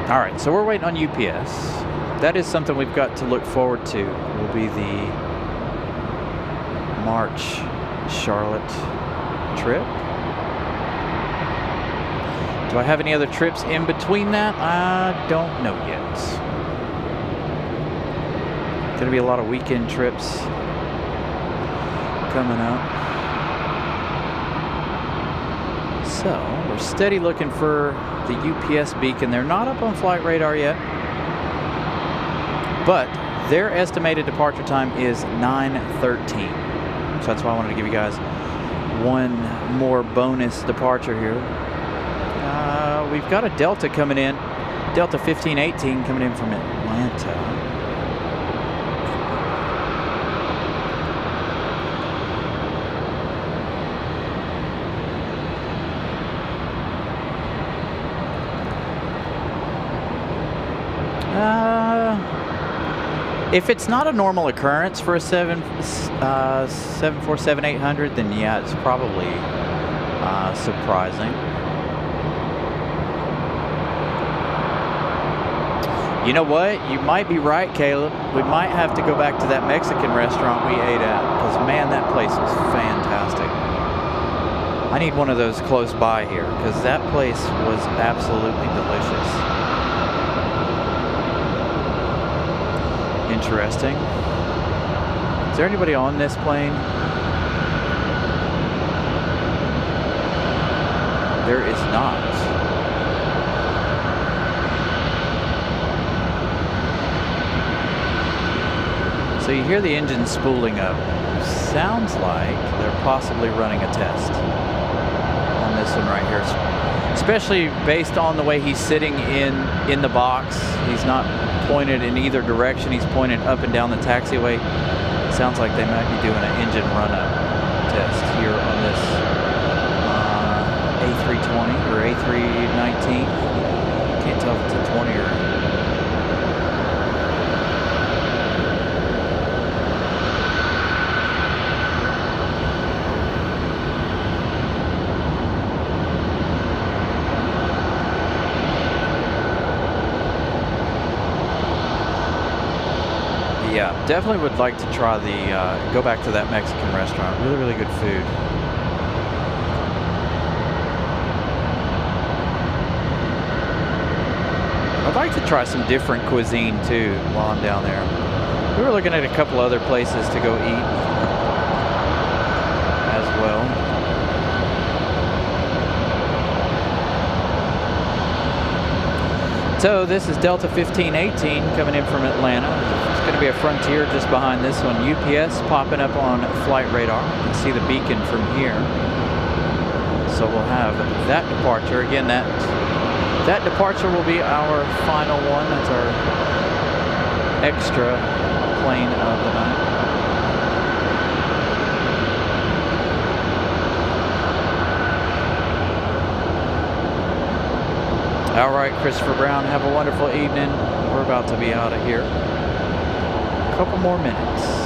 All right, so we're waiting on UPS. That is something we've got to look forward to. Will be the March Charlotte trip. Do I have any other trips in between that? I don't know yet. Gonna be a lot of weekend trips coming up. So we're steady looking for the UPS beacon. They're not up on flight radar yet, but their estimated departure time is 9:13. So that's why I wanted to give you guys one more bonus departure here. We've got a Delta coming in, Delta 1518 coming in from Atlanta. If it's not a normal occurrence for a 747-800, then yeah, it's probably surprising. You know what? You might be right, Caleb. We might have to go back to that Mexican restaurant we ate at, because man, that place was fantastic. I need one of those close by here, because that place was absolutely delicious. Interesting. Is there anybody on this plane? There is not. So you hear the engine spooling up. Sounds like they're possibly running a test on this one right here. Especially based on the way he's sitting in the box. He's not pointed in either direction. He's pointed up and down the taxiway. Sounds like they might be doing an engine run-up test here on this A320 or A319. Can't tell if it's a 20 or... Yeah, definitely would like to try the, go back to that Mexican restaurant. Really, really good food. I'd like to try some different cuisine too while I'm down there. We were looking at a couple other places to go eat as well. So this is Delta 1518 coming in from Atlanta. It's going to be a Frontier just behind this one. UPS popping up on flight radar. You can see the beacon from here. So we'll have that departure. Again, that departure will be our final one. That's our extra plane of the night. All right, Christopher Brown, have a wonderful evening. We're about to be out of here. A couple more minutes.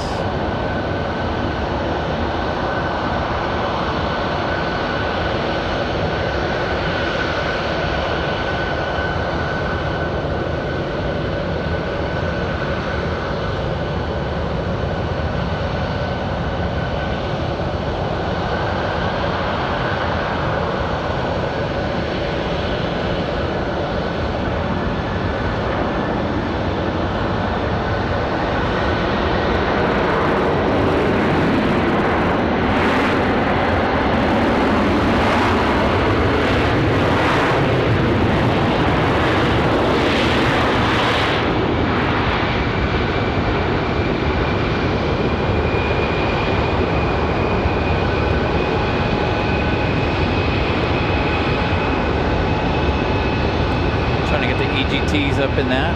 EGTs up in that.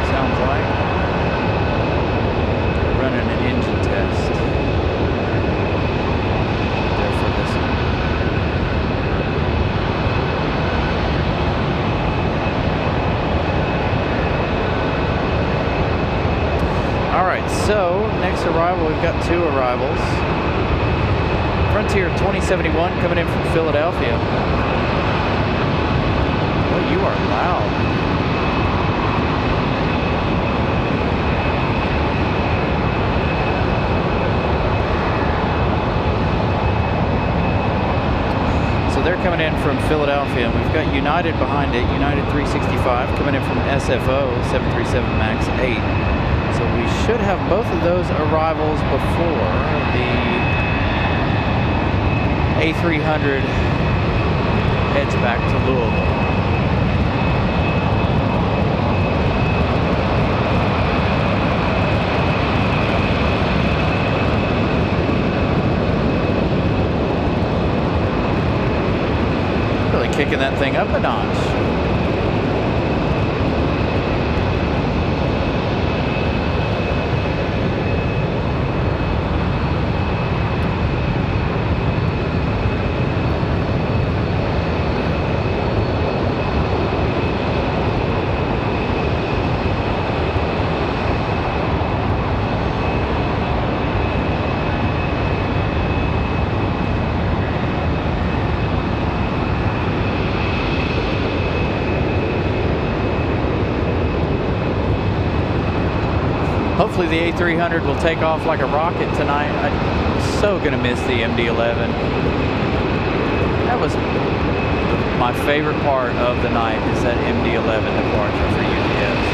Sounds like. Running an engine test. There for this one. All right. Alright, so next arrival, we've got 2 arrivals. Frontier 2071 coming in from Philadelphia. Oh, you are loud. So they're coming in from Philadelphia. We've got United behind it, United 365 coming in from SFO 737 MAX 8. So we should have both of those arrivals before the A300 heads back to Louisville. Really kicking that thing up a notch. Hopefully the A300 will take off like a rocket tonight. I'm so gonna miss the MD-11. That was my favorite part of the night, is that MD-11 departure for UPS.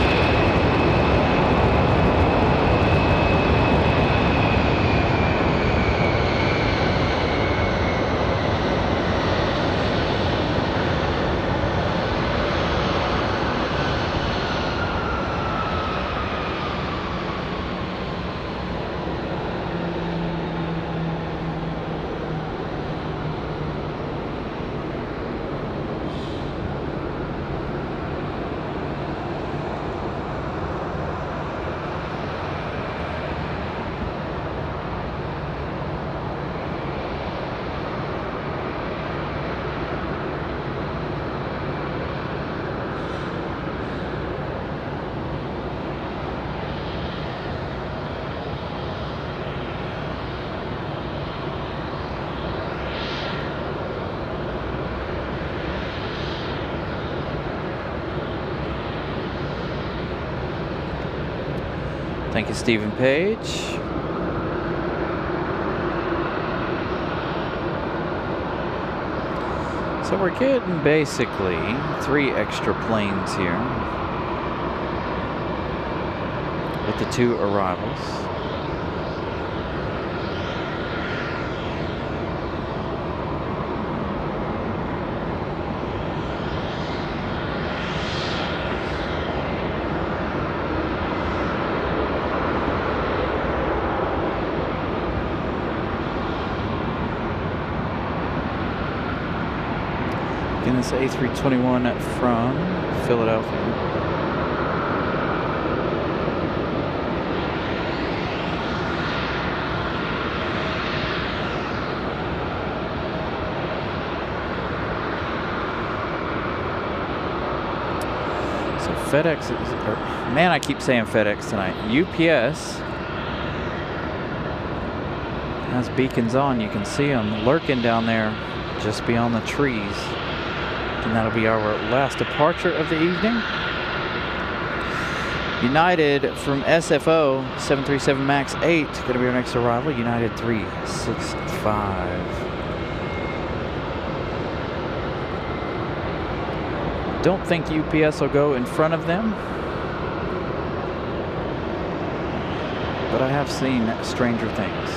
Thank you, Stephen Page. So we're getting basically 3 extra planes here with the 2 arrivals. Again, this A321 from Philadelphia. So FedEx is, man, I keep saying FedEx tonight. UPS has beacons on. You can see them lurking down there just beyond the trees. And that'll be our last departure of the evening. United from SFO 737 MAX 8 going to be our next arrival. United 365. Don't think UPS will go in front of them, but I have seen stranger things.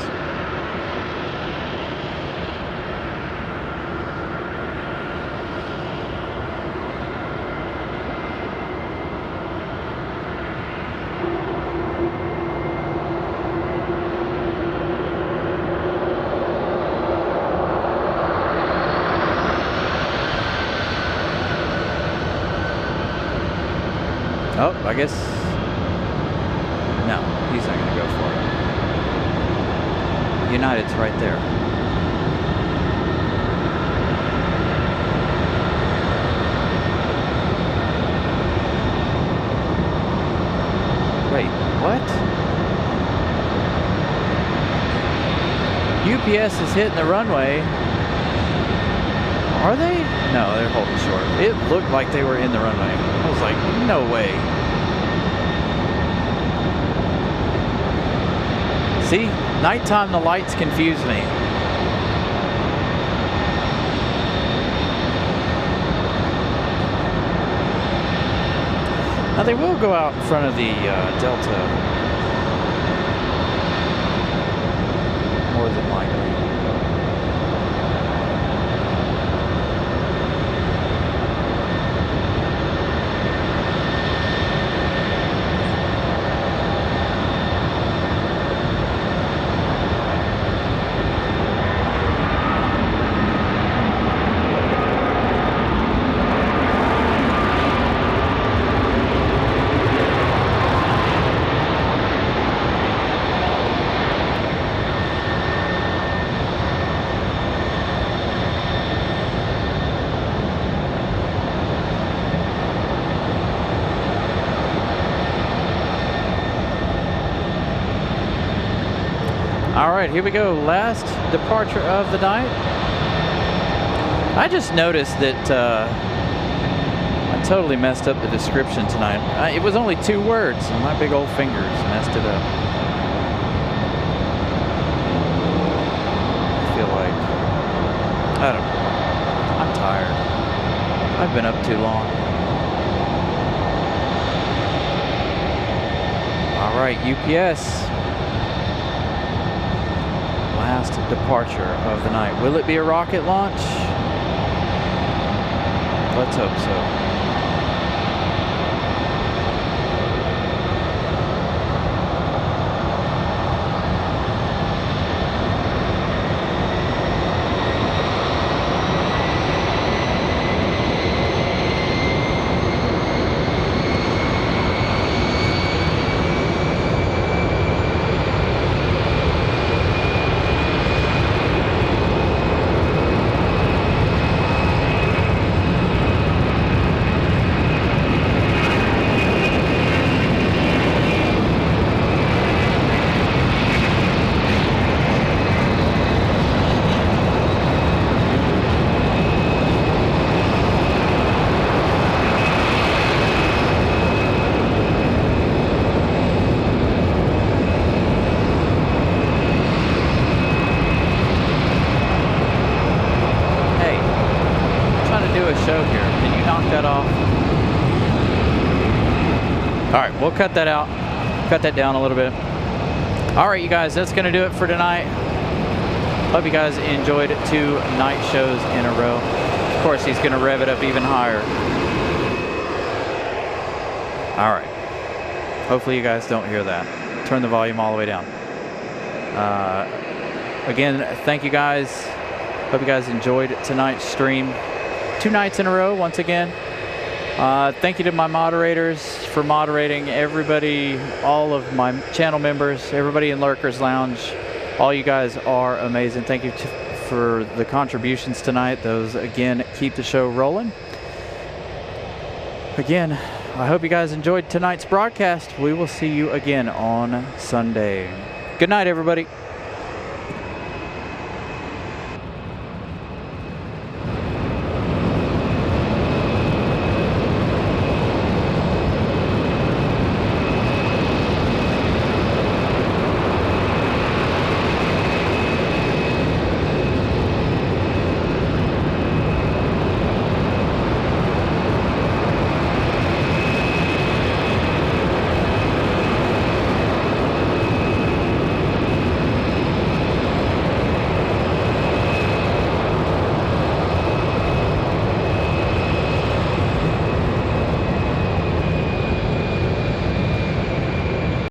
Oh, I guess, no, he's not going to go for it. United's right there. Wait, what? UPS is hitting the runway. Are they? No, they're holding short. It looked like they were in the runway. I was like, no way. See, nighttime the lights confuse me. Now they will go out in front of the Delta. More than likely. All right, here we go. Last departure of the night. I just noticed that I totally messed up the description tonight. It was only 2 words, and my big old fingers messed it up. I feel like, I don't know. I'm tired. I've been up too long. All right, UPS. Last departure of the night. Will it be a rocket launch? Let's hope so. We'll cut that out, cut that down a little bit. All right, you guys, that's going to do it for tonight. Hope you guys enjoyed 2 night shows in a row. Of course, he's going to rev it up even higher. All right. Hopefully you guys don't hear that. Turn the volume all the way down. Again, thank you guys. Hope you guys enjoyed tonight's stream. 2 nights in a row, once again. Thank you to my moderators for moderating, everybody, all of my channel members, everybody in Lurkers Lounge. All you guys are amazing. Thank you for the contributions tonight. Those, again, keep the show rolling. Again, I hope you guys enjoyed tonight's broadcast. We will see you again on Sunday. Good night, everybody.